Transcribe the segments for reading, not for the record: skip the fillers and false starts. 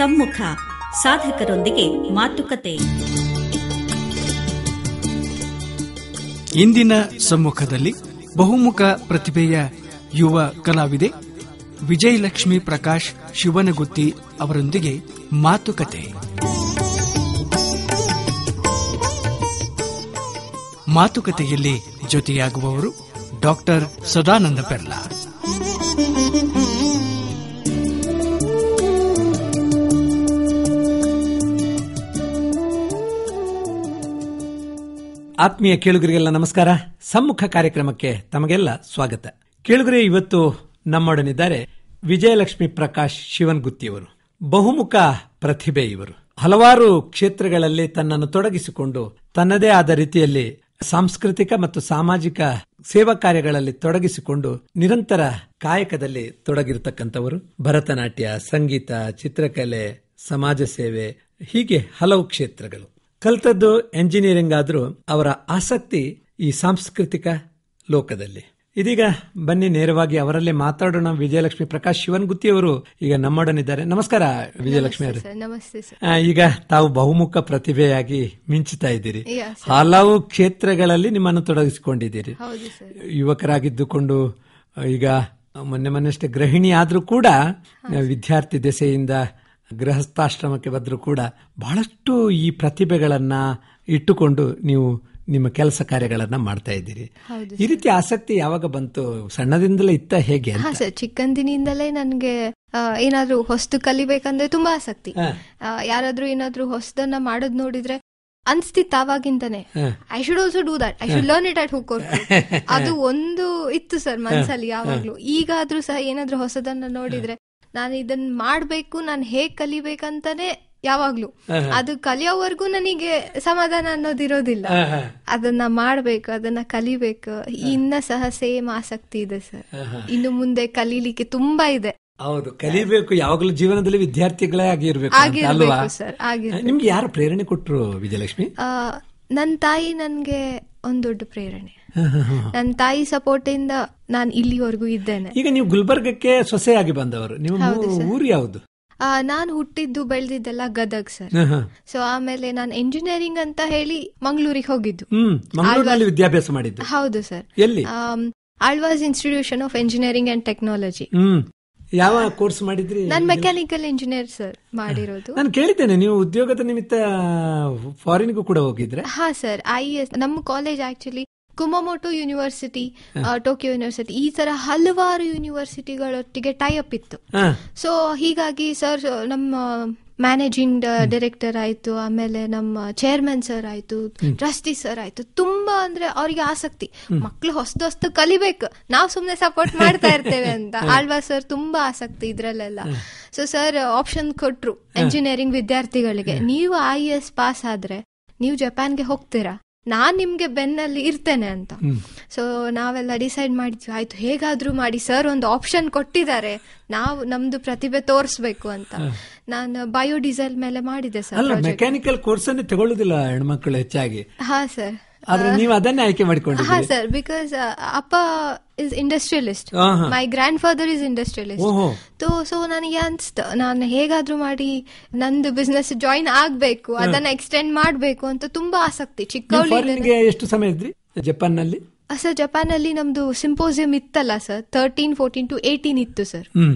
ಸಮ್ಮುಖ ಸಾಧಕರೊಂದಿಗೆ ಮಾತುಕತೆ. ಇಂದಿನ ಸಮ್ಮುಖದಲ್ಲಿ ಬಹುಮುಖ ಪ್ರತಿಭೆಯ ಯುವ ಕಲಾವಿದೆ ವಿಜಯಲಕ್ಷ್ಮಿ ಪ್ರಕಾಶ್ ಶಿವನಗುತ್ತಿ ಅವರೊಂದಿಗೆ ಮಾತುಕತೆ. ಮಾತುಕತೆಯಲ್ಲಿ ಜೊತೆಯಾಗುವವರು ಡಾಕ್ಟರ್ ಸದಾನಂದ ಪೆರ್ಲ. ಆತ್ಮೀಯ ಕೇಳುಗರಿಗೆಲ್ಲ ನಮಸ್ಕಾರ. ಸಮ್ಮುಖ ಕಾರ್ಯಕ್ರಮಕ್ಕೆ ತಮಗೆಲ್ಲ ಸ್ವಾಗತ. ಕೇಳುಗರೆ, ಇವತ್ತು ನಮ್ಮೊಡನಿದ್ದಾರೆ ವಿಜಯಲಕ್ಷ್ಮಿ ಪ್ರಕಾಶ್ ಶಿವನಗುತ್ತಿಯವರು. ಬಹುಮುಖ ಪ್ರತಿಭೆ ಇವರು. ಹಲವಾರು ಕ್ಷೇತ್ರಗಳಲ್ಲಿ ತನ್ನನ್ನು ತೊಡಗಿಸಿಕೊಂಡು ತನ್ನದೇ ಆದ ರೀತಿಯಲ್ಲಿ ಸಾಂಸ್ಕೃತಿಕ ಮತ್ತು ಸಾಮಾಜಿಕ ಸೇವಾ ಕಾರ್ಯಗಳಲ್ಲಿ ತೊಡಗಿಸಿಕೊಂಡು ನಿರಂತರ ಕಾಯಕದಲ್ಲಿ ತೊಡಗಿರತಕ್ಕಂಥವರು. ಭರತನಾಟ್ಯ, ಸಂಗೀತ, ಚಿತ್ರಕಲೆ, ಸಮಾಜ ಸೇವೆ, ಹೀಗೆ ಹಲವು ಕ್ಷೇತ್ರಗಳು. ಕಲ್ತದ್ದು ಎಂಜಿನಿಯರಿಂಗ್ ಆದರೂ ಅವರ ಆಸಕ್ತಿ ಈ ಸಾಂಸ್ಕೃತಿಕ ಲೋಕದಲ್ಲಿ. ಇದೀಗ ಬನ್ನಿ ನೇರವಾಗಿ ಅವರಲ್ಲೇ ಮಾತಾಡೋಣ. ವಿಜಯಲಕ್ಷ್ಮಿ ಪ್ರಕಾಶ್ ಶಿವನಗುತ್ತಿಯವರು ಈಗ ನಮ್ಮೊಡನಿದ್ದಾರೆ. ನಮಸ್ಕಾರ ವಿಜಯಲಕ್ಷ್ಮಿ ಅವರು. ನಮಸ್ತೆ ಸರ್. ಈಗ ತಾವು ಬಹುಮುಖ ಪ್ರತಿಭೆಯಾಗಿ ಮಿಂಚುತ್ತಾ ಇದ್ದೀರಿ. ಹಲವು ಕ್ಷೇತ್ರಗಳಲ್ಲಿ ನಿಮ್ಮನ್ನು ತೊಡಗಿಸಿಕೊಂಡಿದ್ದೀರಿ. ಯುವಕರಾಗಿದ್ದುಕೊಂಡು ಈಗ ಮೊನ್ನೆಷ್ಟೇ ಗೃಹಿಣಿ ಆದ್ರೂ ಕೂಡ ವಿದ್ಯಾರ್ಥಿ ದೆಸೆಯಿಂದ ಗೃಹಸ್ಥಾಶ್ರಮಕ್ಕೆ ಬಂದರೂ ಕೂಡ ಬಹಳಷ್ಟು ಈ ಪ್ರತಿಭೆಗಳನ್ನ ಇಟ್ಟುಕೊಂಡು ನೀವು ನಿಮ್ಮ ಕೆಲಸ ಕಾರ್ಯಗಳನ್ನ ಮಾಡ್ತಾ ಇದ್ದೀರಿ. ಈ ರೀತಿ ಆಸಕ್ತಿ ಯಾವಾಗ ಬಂತು? ಸಣ್ಣದಿಂದಲೇ ಇತ್ತ ಹೇಗೆ? ಸರ್, ಚಿಕ್ಕಂದಿನಿಂದಲೇ ನನ್ಗೆ ಏನಾದ್ರೂ ಹೊಸದು ಕಲಿಬೇಕಂದ್ರೆ ತುಂಬಾ ಆಸಕ್ತಿ. ಯಾರಾದ್ರೂ ಏನಾದ್ರೂ ಹೊಸದನ್ನ ಮಾಡೋದ್ ನೋಡಿದ್ರೆ ಅನ್ಸ್ತಿತ್ತು ಆವಾಗಿಂತಾನೆ, I should also do that, I should learn it at home. ಅದು ಒಂದು ಇತ್ತು ಸರ್ ಮನ್ಸಲ್ಲಿ ಯಾವಾಗ್ಲೂ. ಈಗಾದ್ರೂ ಸಹ ಏನಾದ್ರೂ ಹೊಸದನ್ನ ನೋಡಿದ್ರೆ ನಾನು ಇದನ್ನ ಮಾಡ್ಬೇಕು, ನಾನು ಹೇಗ್ ಕಲಿಬೇಕಂತಾನೆ ಯಾವಾಗ್ಲೂ. ಅದು ಕಲಿಯೋವರೆಗೂ ನನಗೆ ಸಮಾಧಾನ ಅನ್ನೋದಿರೋದಿಲ್ಲ. ಅದನ್ನ ಮಾಡ್ಬೇಕು, ಅದನ್ನ ಕಲಿಬೇಕು. ಇನ್ನ ಸಹ ಸೇಮ್ ಆಸಕ್ತಿ ಇದೆ ಸರ್. ಇನ್ನು ಮುಂದೆ ಕಲೀಲಿಕ್ಕೆ ತುಂಬಾ ಇದೆ. ಹೌದು, ಕಲಿಬೇಕು. ಯಾವಾಗಲೂ ಜೀವನದಲ್ಲಿ ವಿದ್ಯಾರ್ಥಿಗಳೇ ಆಗಿರ್ಬೇಕು ಅಲ್ವಾ ಸರ್. ನಿಮ್ಗೆ ಯಾರು ಪ್ರೇರಣೆ ಕೊಟ್ರು ವಿಜಯಲಕ್ಷ್ಮಿ? ನನ್ನ ತಾಯಿ ನನ್ಗೆ ಒಂದ್ ದೊಡ್ಡ ಪ್ರೇರಣೆ. ನನ್ನ ತಾಯಿ ಸಪೋರ್ಟ್ ಇಂದ ನಾನು ಇಲ್ಲಿವರೆಗೂ ಇದ್ದೇನೆ. ಈಗ ನೀವು ಗುಲ್ಬರ್ಗಕ್ಕೆ ಸೊಸೆಯಾಗಿ ಬಂದವರು. ನಿಮ್ಮ ಊರು ಯಾವುದು? ನಾನು ಹುಟ್ಟಿದ್ದು ಬೆಳೆದಿದ್ದೆಲ್ಲ ಗದಗ್ ಸರ್. ಸೊ ಆಮೇಲೆ ನಾನು ಎಂಜಿನಿಯರಿಂಗ್ ಅಂತ ಹೇಳಿ ಮಂಗಳೂರಿಗೆ ಹೋಗಿದ್ದು. ವಿದ್ಯಾಭ್ಯಾಸ ಮಾಡಿದ್ದು? ಹೌದು ಸರ್. ಎಲ್ಲಿ? Alva's institution of engineering and technology. ಯಾವ ಕೋರ್ಸ್ ಮಾಡಿದ್ರಿ? ನಾನು ಮೆಕ್ಯಾನಿಕಲ್ ಇಂಜಿನಿಯರ್ ಸರ್ ಮಾಡಿರೋದು. ನಾನು ಕೇಳಿದ್ದೇನೆ ನೀವು ಉದ್ಯೋಗದ ನಿಮಿತ್ತ ಫಾರಿನ್ಗೂ ಕೂಡ ಹೋಗಿದ್ರೆ? ಹಾ ಸರ್. IAS ನಮ್ಮ college actually Kumamoto university, Tokyo university, ಈ ತರ ಹಲವಾರು ಯೂನಿವರ್ಸಿಟಿಗಳೊಟ್ಟಿಗೆ ಟೈ ಅಪ್ ಇತ್ತು. ಸೊ ಹೀಗಾಗಿ ಸರ್, ನಮ್ಮ ಮ್ಯಾನೇಜಿಂಗ್ ಡೈರೆಕ್ಟರ್ ಆಯ್ತು, ಆಮೇಲೆ ನಮ್ಮ ಚೇರ್ಮನ್ ಸರ್ ಆಯ್ತು, ಟ್ರಸ್ಟಿ ಸರ್ ಆಯ್ತು, ತುಂಬಾ ಅಂದ್ರೆ ಅವ್ರಿಗೆ ಆಸಕ್ತಿ. ಮಕ್ಳು ಹೊಸದು ಕಲಿಬೇಕು, ನಾವು ಸುಮ್ನೆ ಸಪೋರ್ಟ್ ಮಾಡ್ತಾ ಇರ್ತೇವೆ ಅಂತ. ಆಳ್ವಾ ಸರ್ ತುಂಬಾ ಆಸಕ್ತಿ ಇದ್ರಲ್ಲೆಲ್ಲ. ಸೊ ಸರ್ ಆಪ್ಷನ್ ಕೊಟ್ರು ಎಂಜಿನಿಯರಿಂಗ್ ವಿದ್ಯಾರ್ಥಿಗಳಿಗೆ, ನೀವು IAS ಪಾಸ್ ಆದ್ರೆ ನೀವು ಜಪಾನ್ಗೆ ಹೋಗ್ತೀರಾ, ನಾನ್ ನಿಮ್ಗೆ ಬೆನ್ನಲ್ಲಿ ಇರ್ತೇನೆ ಅಂತ. ಸೊ ನಾವೆಲ್ಲ ಡಿಸೈಡ್ ಮಾಡಿದ್ವಿ, ಆಯ್ತು ಹೇಗಾದ್ರೂ ಮಾಡಿ ಸರ್ ಒಂದು ಆಪ್ಷನ್ ಕೊಟ್ಟಿದ್ದಾರೆ, ನಾವು ನಮ್ದು ಪ್ರತಿಭೆ ತೋರಿಸ್ಬೇಕು ಅಂತ. ನಾನು ಬಯೋಡೀಸೆಲ್ ಮೇಲೆ ಮಾಡಿದೆ ಸರ್. ಮೆಕ್ಯಾನಿಕಲ್ ಕೋರ್ಸ್ ಅನ್ನೇ ತಗೊಳ್ಳುದಿಲ್ಲ ಹೆಣ್ಮಕ್ಳು ಹೆಚ್ಚಾಗಿ. ಹಾ ಸರ್. ಆದ್ರೆ ನೀವು ಅದನ್ನೇ ಆಯ್ಕೆ ಮಾಡಿಕೊಂಡಿದ್ದೀರಿ? ಹಾ ಸರ್, ಬಿಕಾಸ್ ಅಪ್ಪ is industrialist, my grand father is industrialist. So ನನಗೆ ಅನ್ಸ್ತು, ನಾನು ಹೇಗಾದ್ರೂ ಮಾಡಿ ನಂದು ಬಿಸ್ನೆಸ್ ಜಾಯಿನ್ ಆಗ್ಬೇಕು, ಅದನ್ನ ಎಕ್ಸ್ಟೆಂಡ್ ಮಾಡ್ಬೇಕು ಅಂತ ತುಂಬಾ ಆಸಕ್ತಿ. ಚಿಕ್ಕವಳಿಗೆ. ಎಷ್ಟು ಸಮಯ ಇದ್ರಿ ಜಪಾನ್ ನಲ್ಲಿ? ಸರ್ ಜಪಾನ್ ಅಲ್ಲಿ ನಮ್ದು ಸಿಂಪೋಸಿಯಂ ಇತ್ತಲ್ಲ ಸರ್, 13, 14 to 18 ಇತ್ತು ಸರ್.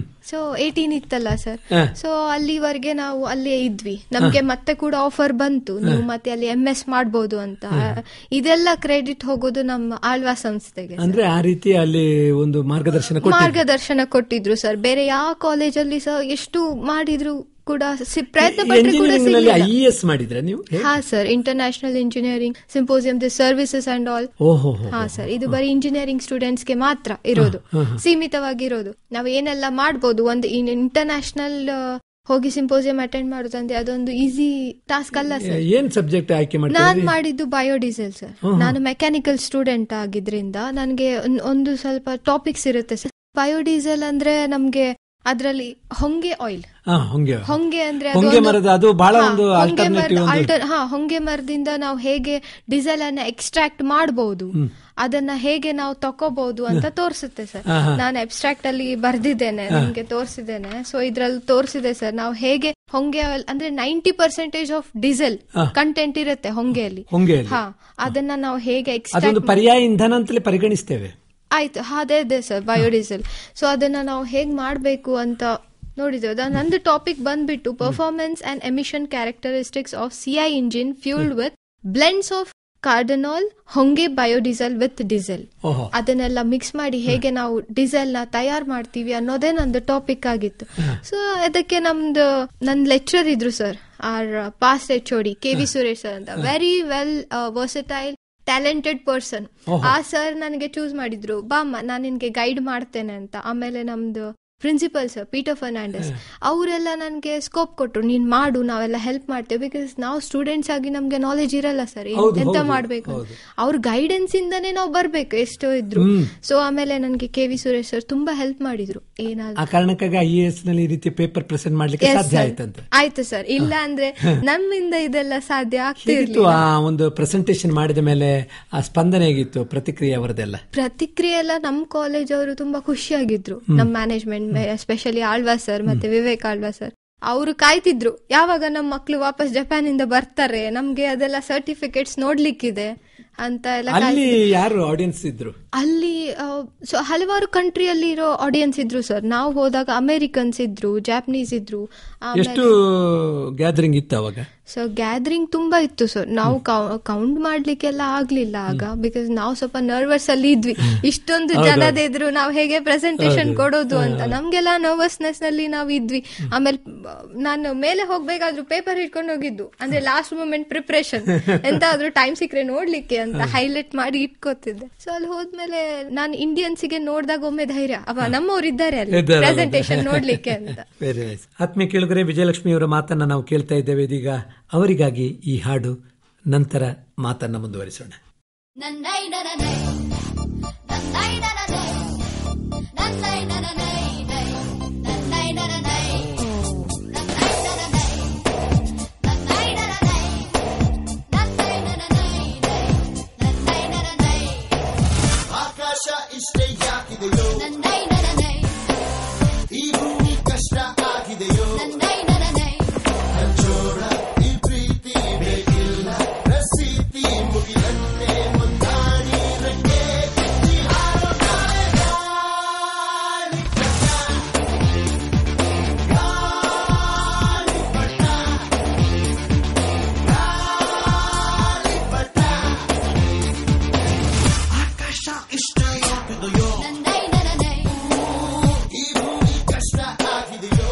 ಸೊ 18 ಇತ್ತಲ್ಲ ಸರ್. ಸೊ ಅಲ್ಲಿವರೆಗೆ ನಾವು ಅಲ್ಲೇ ಇದ್ವಿ. ನಮ್ಗೆ ಮತ್ತೆ ಕೂಡ ಆಫರ್ ಬಂತು, ನೀವು ಮತ್ತೆ ಅಲ್ಲಿ MS ಮಾಡ್ಬೋದು ಅಂತ. ಇದೆಲ್ಲ ಕ್ರೆಡಿಟ್ ಹೋಗೋದು ನಮ್ಮ ಆಳ್ವಾ ಸಂಸ್ಥೆಗೆ. ಅಂದ್ರೆ ಆ ರೀತಿ ಅಲ್ಲಿ ಒಂದು ಮಾರ್ಗದರ್ಶನ ಕೊಟ್ಟಿದ್ರು ಸರ್. ಬೇರೆ ಯಾವ ಕಾಲೇಜಲ್ಲಿ ಸರ್ ಎಷ್ಟು ಮಾಡಿದ್ರು ಕೂಡ ಪ್ರಯತ್ನ IAS ಮಾಡಿದ್ರೆ ನೀವು? ಹಾ sir, international engineering symposium the services and all. ಹಾ ಸರ್, ಇದು ಬರೀ ಇಂಜಿನಿಯರಿಂಗ್ ಸ್ಟೂಡೆಂಟ್ಸ್ ಗೆ ಮಾತ್ರ ಇರೋದು, ಸೀಮಿತವಾಗಿರೋದು. ನಾವು ಏನೆಲ್ಲ ಮಾಡ್ಬೋದು, ಒಂದು ಇಂಟರ್ನ್ಯಾಷನಲ್ ಹೋಗಿ ಸಿಂಪೋಸಿಯಂ ಅಟೆಂಡ್ ಮಾಡೋದಂದ್ರೆ ಅದೊಂದು ಈಸಿ ಟಾಸ್ಕ್ ಅಲ್ಲ ಸರ್. ಏನ್ ಸಬ್ಜೆಕ್ಟ್ ಆಯ್ಕೆ ಮಾಡಿದ್ರಿ? ನಾನ್ ಮಾಡಿದ್ದು ಬಯೋಡೀಸೆಲ್ ಸರ್. ನಾನು ಮೆಕ್ಯಾನಿಕಲ್ ಸ್ಟೂಡೆಂಟ್ ಆಗಿದ್ರಿಂದ ನನಗೆ ಒಂದು ಸ್ವಲ್ಪ ಟಾಪಿಕ್ಸ್ ಇರುತ್ತೆ ಸರ್. ಬಯೋಡೀಸೆಲ್ ಅಂದ್ರೆ ನಮ್ಗೆ ಅದರಲ್ಲಿ ಹೊಂಗೆ ಆಯಿಲ್, ಹೊಂಗೆ ಅಂದ್ರೆ ಹೊಂಗೆ ಮರದಿಂದ ನಾವು ಹೇಗೆ ಡೀಸೆಲ್ ಅನ್ನ ಎಕ್ಸ್ಟ್ರಾಕ್ಟ್ ಮಾಡಬಹುದು, ಅದನ್ನ ಹೇಗೆ ನಾವು ತಕೋಬಹುದು ಅಂತ ತೋರಿಸುತ್ತೆ ಸರ್. ನಾನು ಅಬ್ಸ್ಟ್ರಾಕ್ಟ್ ಅಲ್ಲಿ ಬರ್ದಿದ್ದೇನೆ, ನಿಮ್ಗೆ ತೋರಿಸಿದ್ದೇನೆ. ಸೊ ಇದ್ರಲ್ಲಿ ತೋರಿಸಿದೆ ಸರ್ ನಾವು ಹೇಗೆ ಹೊಂಗೆ ಆಯಿಲ್ ಅಂದ್ರೆ 90% ಆಫ್ ಡೀಸೆಲ್ ಕಂಟೆಂಟ್ ಇರುತ್ತೆ ಹೊಂಗೆಯಲ್ಲಿ. ಅದನ್ನ ನಾವು ಹೇಗೆ ಎಕ್ಸ್ಟ್ರಾಕ್ಟ್ ಪರ್ಯಾಯ ಇಂಧನ ಅಂತಲೇ ಪರಿಗಣಿಸ್ತೇವೆ. ಆಯ್ತು, ಅದೇ ಇದೆ ಸರ್ ಬಯೋಡೀಸೆಲ್. ಸೊ ಅದನ್ನ ನಾವು ಹೇಗ್ ಮಾಡ್ಬೇಕು ಅಂತ ನೋಡಿದ್ದೇವೆ. ನಂದು ಟಾಪಿಕ್ ಬಂದ್ಬಿಟ್ಟು performance and emission characteristics of CI engine fuelled with blends of cardanol ಹೊಂಗೆ ಬಯೋಡೀಸೆಲ್ ವಿತ್ ಡೀಸೆಲ್. ಅದನ್ನೆಲ್ಲ ಮಿಕ್ಸ್ ಮಾಡಿ ಹೇಗೆ ನಾವು ಡೀಸೆಲ್ ನ ತಯಾರು ಮಾಡ್ತೀವಿ ಅನ್ನೋದೇ ನಂದು ಟಾಪಿಕ್ ಆಗಿತ್ತು. ಸೊ ಅದಕ್ಕೆ ನನ್ ಲೆಕ್ಚರರ್ ಇದ್ರು sir, our past HOD KV Suresh sir ಅಂತ, very well versatile talented person. ಆ ಸರ್ ನನಗೆ ಚೂಸ್ ಮಾಡಿದ್ರು, ಬಾಮ್ಮ ನಾನು ನಿನ್ಗೆ ಗೈಡ್ ಮಾಡ್ತೇನೆ ಅಂತ. ಆಮೇಲೆ ನಮ್ದು ಪ್ರಿನ್ಸಿಪಲ್ ಸರ್ ಪೀಟರ್ ಫರ್ನಾಂಡಿಸ್ ಅವರೆಲ್ಲ ನನಗೆ ಸ್ಕೋಪ್ ಕೊಟ್ರು, ನೀನ್ ಮಾಡು, ನಾವೆಲ್ಲ ಹೆಲ್ಪ್ ಮಾಡ್ತೇವೆ. ಬಿಕಾಸ್ ನಾವು ಸ್ಟೂಡೆಂಟ್ಸ್ ಆಗಿ ನಮ್ಗೆ ನಾಲೆಜ್ ಇರಲ್ಲ ಸರ್ ಎಂತ ಮಾಡ್ಬೇಕು. ಅವ್ರ ಗೈಡೆನ್ಸ್ ಇಂದಾನೇ ನಾವು ಬರ್ಬೇಕು ಎಷ್ಟೋ ಇದ್ರು. ಸೊ ಆಮೇಲೆ ನನ್ಗೆ KV ಸುರೇಶ್ ಸರ್ ತುಂಬಾ ಹೆಲ್ಪ್ ಮಾಡಿದ್ರು. ಆಯ್ತು ಸರ್, ಇಲ್ಲ ಅಂದ್ರೆ ನಮ್ಮಿಂದ ಇದೆಲ್ಲ ಸಾಧ್ಯ ಆಗ್ತಿರ್ಲಿಲ್ಲ. ಒಂದು ಪ್ರೆಸೆಂಟೇಷನ್ ಮಾಡಿದ ಮೇಲೆ ಸ್ಪಂದನೆ ಹೇಗಿತ್ತು, ಪ್ರತಿಕ್ರಿಯೆ ಅವರದೆಲ್ಲ? ಪ್ರತಿಕ್ರಿಯೆ ಎಲ್ಲ ನಮ್ ಕಾಲೇಜ್ ಅವರು ತುಂಬಾ ಖುಷಿಯಾಗಿದ್ರು. ನಮ್ ಮ್ಯಾನೇಜ್ಮೆಂಟ್ ಎಸ್ಪೆಷಲಿ ಆಳ್ವಾ ಸರ್ ಮತ್ತೆ ವಿವೇಕ್ ಆಳ್ವಾ ಸರ್, ಅವರು ಕಾಯ್ತಿದ್ರು ಯಾವಾಗ ನಮ್ಮ ಮಕ್ಳು ವಾಪಸ್ ಜಪಾನ್ ಇಂದ ಬರ್ತಾರೆ, ನಮ್ಗೆ ಅದೆಲ್ಲ ಸರ್ಟಿಫಿಕೇಟ್ಸ್ ನೋಡ್ಲಿಕ್ಕಿದೆ ಅಂತ ಎಲ್ಲ. ಅಲ್ಲಿ ಯಾರು ಆಡಿಯನ್ಸ್ ಇದ್ರು? ಅಲ್ಲಿ ಹಲವಾರು ಕಂಟ್ರಿಯಲ್ಲಿ ಇರೋ ಆಡಿಯನ್ಸ್ ಇದ್ರು ಸರ್. ನಾವು ಹೋದಾಗ ಅಮೆರಿಕನ್ಸ್ ಇದ್ರು, ಜಾಪನೀಸ್ ಇದ್ರು. ಎಷ್ಟು ಗ್ಯಾದರಿಂಗ್ ಇತ್ತು ಅವಾಗ? ಸೊ ಗ್ಯಾದರಿಂಗ್ ತುಂಬಾ ಇತ್ತು ಸರ್. ನಾವು ಕೌಂಟ್ ಮಾಡ್ಲಿಕ್ಕೆಲ್ಲ ಆಗ್ಲಿಲ್ಲ ಆಗ, ಬಿಕಾಸ್ ನಾವು ಸ್ವಲ್ಪ ನರ್ವಸ್ ಅಲ್ಲಿ ಇದ್ವಿ. ಇಷ್ಟೊಂದು ಜನದಿದ್ರು ನಾವು ಹೇಗೆ ಪ್ರೆಸೆಂಟೇಶನ್ ಕೊಡೋದು ಅಂತ ನಮ್ಗೆಲ್ಲ ನರ್ವಸ್ನೆಸ್ ನಲ್ಲಿ ನಾವು ಇದ್ವಿ. ಆಮೇಲೆ ನಾನು ಮೇಲೆ ಹೋಗ್ಬೇಕಾದ್ರೂ ಪೇಪರ್ ಹಿಡ್ಕೊಂಡು ಹೋಗಿದ್ದು, ಅಂದ್ರೆ ಲಾಸ್ಟ್ ಮೂಮೆಂಟ್ ಪ್ರಿಪರೇಷನ್ ಎಂತಾದ್ರೂ ಟೈಮ್ ಸಿಕ್ಕರೆ ನೋಡ್ಲಿಕ್ಕೆ ಅಂತ ಹೈಲೈಟ್ ಮಾಡಿ ಇಟ್ಕೋತಿದ್ದೆ. ಸೊ ಅಲ್ಲಿ ಹೋದ್ಮೇಲೆ ನಾನು ಇಂಡಿಯನ್ಸ್ಗೆ ನೋಡಿದಾಗ ಒಮ್ಮೆ ಧೈರ್ಯ, ನಮ್ಮವ್ರು ಇದ್ದಾರೆ ಅಲ್ಲಿ ಪ್ರೆಸೆಂಟೇಷನ್ ನೋಡ್ಲಿಕ್ಕೆ ಅಂತ. ಆತ್ಮೀಯ ಕೇಳುಗರೆ, ವಿಜಯಲಕ್ಷ್ಮಿ ಅವರ ಮಾತನ್ನ ನಾವು ಕೇಳ್ತಾ ಇದ್ದೇವೆ. ಇದೀಗ ಅವರಿಗಾಗಿ ಈ ಹಾಡು, ನಂತರ ಮಾತನ್ನ ಮುಂದುವರಿಸೋಣ. ಆಕಾಶ ಇಷ್ಟೇ ಯಾಕಿದೆಯೋ, ಈ ಭೂಮಿ ಕಷ್ಟ ಆಗಿದೆಯೋ, ಜೋರ ಈ ಪ್ರೀತಿ ಬೇಕಿಲ್ಲ ರಸೀತಿ, ಮುಗಿಲನ್ನೇ ಮುಂದಾಡಿ ರೆಕ್ಕೆ ಕಟ್ಟಿ ಹಾರೋ ಗಾಳಿ ಪಟ್ಟ, ಆಕಾಶ ಇಷ್ಟ ಯಾಕಿದೆಯೋ, ಈ ಭೂಮಿ ಕಷ್ಟ ಆಗಿದೆಯೋ.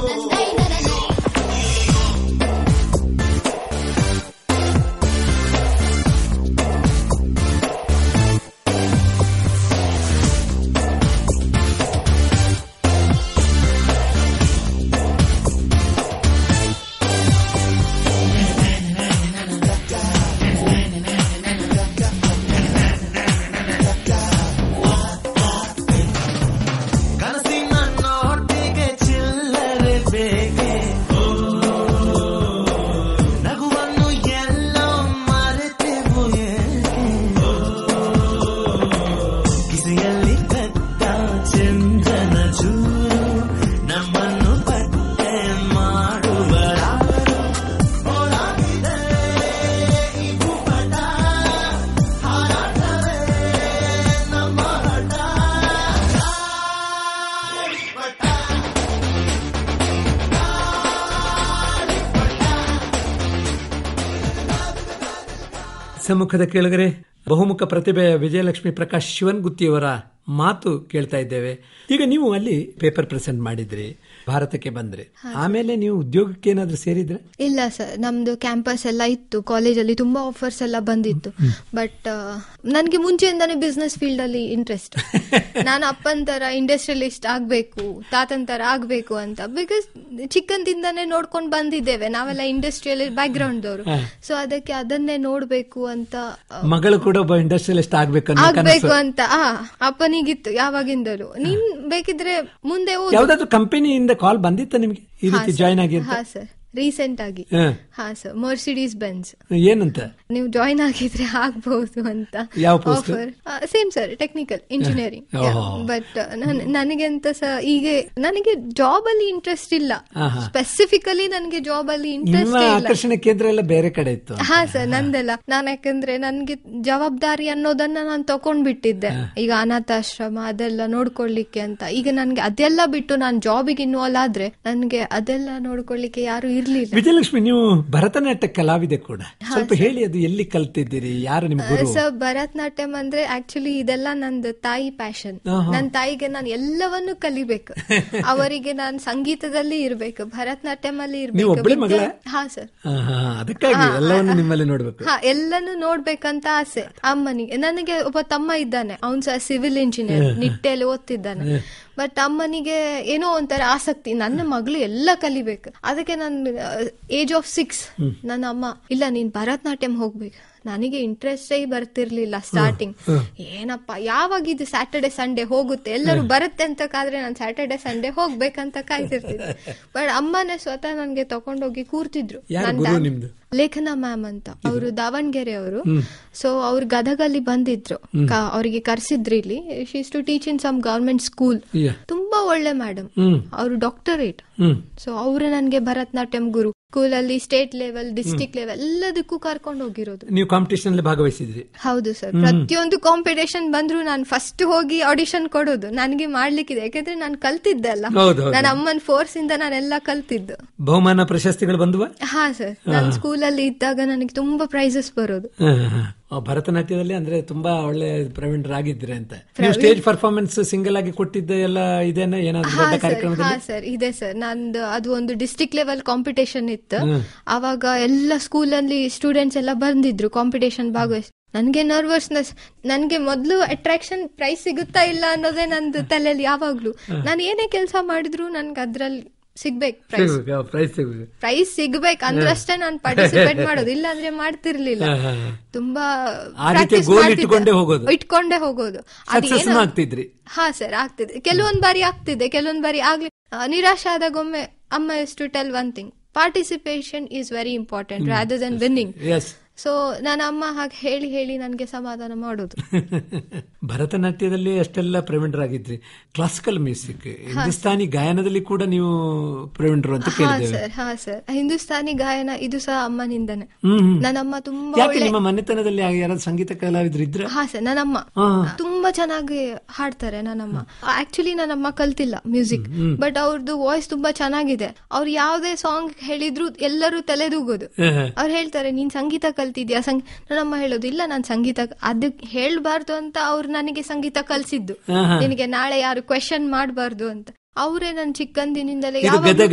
ಕನಸಿನ ನೋಟಿಗೆ ಚಿಲ್ಲರೆ ಬೇಕೆ, ನಗುವನ್ನು ಎಲ್ಲೋ ಮರೆತೆವು ಏಕೆ, ಕಿಸೆಯಲ್ಲಿ ಕತ್ತ ಚಂದನ ಚೂರು ನಮ್ಮನ್ನು ಪತ್ತೆ ಮಾಡುವರಾರು, ಓಡಾಗಿದೆ ಈ ಭೂಪಟ, ಹಾರಾಟವೇ ನಮ್ಮ ಹಠ. ಸಮ್ಮುಖದ ಕೇಳುಗರೆ, ಬಹುಮುಖ ಪ್ರತಿಭೆಯ ವಿಜಯಲಕ್ಷ್ಮಿ ಪ್ರಕಾಶ್ ಶಿವನ್ಗುತ್ತಿಯವರ ಮಾತು ಕೇಳ್ತಾ ಇದ್ದೇವೆ. ಈಗ ನೀವು ಅಲ್ಲಿ ಪೇಪರ್ ಪ್ರೆಸೆಂಟ್ ಮಾಡಿದ್ರಿ, ಭಾರತಕ್ಕೆ ಬಂದ್ರಿ, ಆಮೇಲೆ ನೀವು ಉದ್ಯೋಗಕ್ಕೆ ಏನಾದ್ರೂ ಸೇರಿದ್ರೆ? ಇಲ್ಲ ಸರ್, ನಮ್ದು ಕ್ಯಾಂಪಸ್ ಎಲ್ಲ ಇತ್ತು, ಕಾಲೇಜಲ್ಲಿ ತುಂಬಾ ಆಫರ್ಸ್ ಎಲ್ಲ ಬಂದಿತ್ತು. ಬಟ್ ನನ್ಗೆ ಮುಂಚೆಯಿಂದಾನೇ ಬಿಸ್ನೆಸ್ ಫೀಲ್ಡ್ ಅಲ್ಲಿ ಇಂಟ್ರೆಸ್ಟ್. ನಾನು ಅಪ್ಪನ್ ತರ ಇಂಡಸ್ಟ್ರಿಯಲಿಸ್ಟ್ ಆಗ್ಬೇಕು, ತಾತನ್ ತರ ಆಗ್ಬೇಕು ಅಂತ. ಬಿಕಾಸ್ ಚಿಕ್ಕಂದಿಂದಾನೇ ನೋಡ್ಕೊಂಡು ಬಂದಿದ್ದೇವೆ ನಾವೆಲ್ಲ, ಇಂಡಸ್ಟ್ರಿಯಲ್ ಬ್ಯಾಕ್ ಗ್ರೌಂಡ್ ದವರು. ಸೊ ಅದಕ್ಕೆ ಅದನ್ನೇ ನೋಡ್ಬೇಕು ಅಂತ, ಮಗಳು ಕೂಡ ಒಬ್ಬ ಇಂಡಸ್ಟ್ರಿಯಲಿಸ್ಟ್ ಆಗ್ಬೇಕು ಅಂತ ನನಗಿತ್ತು ಯಾವಾಗಿಂದಲೂ. ನೀನ್ ಬೇಕಿದ್ರೆ ಮುಂದೆ ಯಾವ್ದಾದ್ರು ಕಂಪನಿಯಿಂದ ಕಾಲ್ ಬಂದಿತ್ತ ನಿಮ್ಗೆ ಈ ರೀತಿ ಜಾಯ್ನ್ ಆಗಿ? ಹಾ ಸರ್, ರೀಸೆಂಟ್ ಆಗಿ. ಹಾ ಸರ್, ಮರ್ಸಿಡೀಸ್ ಬೆಂಜ್. ಏನಂತ ನೀವು ಜಾಯ್ನ್ ಆಗಿದ್ರೆ ಆಗ್ಬಹುದು ಅಂತ. ಯಾವ post? Same sir, technical engineering. But ನನಗೆಂತ ಈಗ ನನಗೆ ಜಾಬ್ ಅಲ್ಲಿ ಇಂಟ್ರೆಸ್ಟ್ ಇಲ್ಲ, ಸ್ಪೆಸಿಫಿಕಲಿ ನನಗೆ ಜಾಬ್ ಅಲ್ಲಿ ಇಂಟ್ರೆಸ್ಟ್ ಇಲ್ಲ. ಆಕರ್ಷಣೆ ಕೇಂದ್ರ ಎಲ್ಲ ಬೇರೆ ಕಡೆ ಇತ್ತು. ಹಾ ಸರ್, ನಂದೆಲ್ಲ ನಾನು ಯಾಕಂದ್ರೆ ನನ್ಗೆ ಜವಾಬ್ದಾರಿ ಅನ್ನೋದನ್ನ ನಾನು ತಕೊಂಡ್ಬಿಟ್ಟಿದ್ದೆ. ಈಗ ಅನಾಥಾಶ್ರಮ ಅದೆಲ್ಲ ನೋಡ್ಕೊಳ್ಲಿಕ್ಕೆ ಅಂತ. ಈಗ ನನ್ಗೆ ಅದೆಲ್ಲ ಬಿಟ್ಟು ನಾನು ಜಾಬಿಗೆ ಇನ್ವಾಲ್ವ್ ಆದ್ರೆ ನನ್ಗೆ ಅದೆಲ್ಲ ನೋಡ್ಕೊಳ್ಲಿಕ್ಕೆ ಯಾರು ಇರ್ಲಿಲ್ಲ. ವಿಜಯಲಕ್ಷ್ಮಿ, ನೀವು ಭರತನಾಟ್ಯ ಕಲಾವಿದೆ ಕೂಡ, ಸ್ವಲ್ಪ ಹೇಳಿ, ಅದು ಎಲ್ಲಿ ಕಲ್ತಿದ್ದೀರಿ, ಯಾರು ನಿಮ್ ಗುರು? ಸರ್, ಭರತನಾಟ್ಯಂ ಅಂದ್ರೆ ಆಕ್ಚುಲಿ ಇದೆಲ್ಲ ನಂದು ತಾಯಿ ಪ್ಯಾಷನ್. ನನ್ನ ತಾಯಿಗೆ ನಾನು ಎಲ್ಲವನ್ನೂ ಕಲಿಬೇಕು, ಅವರಿಗೆ ನಾನು ಸಂಗೀತದಲ್ಲಿ ಇರ್ಬೇಕು, ಭರತನಾಟ್ಯಂ ಅಲ್ಲಿ ಇರ್ಬೇಕು. ಹಾ ಸರ್, ಅದಕ್ಕಾಗಿ ಎಲ್ಲವನ್ನು ನಿಮ್ಮಲ್ಲಿ ನೋಡ್ಬೇಕು. ಹಾ, ಎಲ್ಲಾನು ನೋಡ್ಬೇಕಂತ ಆಸೆ ಅಮ್ಮನಿಗೆ. ನನಗೆ ಒಬ್ಬ ತಮ್ಮ ಇದ್ದಾನೆ, ಅವನ್ ಸಹ ಸಿವಿಲ್ ಇಂಜಿನಿಯರ್, ನಿಟ್ಟೆಯಲ್ಲಿ ಓದ್ತಿದ್ದಾನೆ. ಬಟ್ ಅಮ್ಮನಿಗೆ ಏನೋ ಒಂಥರ ಆಸಕ್ತಿ, ನನ್ನ ಮಗಳು ಎಲ್ಲ ಕಲಿಬೇಕು. ಅದಕ್ಕೆ ನಾನು ಏಜ್ ಆಫ್ 6 ನನ್ನ ಅಮ್ಮ, ಇಲ್ಲ ನೀನ್ ಭರತನಾಟ್ಯಂ ಹೋಗ್ಬೇಕು. ನನಗೆ ಇಂಟ್ರೆಸ್ಟೇ ಬರ್ತಿರ್ಲಿಲ್ಲ ಸ್ಟಾರ್ಟಿಂಗ್. ಏನಪ್ಪ, ಯಾವಾಗ ಇದು ಸ್ಯಾಟರ್ಡೆ ಸಂಡೇ ಹೋಗುತ್ತೆ, ಎಲ್ಲರೂ ಬರುತ್ತೆ ಅಂತ ಕಾದ್ರೆ ನಾನು ಸ್ಯಾಟರ್ಡೆ ಸಂಡೇ ಹೋಗ್ಬೇಕಂತ ಕಾಯ್ತಿರ್ತಿದ್ದೆ. ಬಟ್ ಅಮ್ಮನೇ ಸ್ವತಃ ನನ್ಗೆ ತಕೊಂಡೋಗಿ ಕೂರ್ತಿದ್ರು. ಲೇಖನ ಮ್ಯಾಮ್ ಅಂತ, ಅವರು ದಾವಣಗೆರೆ ಅವರು. ಸೊ ಅವ್ರು ಗದಗಲ್ಲಿ ಬಂದಿದ್ರು, ಅವರಿಗೆ ಕರ್ಸಿದ್ರು ಇಲ್ಲಿ. She is to teach in some government school. ತುಂಬಾ ಒಳ್ಳೆ ಮೇಡಮ್, ಅವರು ಡಾಕ್ಟರೇಟ್. ಸೊ ಅವರು ನನ್ಗೆ ಭರತನಾಟ್ಯಂ ಗುರು. ಸ್ಕೂಲಲ್ಲಿ ಸ್ಟೇಟ್ ಲೆವೆಲ್, ಡಿಸ್ಟ್ರಿಕ್ಟ್ ಲೆವೆಲ್ ಎಲ್ಲದಕ್ಕೂ ಕರ್ಕೊಂಡು ಹೋಗಿರೋದು. ನೀವು ಕಾಂಪಿಟೇಷನ್ ಅಲ್ಲಿ ಭಾಗವಹಿಸಿದ್ರಿ? ಹೌದು ಸರ್, ಪ್ರತಿಯೊಂದು ಕಾಂಪಿಟೇಷನ್ ಬಂದ್ರು ನಾನು ಫಸ್ಟ್ ಹೋಗಿ ಆಡಿಷನ್ ಕೊಡೋದು. ನನಗೆ ಮಾಡ್ಲಿಕ್ಕಿದೆ, ಯಾಕಂದ್ರೆ ನಾನು ಕಲ್ತಿದ್ದೆ ಅಲ್ಲ, ನನ್ನ ಅಮ್ಮನ ಫೋರ್ಸ್ ಇಂದ ನಾನೆಲ್ಲ ಕಲ್ತಿದ್ದು. ಬಹುಮಾನ ಪ್ರಶಸ್ತಿಗಳು ಬಂದ್ವಾ? ಹಾ ಸರ್, ನಾನು ಸ್ಕೂಲಲ್ಲಿ ಇದ್ದಾಗ ನನಗೆ ತುಂಬಾ ಪ್ರೈಸಸ್ ಬರೋದು. ಭರತನಾಟ್ಯದಲ್ಲಿ ಅಂದ್ರೆ ತುಂಬಾ ಒಳ್ಳೆ ಪ್ರವೀಣರಾಗಿದ್ರೆ ಅಂತ. ನೀವು ಸ್ಟೇಜ್ ಪರ್ಫಾರ್ಮೆನ್ಸ್ ಸಿಂಗಲ್ ಆಗಿ ಕೊಟ್ಟಿದ್ದ ಎಲ್ಲ ಇದೇನ, ಏನಾದ್ರು ಕಾರ್ಯಕ್ರಮದಲ್ಲಿ? ಹಾ ಸರ್, ಇದೆ ಸರ್. ನಂದು ಅದು ಒಂದು ಡಿಸ್ಟ್ರಿಕ್ಟ್ ಲೆವೆಲ್ ಕಾಂಪಿಟೇಷನ್ ಇತ್ತು. ಅವಾಗ ಎಲ್ಲ ಸ್ಕೂಲಲ್ಲಿ ಸ್ಟೂಡೆಂಟ್ಸ್ ಎಲ್ಲ ಬಂದಿದ್ರು ಕಾಂಪಿಟೇಷನ್ ಭಾಗವಹಿಸಿ. ನನ್ಗೆ ನರ್ವಸ್ನೆಸ್, ನನ್ಗೆ ಮೊದಲು ಅಟ್ರಾಕ್ಷನ್ ಪ್ರೈಸ್ ಸಿಗುತ್ತಾ ಇಲ್ಲ ಅನ್ನೋದೇ ನಂದು ತಲೆಯಲ್ಲಿ ಯಾವಾಗ್ಲೂ. ನಾನು ಏನೇ ಕೆಲಸ ಮಾಡಿದ್ರು ನನ್ಗೆ ಅದ್ರಲ್ಲಿ ಸಿಗ್ಬೇಕು, ಪ್ರೈಸ್ ಸಿಗ್ಬೇಕು ಅಂದ್ರಷ್ಟೇ ನಾನು ಪಾರ್ಟಿಸಿಪೇಟ್ ಮಾಡೋದು, ಇಲ್ಲ ಅಂದ್ರೆ ಮಾಡ್ತಿರ್ಲಿಲ್ಲ. ತುಂಬಾ ಇಟ್ಕೊಂಡೇ ಹೋಗೋದು. ಹಾ ಸರ್, ಆಗ್ತಿದೆ. ಕೆಲವೊಂದ್ ಬಾರಿ ಆಗ್ತಿದೆ, ಕೆಲವೊಂದ್ ಬಾರಿ ಆಗ್ಲಿ. ನಿರಾಶೆ ಆದಾಗೊಮ್ಮೆ ಅಮ್ಮ is to tell one thing, participation is very important rather than winning. So ನನ್ನ ಅಮ್ಮ ಹಾಗೆ ಹೇಳಿ ಹೇಳಿ ನನ್ಗೆ ಸಮಾಧಾನ ಮಾಡೋದು. ಭರತನಾಟ್ಯದಲ್ಲಿ ಅಷ್ಟೆಲ್ಲ ಪ್ರವೀಣರಾಗಿದ್ರಿ. ಕ್ಲಾಸಿಕಲ್ ಮ್ಯೂಸಿಕ್, ಹಿಂದೂಸ್ತಾನಿ ಗಾಯನದಲ್ಲಿ ಕೂಡ ನೀವು ಪ್ರವೀಣರು ಅಂತ ಕೇಳಿದ್ದೇವೆ. ಹಾ ಸರ್, ಹಿಂದೂಸ್ತಾನಿ ಗಾಯನ ಇದು ಸಹ ಅಮ್ಮನಿಂದನೇ. ನನ್ನಮ್ಮ ತುಂಬಾ, ನಿಮ್ಮ ಮನೆತನದಲ್ಲಿ ಯಾರಾದ್ರೂ ಸಂಗೀತ ಕಲಾವಿದ್ರು ಇದ್ರ? ಹಾ ಸರ್, ನನ್ನಮ್ಮ ತುಂಬಾ ಚೆನ್ನಾಗಿ ಹಾಡ್ತಾರೆ. ನನ್ನಮ್ಮ ಆಕ್ಚುಲಿ ನನ್ನಮ್ಮ ಕಲ್ತಿಲ್ಲ ಮ್ಯೂಸಿಕ್, ಬಟ್ ಅವ್ರದ್ದು ವಾಯ್ಸ್ ತುಂಬಾ ಚೆನ್ನಾಗಿದೆ. ಅವ್ರು ಯಾವ್ದೇ ಸಾಂಗ್ ಹೇಳಿದ್ರು ಎಲ್ಲರೂ ತಲೆದೂಗೋದು. ಅವ್ರು ಹೇಳ್ತಾರೆ, ನೀನ್ ಸಂಗೀತ ಕಲ್ತಿದ್ಯಾ? ನನ್ನಮ್ಮ ಹೇಳೋದು, ಇಲ್ಲ ನಾನು ಸಂಗೀತ ಅದಕ್ಕೆ ಹೇಳ್ಬಾರ್ದು ಅಂತ ಅವ್ರು ನನಗೆ ಸಂಗೀತ ಕಲ್ಸಿದ್ದು, ನಿನಗೆ ನಾಳೆ ಯಾರು ಕ್ವೆಶನ್ ಮಾಡಬಾರ್ದು ಅಂತ. ಅವರೇ ನನ್ ಚಿಕ್ಕಂದಿನಿಂದಲೇ.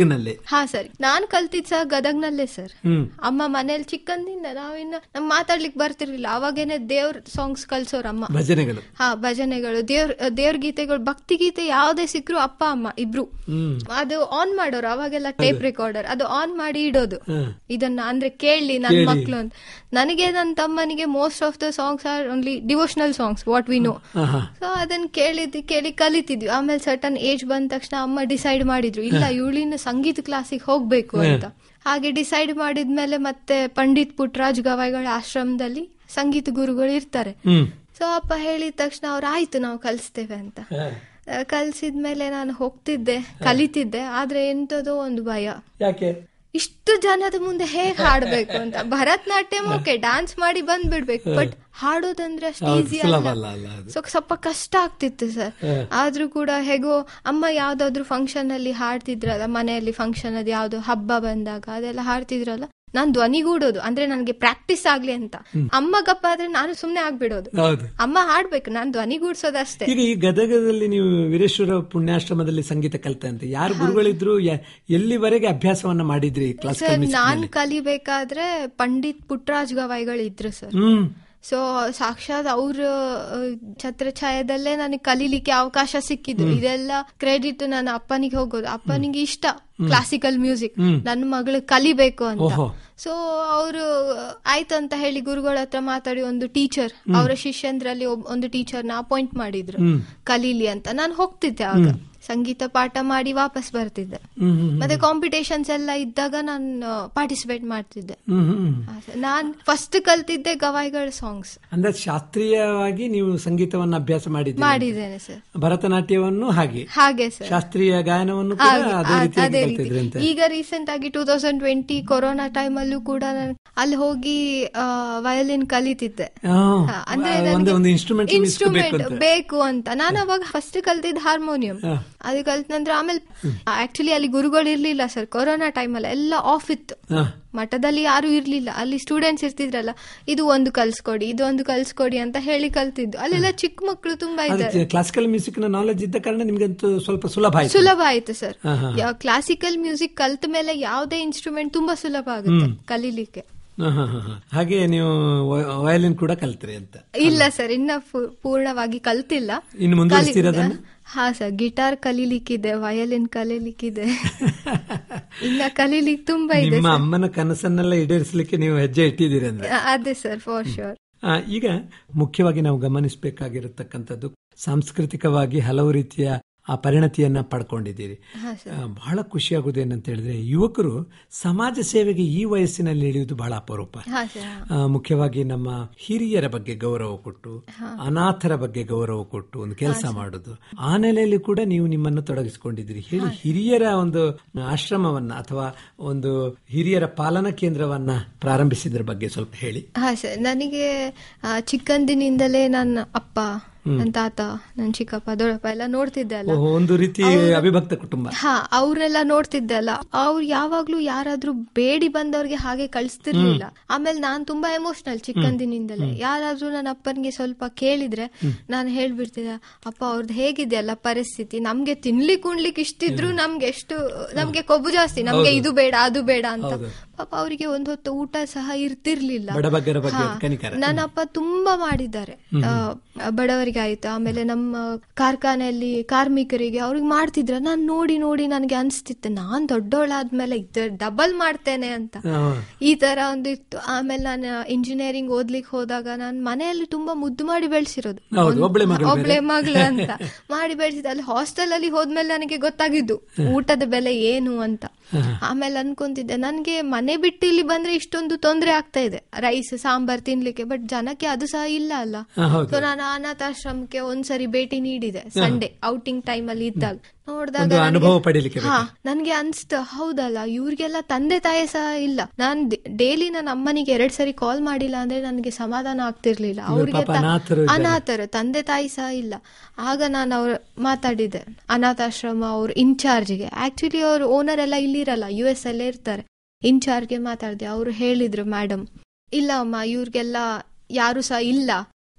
ಹಾ ಸರ್, ನಾನ್ ಕಲ್ತಿದ್ ಸಹ ಗದಗ್ನಲ್ಲೇ ಸರ್. ಅಮ್ಮ ಮನೇಲಿ ಚಿಕ್ಕಂದಿಂದ ನಾವಿನ್ನ ನಮ್ ಮಾತಾಡ್ಲಿಕ್ಕೆ ಬರ್ತಿರ್ಲಿಲ್ಲ, ಅವಾಗೇನೆ ದೇವ್ರ ಸಾಂಗ್ಸ್ ಕಲ್ಸೋರ್ ಅಮ್ಮ. ಭಜನೆಗಳು, ಹಾ ಭಜನೆಗಳು, ದೇವ್ರ ಗೀತೆಗಳು, ಭಕ್ತಿ ಗೀತೆ ಯಾವ್ದೇ ಸಿಕ್ರು ಅಪ್ಪ ಅಮ್ಮ ಇಬ್ರು ಅದು ಆನ್ ಮಾಡೋರು. ಅವಾಗೆಲ್ಲ ಟೇಪ್ ರೆಕಾರ್ಡರ್, ಅದು ಆನ್ ಮಾಡಿ ಇಡೋದು, ಇದನ್ನ ಅಂದ್ರೆ ಕೇಳಿ ನನ್ ಮಕ್ಳು ಅಂತ. ನನಗೆ ನನ್ನ ತಮ್ಮನಿಗೆ most of the songs are only devotional songs, what we know. So ಅದನ್ನ ಕೇಳಿ ಕಲಿತಿದ್ವಿ. ಆಮೇಲೆ ಸರ್ಟನ್ ಏಜ್ ಬಂದ ತಕ್ಷಣ ಅಮ್ಮ ಡಿಸೈಡ್ ಮಾಡಿದ್ರು, ಇಲ್ಲ ಇವಳಿನ ಸಂಗೀತ ಕ್ಲಾಸಿಗೆ ಹೋಗ್ಬೇಕು ಅಂತ. ಹಾಗೆ ಡಿಸೈಡ್ ಮಾಡಿದ್ಮೇಲೆ ಮತ್ತೆ ಪಂಡಿತ್ ಪುಟ್ಟರಾಜ್ ಗವಾಯಿಗಳ ಆಶ್ರಮದಲ್ಲಿ ಸಂಗೀತ ಗುರುಗಳು ಇರ್ತಾರೆ. ಸೊ ಅಪ್ಪ ಹೇಳಿದ ತಕ್ಷಣ ಅವ್ರು ಆಯ್ತು ನಾವು ಕಲಿಸ್ತೇವೆ ಅಂತ. ಕಲ್ಸಿದ್ಮೇಲೆ ನಾನು ಹೋಗ್ತಿದ್ದೆ, ಕಲಿತಿದ್ದೆ. ಆದ್ರೆ ಎಂತದೋ ಒಂದು ಭಯ, ಯಾಕೆ ಇಷ್ಟು ಜನದ ಮುಂದೆ ಹೇಗ್ ಹಾಡ್ಬೇಕು ಅಂತ. ಭರತನಾಟ್ಯಂ ಓಕೆ, ಡ್ಯಾನ್ಸ್ ಮಾಡಿ ಬಂದ್ಬಿಡ್ಬೇಕು, ಬಟ್ ಹಾಡೋದಂದ್ರೆ ಅಷ್ಟು ಈಸಿ ಅಲ್ಲ. ಸೊ ಸ್ವಲ್ಪ ಕಷ್ಟ ಆಗ್ತಿತ್ತು ಸರ್. ಆದ್ರೂ ಕೂಡ ಹೇಗೋ ಅಮ್ಮ ಯಾವ್ದಾದ್ರು ಫಂಕ್ಷನ್ ಅಲ್ಲಿ ಹಾಡ್ತಿದ್ರಲ್ಲ, ಮನೆಯಲ್ಲಿ ಫಂಕ್ಷನ್ ಅದು ಯಾವ್ದು ಹಬ್ಬ ಬಂದಾಗ ಅದೆಲ್ಲ ಹಾಡ್ತಿದ್ರಲ್ಲ, ನಾನ್ ಧ್ವನಿಗೂಡೋದು, ಅಂದ್ರೆ ನನ್ಗೆ ಪ್ರಾಕ್ಟೀಸ್ ಆಗ್ಲಿ ಅಂತ. ಅಮ್ಮ ಗಪ್ಪ ಆದ್ರೆ ನಾನು ಸುಮ್ನೆ ಆಗ್ಬಿಡೋದು. ಅಮ್ಮ ಹಾಡ್ಬೇಕು, ನಾನ್ ಧ್ವನಿಗೂಡ್ಸೋದಷ್ಟೇ. ಈಗ ಈ ಗದಗದಲ್ಲಿ ನೀವು ವೀರೇಶ್ವರ ಪುಣ್ಯಾಶ್ರಮದಲ್ಲಿ ಸಂಗೀತ ಕಲ್ತಂತೆ, ಯಾರು ಗುರುಗಳಿದ್ರು, ಎಲ್ಲಿವರೆಗೆ ಅಭ್ಯಾಸವನ್ನ ಮಾಡಿದ್ರಿ? ನಾನ್ ಕಲಿಬೇಕಾದ್ರೆ ಪಂಡಿತ್ ಪುಟ್ಟರಾಜ್ ಗವಾಯಿಗಳು ಇದ್ರು ಸರ್. ಸೊ ಸಾಕ್ಷಾತ್ ಅವ್ರ ಛತ್ರಛಾಯದಲ್ಲೇ ನನಗೆ ಕಲೀಲಿಕ್ಕೆ ಅವಕಾಶ ಸಿಕ್ಕಿದ್ದು. ಇದೆಲ್ಲ ಕ್ರೆಡಿಟ್ ನನ್ನ ಅಪ್ಪನಿಗೆ ಹೋಗೋದು. ಅಪ್ಪನಿಗೆ ಇಷ್ಟ ಕ್ಲಾಸಿಕಲ್ ಮ್ಯೂಸಿಕ್, ನನ್ನ ಮಗಳು ಕಲಿಬೇಕು ಅಂತ. ಸೊ ಅವರು ಆಯ್ತು ಅಂತ ಹೇಳಿ ಗುರುಗಳ ಹತ್ರ ಮಾತಾಡಿ ಒಂದು ಟೀಚರ್, ಅವರ ಶಿಷ್ಯಂದ್ರಲ್ಲಿ ಒಂದು ಟೀಚರ್ನ ಅಪಾಯಿಂಟ್ ಮಾಡಿದ್ರು ಕಲೀಲಿ ಅಂತ. ನಾನು ಹೋಗ್ತಿದ್ದೆ ಆಗ ಸಂಗೀತ ಪಾಠ ಮಾಡಿ ವಾಪಸ್ ಬರ್ತಿದ್ದೆ. ಮತ್ತೆ ಕಾಂಪಿಟೇಷನ್ಸ್ ಎಲ್ಲ ಇದ್ದಾಗ ನಾನು ಪಾರ್ಟಿಸಿಪೇಟ್ ಮಾಡ್ತಿದ್ದೆ. ನಾನ್ ಫಸ್ಟ್ ಕಲ್ತಿದ್ದೆ ಗವಾಯಿಗಳ ಸಾಂಗ್ಸ್. ಅಂದ್ರೆ ಶಾಸ್ತ್ರೀಯವಾಗಿ ನೀವು ಸಂಗೀತವನ್ನು ಅಭ್ಯಾಸ ಮಾಡಿದ್ದೇನೆ ಸರ್. ಭರತನಾಟ್ಯವನ್ನು ಹಾಗೆ ಸರ್, ಶಾಸ್ತ್ರೀಯ ಗಾಯನವನ್ನು ಅದೇ ರೀತಿ. ಈಗ ರೀಸೆಂಟ್ ಆಗಿ 2020 ಕೊರೋನಾ ಟೈಮ್ ಅಲ್ಲೂ ಕೂಡ ನಾನು ಅಲ್ಲಿ ಹೋಗಿ ವಯೋಲಿನ್ ಕಲಿತಿದ್ದೆ. ಅಂದ್ರೆ ಇನ್ಸ್ಟ್ರೂಮೆಂಟ್ ಬೇಕು ಅಂತ. ನಾನು ಅವಾಗ ಫಸ್ಟ್ ಕಲ್ತಿದ್ದ ಹಾರ್ಮೋನಿಯಂ. ಅದು ಕಲ್ತ ನಂತರ ಆಮೇಲೆ ಆಕ್ಚುಲಿ ಅಲ್ಲಿ ಗುರುಗಳು ಇರ್ಲಿಲ್ಲ ಸರ್. ಕೊರೋನಾ ಟೈಮ್ ಅಲ್ಲ, ಎಲ್ಲ ಆಫ್ ಇತ್ತು. ಮಠದಲ್ಲಿ ಯಾರು ಇರ್ಲಿಲ್ಲ, ಅಲ್ಲಿ ಸ್ಟೂಡೆಂಟ್ಸ್ ಇರ್ತಿದ್ರಲ್ಲ, ಇದು ಒಂದು ಕಲ್ಸ್ಕೊಡಿ, ಇದೊಂದು ಕಲ್ಸ್ಕೊಡಿ ಅಂತ ಹೇಳಿ ಕಲ್ತಿದ್ದು. ಅಲ್ಲೆಲ್ಲ ಚಿಕ್ಕ ಮಕ್ಕಳು ತುಂಬಾ ಇದ್ದಾರೆ. ಕ್ಲಾಸಿಕಲ್ ಮ್ಯೂಸಿಕ್ ನಾಲೆಜ್ ಇದ್ದ ಕಾರಣ ನಿಮ್ಗಂತೂ ಸ್ವಲ್ಪ ಸುಲಭ ಆಯ್ತು ಸರ್. ಕ್ಲಾಸಿಕಲ್ ಮ್ಯೂಸಿಕ್ ಕಲ್ತ ಮೇಲೆ ಯಾವುದೇ ಇನ್ಸ್ಟ್ರೂಮೆಂಟ್ ತುಂಬಾ ಸುಲಭ ಆಗುತ್ತೆ ಕಲೀಲಿಕ್ಕೆ. ಹಾಗೆ ನೀವು ವಯೋಲಿನ್ ಕೂಡ ಕಲ್ತ್ರಿ ಅಂತ? ಇಲ್ಲ ಸರ್, ಇನ್ನ ಪೂರ್ಣವಾಗಿ ಕಲ್ತಿಲ್ಲ. ಇನ್ನು ಮುಂದುವರಿಸ್ತೀರದನ್ನ? ಹಾ ಸರ್, ಗಿಟಾರ್ ಕಲೀಲಿಕ್ಕಿದೆ, ವಯೋಲಿನ್ ಕಲೀಲಿಕ್ಕಿದೆ, ಇನ್ನ ಕಲೀಲಿಕ್ಕೆ ತುಂಬಾ ಇದೆ. ನಿಮ್ಮ ಅಮ್ಮನ ಕನಸನ್ನೆಲ್ಲ ಈಡೇರಿಸಲಿಕ್ಕೆ ನೀವು ಹೆಜ್ಜೆ ಇಟ್ಟಿದ್ದೀರಿ ಅಂದ್ರೆ? ಅದೇ ಸರ್, ಫಾರ್ ಶೋರ್. ಈಗ ಮುಖ್ಯವಾಗಿ ನಾವು ಗಮನಿಸಬೇಕಾಗಿರತಕ್ಕಂಥದ್ದು, ಸಾಂಸ್ಕೃತಿಕವಾಗಿ ಹಲವು ರೀತಿಯ ಆ ಪರಿಣತಿಯನ್ನ ಪಡ್ಕೊಂಡಿದ್ದೀರಿ. ಬಹಳ ಖುಷಿಯಾಗುವುದು ಏನಂತ ಹೇಳಿದ್ರೆ, ಯುವಕರು ಸಮಾಜ ಸೇವೆಗೆ ಈ ವಯಸ್ಸಿನಲ್ಲಿ ಇಳಿಯುವುದು ಬಹಳ ಅಪರೂಪ. ಮುಖ್ಯವಾಗಿ ನಮ್ಮ ಹಿರಿಯರ ಬಗ್ಗೆ ಗೌರವ ಕೊಟ್ಟು, ಅನಾಥರ ಬಗ್ಗೆ ಗೌರವ ಕೊಟ್ಟು ಒಂದು ಕೆಲಸ ಮಾಡುದು. ಆ ನೆಲೆಯಲ್ಲಿ ಕೂಡ ನೀವು ನಿಮ್ಮನ್ನು ತೊಡಗಿಸಿಕೊಂಡಿದ್ದೀರಿ. ಹೇಳಿ, ಹಿರಿಯರ ಒಂದು ಆಶ್ರಮವನ್ನ ಅಥವಾ ಒಂದು ಹಿರಿಯರ ಪಾಲನಾ ಕೇಂದ್ರವನ್ನ ಪ್ರಾರಂಭಿಸಿದ್ರ ಬಗ್ಗೆ ಸ್ವಲ್ಪ ಹೇಳಿ. ಹಾ ಸರ್, ನನಗೆ ಚಿಕ್ಕಂದಿನಿಂದಲೇ ನನ್ನ ಅಪ್ಪ, ನನ್ನ ತಾತ, ನನ್ನ ಚಿಕ್ಕಪ್ಪ, ದೊಡ್ಡಪ್ಪ ಎಲ್ಲ ನೋಡ್ತಿದ್ದೆ ಅಲ್ಲ, ಒಂದು ರೀತಿ ಅವಿಭಕ್ತ ಕುಟುಂಬ. ಅವ್ರನ್ನೆಲ್ಲ ನೋಡ್ತಿದ್ದೆ ಅಲ್ಲ, ಅವ್ರು ಯಾವಾಗ್ಲೂ ಯಾರಾದ್ರೂ ಬೇಡಿ ಬಂದವ್ರಿಗೆ ಹಾಗೆ ಕಳಿಸ್ತಿರ್ಲಿಲ್ಲ. ಆಮೇಲೆ ನಾನ್ ತುಂಬಾ ಎಮೋಷನಲ್ ಚಿಕ್ಕಂದಿನಿಂದಲೇ. ಯಾರಾದ್ರೂ ನನ್ನ ಅಪ್ಪನಿಗೆ ಸ್ವಲ್ಪ ಕೇಳಿದ್ರೆ ನಾನು ಹೇಳ್ಬಿಡ್ತಿದ್ದೆ, ಅಪ್ಪ ಅವ್ರದ್ದು ಹೇಗಿದೆಯಲ್ಲ ಪರಿಸ್ಥಿತಿ, ನಮ್ಗೆ ತಿನ್ಲಿಕ್ಕೆ ಉಣ್ಲಿಕ್ಕೆ ಇಷ್ಟಿದ್ರು ನಮ್ಗೆ ಕೊಬ್ಬು ಜಾಸ್ತಿ, ನಮ್ಗೆ ಇದು ಬೇಡ ಅದು ಬೇಡ ಅಂತ. ಪಾಪ ಅವರಿಗೆ ಒಂದು ಹೊತ್ತು ಊಟ ಸಹ ಇರ್ತಿರ್ಲಿಲ್ಲ. ನನ್ನ ಅಪ್ಪ ತುಂಬಾ ಮಾಡಿದ್ದಾರೆ ಬಡವರಿಗೆ ಆಯ್ತು. ಆಮೇಲೆ ನಮ್ಮ ಕಾರ್ಖಾನೆಯಲ್ಲಿ ಕಾರ್ಮಿಕರಿಗೆ ಅವ್ರಿಗೆ ಮಾಡ್ತಿದ್ರ. ನಾನ್ ನೋಡಿ ನೋಡಿ ನನಗೆ ಅನ್ಸ್ತಿತ್ತು, ನಾನ್ ದೊಡ್ಡವಳಾದ್ಮೇಲೆ ಡಬಲ್ ಮಾಡ್ತೇನೆ ಅಂತ. ಈ ತರ ಒಂದು ಇತ್ತು. ಆಮೇಲೆ ನಾನು ಇಂಜಿನಿಯರಿಂಗ್ ಓದ್ಲಿಕ್ಕೆ ಹೋದಾಗ ನಾನು ಮನೆಯಲ್ಲಿ ತುಂಬಾ ಮುದ್ದು ಮಾಡಿ ಬೆಳೆಸಿರೋದು, ಒಬ್ಳೆ ಮಗಳು ಅಂತ ಮಾಡಿ ಬೆಳೆಸಿದ. ಅಲ್ಲಿ ಹಾಸ್ಟೆಲ್ ಅಲ್ಲಿ ಹೋದ್ಮೇಲೆ ನನಗೆ ಗೊತ್ತಾಗಿದ್ದು ಊಟದ ಬೆಲೆ ಏನು ಅಂತ. ಆಮೇಲೆ ಅನ್ಕೊಂತಿದ್ದೆ, ನನ್ಗೆ ಮನೆ ಬಿಟ್ಟು ಇಲ್ಲಿ ಬಂದ್ರೆ ಇಷ್ಟೊಂದು ತೊಂದರೆ ಆಗ್ತಾ ಇದೆ ರೈಸ್ ಸಾಂಬಾರ್ ತಿನ್ಲಿಕ್ಕೆ, ಬಟ್ ಜನಕ್ಕೆ ಅದು ಸಹ ಇಲ್ಲ ಅಲ್ಲ. ಸೊ ನಾನು ಅನಾಥಾಶ್ರಮಕ್ಕೆ ಒಂದ್ಸರಿ ಭೇಟಿ ನೀಡಿದೆ, ಸಂಡೇ ಔಟಿಂಗ್ ಟೈಮ್ ಅಲ್ಲಿ ಇದ್ದಾಗ. ನೋಡಿದಾಗ ನನ್ಗೆ ಅನ್ಸ್ತು, ಹೌದಲ್ಲ, ಇವ್ರಿಗೆಲ್ಲ ತಂದೆ ತಾಯಿ ಸಹ ಇಲ್ಲ. ನಾನ್ ಡೈಲಿ ನನ್ನ ಅಮ್ಮನಿಗೆ 2 ಸರಿ ಕಾಲ್ ಮಾಡಿಲ್ಲ ಅಂದ್ರೆ ನನಗೆ ಸಮಾಧಾನ ಆಗ್ತಿರ್ಲಿಲ್ಲ. ಅವ್ರಿಗೆ ಅನಾಥರು, ತಂದೆ ತಾಯಿ ಸಹ ಇಲ್ಲ. ಆಗ ನಾನು ಅವ್ರು ಮಾತಾಡಿದ್ದೆ ಅನಾಥಾಶ್ರಮ ಅವ್ರ ಇನ್ಚಾರ್ಜ್ಗೆ. ಆಕ್ಚುಲಿ ಅವ್ರ ಓನರ್ ಎಲ್ಲ ಇಲ್ಲಿರಲ್ಲ, US ಅಲ್ಲೇ ಇರ್ತಾರೆ. ಇನ್ಚಾರ್ಜ್ಗೆ ಮಾತಾಡಿದೆ. ಅವ್ರು ಹೇಳಿದ್ರು, ಮೇಡಮ್ ಇಲ್ಲ ಅಮ್ಮ, ಇವ್ರಿಗೆಲ್ಲ ಯಾರು ಸಹ ಇಲ್ಲ,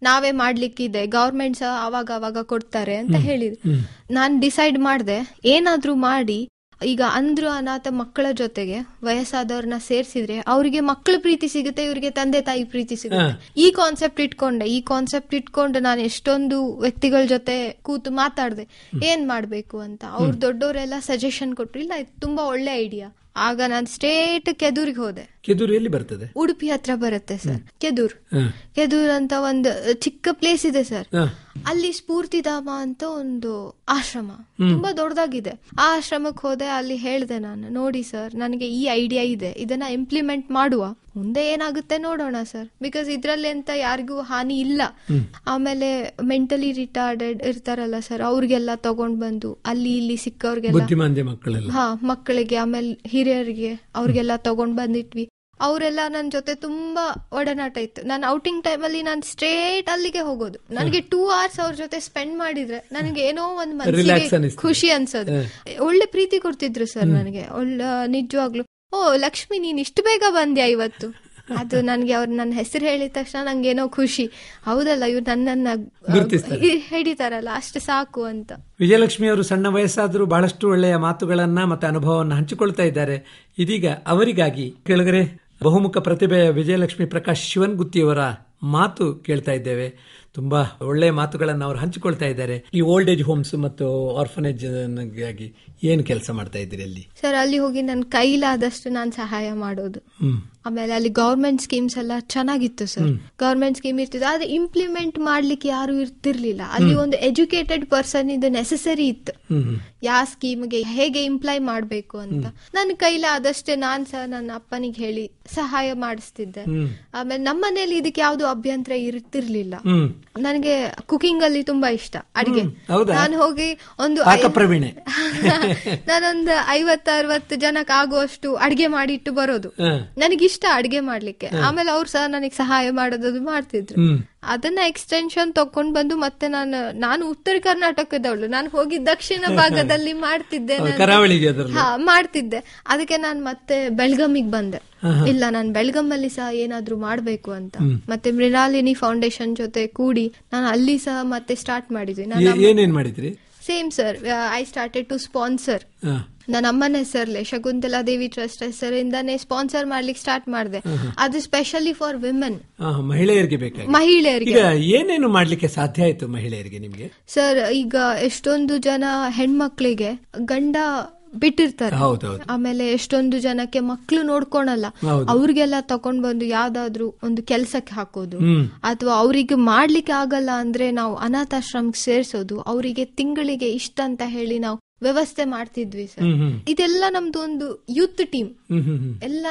ನಾವೇ ಮಾಡ್ಲಿಕ್ಕಿದೆ, ಗವರ್ಮೆಂಟ್ ಸಹ ಅವಾಗ ಕೊಡ್ತಾರೆ ಅಂತ ಹೇಳಿದ್ರು. ನಾನ್ ಡಿಸೈಡ್ ಮಾಡ್ದೆ, ಏನಾದ್ರೂ ಮಾಡಿ ಈಗ ಅಂದ್ರು ಅನಾಥ ಮಕ್ಕಳ ಜೊತೆಗೆ ವಯಸ್ಸಾದವ್ರನ್ನ ಸೇರ್ಸಿದ್ರೆ ಅವ್ರಿಗೆ ಮಕ್ಕಳ ಪ್ರೀತಿ ಸಿಗುತ್ತೆ, ಇವ್ರಿಗೆ ತಂದೆ ತಾಯಿ ಪ್ರೀತಿ ಸಿಗುತ್ತೆ. ಈ ಕಾನ್ಸೆಪ್ಟ್ ಇಟ್ಕೊಂಡು ನಾನು ಎಷ್ಟೊಂದು ವ್ಯಕ್ತಿಗಳ ಜೊತೆ ಕೂತು ಮಾತಾಡ್ದೆ ಏನ್ ಮಾಡ್ಬೇಕು ಅಂತ. ಅವ್ರು ದೊಡ್ಡವರೆಲ್ಲ ಸಜೆಷನ್ ಕೊಟ್ರು, ಇಲ್ಲ ಇದು ತುಂಬಾ ಒಳ್ಳೆ ಐಡಿಯಾ. ಆಗ ನಾನು ಸ್ಟ್ರೇಟ್ ಕೆದೂರಿಗೆ ಹೋದೆ. ಕೆದೂರು ಎಲ್ಲಿ ಬರ್ತದೆ? ಉಡುಪಿ ಹತ್ರ ಬರುತ್ತೆ ಸರ್. ಕೆದೂರ್ ಅಂತ ಒಂದು ಚಿಕ್ಕ ಪ್ಲೇಸ್ ಇದೆ ಸರ್. ಅಲ್ಲಿ ಸ್ಫೂರ್ತಿಧಾಮ ಅಂತ ಒಂದು ಆಶ್ರಮ ತುಂಬಾ ದೊಡ್ಡದಾಗಿದೆ. ಆ ಆಶ್ರಮಕ್ಕೆ ಹೋದೆ. ಅಲ್ಲಿ ಹೇಳ್ದೆ ನಾನು, ನೋಡಿ ಸರ್, ನನಗೆ ಈ ಐಡಿಯಾ ಇದೆ, ಇದನ್ನ ಇಂಪ್ಲಿಮೆಂಟ್ ಮಾಡುವ, ಮುಂದೆ ಏನಾಗುತ್ತೆ ನೋಡೋಣ ಸರ್. ಬಿಕಾಸ್ ಇದ್ರಲ್ಲಿ ಅಂತ ಯಾರಿಗೂ ಹಾನಿ ಇಲ್ಲ. ಆಮೇಲೆ ಮೆಂಟಲಿ ರಿಟಾರ್ಡೆಡ್ ಇರ್ತಾರಲ್ಲ ಸರ್, ಅವ್ರಿಗೆಲ್ಲ ತಗೊಂಡ್ ಬಂದು ಅಲ್ಲಿ ಇಲ್ಲಿ ಸಿಕ್ಕವ್ರಿಗೆಲ್ಲ, ಮಕ್ಕಳಿಗೆ, ಆಮೇಲೆ ಹಿರಿಯರಿಗೆ, ಅವ್ರಿಗೆಲ್ಲ ತಗೊಂಡ್ ಬಂದಿಟ್ವಿ. ಅವರೆಲ್ಲ ನನ್ನ ಜೊತೆ ತುಂಬಾ ಒಡನಾಟ ಇತ್ತು. ನಾನು ಔಟಿಂಗ್ ಟೈಮ್ ಅಲ್ಲಿ ನಾನು ಸ್ಟ್ರೇಟ್ ಅಲ್ಲಿಗೆ ಹೋಗೋದು. ನನಗೆ 2 hours ಅವ್ರ ಜೊತೆ ಸ್ಪೆಂಡ್ ಮಾಡಿದ್ರೆ ನನಗೆ ಏನೋ ಒಂದು ಮನಸ್ಸಿಗೆ ಖುಷಿ ಅನ್ಸೋದು. ಒಳ್ಳೆ ಪ್ರೀತಿ ಕೊಡ್ತಿದ್ರು ಸರ್ ನನಗೆ. ಒಳ್ಳೆ ನಿಜವಾಗ್ಲು, ಓ ಲಕ್ಷ್ಮಿ, ನೀನ್ ಇಷ್ಟು ಬೇಗ ಬಂದ್ಯಾ ಇವತ್ತು. ಅದು ನನ್ಗೆ ಅವ್ರು ನನ್ನ ಹೆಸರು ಹೇಳಿದ ತಕ್ಷಣ ನಂಗೇನೋ ಖುಷಿ. ಹೌದಲ್ಲ, ಇವ್ರು ನನ್ನನ್ನ ಹಿಡಿತಾರಲ್ಲ, ಅಷ್ಟು ಸಾಕು ಅಂತ. ವಿಜಯಲಕ್ಷ್ಮಿ ಅವರು ಸಣ್ಣ ವಯಸ್ಸಾದ್ರೂ ಬಹಳಷ್ಟು ಒಳ್ಳೆಯ ಮಾತುಗಳನ್ನ ಮತ್ತೆ ಅನುಭವವನ್ನು ಹಂಚಿಕೊಳ್ತಾ ಇದ್ದಾರೆ. ಇದೀಗ ಅವರಿಗಾಗಿ ಕೆಳಗರೆ ಬಹುಮುಖ ಪ್ರತಿಭೆಯ ವಿಜಯಲಕ್ಷ್ಮಿ ಪ್ರಕಾಶ್ ಶಿವನ್ಗುತ್ತಿಯವರ ಮಾತು ಕೇಳ್ತಾ ಇದ್ದೇವೆ. ತುಂಬಾ ಒಳ್ಳೆಯ ಮಾತುಗಳನ್ನು ಅವರು ಹಂಚಿಕೊಳ್ತಾ ಇದ್ದಾರೆ. ಈ ಓಲ್ಡ್ ಏಜ್ ಹೋಮ್ಸ್ ಮತ್ತು ಆರ್ಫನೇಜ್ ಗಾಗಿ ಏನ್ ಕೆಲಸ ಮಾಡ್ತಾ ಇದ್ದೀರಿ ಅಲ್ಲಿ? ಸರ್, ಅಲ್ಲಿ ಹೋಗಿ ನನ್ನ ಕೈಲಾದಷ್ಟು ನಾನು ಸಹಾಯ ಮಾಡೋದು. ಆಮೇಲೆ ಅಲ್ಲಿ ಗವರ್ಮೆಂಟ್ ಸ್ಕೀಮ್ಸ್ ಎಲ್ಲ ಚೆನ್ನಾಗಿತ್ತು ಸರ್. ಗವರ್ಮೆಂಟ್ ಸ್ಕೀಮ್ ಇರ್ತಿತ್ತು, ಆದ್ರೆ ಇಂಪ್ಲಿಮೆಂಟ್ ಮಾಡ್ಲಿಕ್ಕೆ ಯಾರು ಇರ್ತಿರ್ಲಿಲ್ಲ. ಅಲ್ಲಿ ಒಂದು ಎಜುಕೇಟೆಡ್ ಪರ್ಸನ್ ಇದು ನೆಸೆಸರಿ ಇತ್ತು, ಯಾವ ಸ್ಕೀಮ್ಗೆ ಹೇಗೆ ಇಂಪ್ಲೈ ಮಾಡ್ಬೇಕು ಅಂತ. ನನ್ನ ಕೈಲಾದಷ್ಟೇ ನಾನ್ ಸಹ ನನ್ನ ಅಪ್ಪನಿಗೆ ಹೇಳಿ ಸಹಾಯ ಮಾಡಿಸ್ತಿದ್ದೆ. ಆಮೇಲೆ ನಮ್ಮ ಮನೇಲಿ ಇದಕ್ಕೆ ಯಾವ್ದು ಅಭ್ಯಂತರ ಇರ್ತಿರ್ಲಿಲ್ಲ. ನನಗೆ ಕುಕಿಂಗ್ ಅಲ್ಲಿ ತುಂಬಾ ಇಷ್ಟ, ಅಡಿಗೆ. ನಾನು ಹೋಗಿ ನಾನೊಂದು 50-60 ಜನಕ್ಕೆ ಆಗುವಷ್ಟು ಅಡಿಗೆ ಮಾಡಿಟ್ಟು ಬರೋದು. ನನಗಿಷ್ಟ ಅಡಿಗೆ ಮಾಡ್ಲಿಕ್ಕೆ. ಆಮೇಲೆ ಅವ್ರು ಸಹ ನನಗೆ ಸಹಾಯ ಮಾಡೋದು ಮಾಡ್ತಿದ್ರು. ಅದನ್ನ ಎಕ್ಸ್ಟೆನ್ಷನ್ ತಕೊಂಡ್ ಬಂದು ಮತ್ತೆ ನಾನು ಉತ್ತರ ಕರ್ನಾಟಕದವಳು, ನಾನು ಹೋಗಿ ದಕ್ಷಿಣ ಭಾಗದಲ್ಲಿ ಮಾಡ್ತಿದ್ದೆ, ಮಾಡ್ತಿದ್ದೆ. ಅದಕ್ಕೆ ನಾನು ಮತ್ತೆ ಬೆಳಗಾಮಿಗೆ ಬಂದೆ. ಇಲ್ಲ, ನಾನು ಬೆಳಗಾಮಲ್ಲಿ ಸಹ ಏನಾದ್ರೂ ಮಾಡ್ಬೇಕು ಅಂತ ಮತ್ತೆ ಮೃಣಾಲಿನಿ ಫೌಂಡೇಶನ್ ಜೊತೆ ಕೂಡಿ ನಾನು ಅಲ್ಲಿ ಸಹ ಮತ್ತೆ ಸ್ಟಾರ್ಟ್ ಮಾಡಿದ್ವಿ. ಏನೇನ್ ಮಾಡಿದ್ರಿ? Same sir, I started to sponsor. ನನ್ನ ಅಮ್ಮನ ಹೆಸರಲ್ಲೇ ಶಕುಂತಲಾ ದೇವಿ ಟ್ರಸ್ಟ್ ಹೆಸರಿಂದಾನೇ ಸ್ಪಾನ್ಸರ್ ಮಾಡ್ಲಿಕ್ಕೆ ಸ್ಟಾರ್ಟ್ ಮಾಡಿದೆ. ಅದು ಸ್ಪೆಷಲಿ ಫಾರ್ ವಿಮೆನ್, ಮಹಿಳೆಯರಿಗೆ. ಏನೇನು ಮಾಡ್ಲಿಕ್ಕೆ ಸಾಧ್ಯ ಆಯ್ತು ಮಹಿಳೆಯರಿಗೆ ನಿಮ್ಗೆ? ಸರ್, ಈಗ ಎಷ್ಟೊಂದು ಜನ ಹೆಣ್ಮಕ್ಳಿಗೆ ಗಂಡ ಬಿಟ್ಟಿರ್ತಾರೆ, ಆಮೇಲೆ ಎಷ್ಟೊಂದು ಜನಕ್ಕೆ ಮಕ್ಳು ನೋಡ್ಕೊಳಲ್ಲ. ಅವ್ರಿಗೆಲ್ಲ ತಕೊಂಡ್ ಬಂದು ಯಾವ್ದಾದ್ರು ಒಂದು ಕೆಲ್ಸಕ್ಕೆ ಹಾಕೋದು, ಅಥವಾ ಅವ್ರಿಗೆ ಮಾಡ್ಲಿಕ್ಕೆ ಆಗಲ್ಲ ಅಂದ್ರೆ ನಾವು ಅನಾಥಾಶ್ರಮಕ್ಕೆ ಸೇರ್ಸೋದು, ಅವರಿಗೆ ತಿಂಗಳಿಗೆ ಇಷ್ಟ ಅಂತ ಹೇಳಿ ನಾವು ವ್ಯವಸ್ಥೆ ಮಾಡ್ತಿದ್ವಿ ಸರ್. ಇದೆಲ್ಲ ನಮ್ದು ಒಂದು ಯೂತ್ ಟೀಮ್.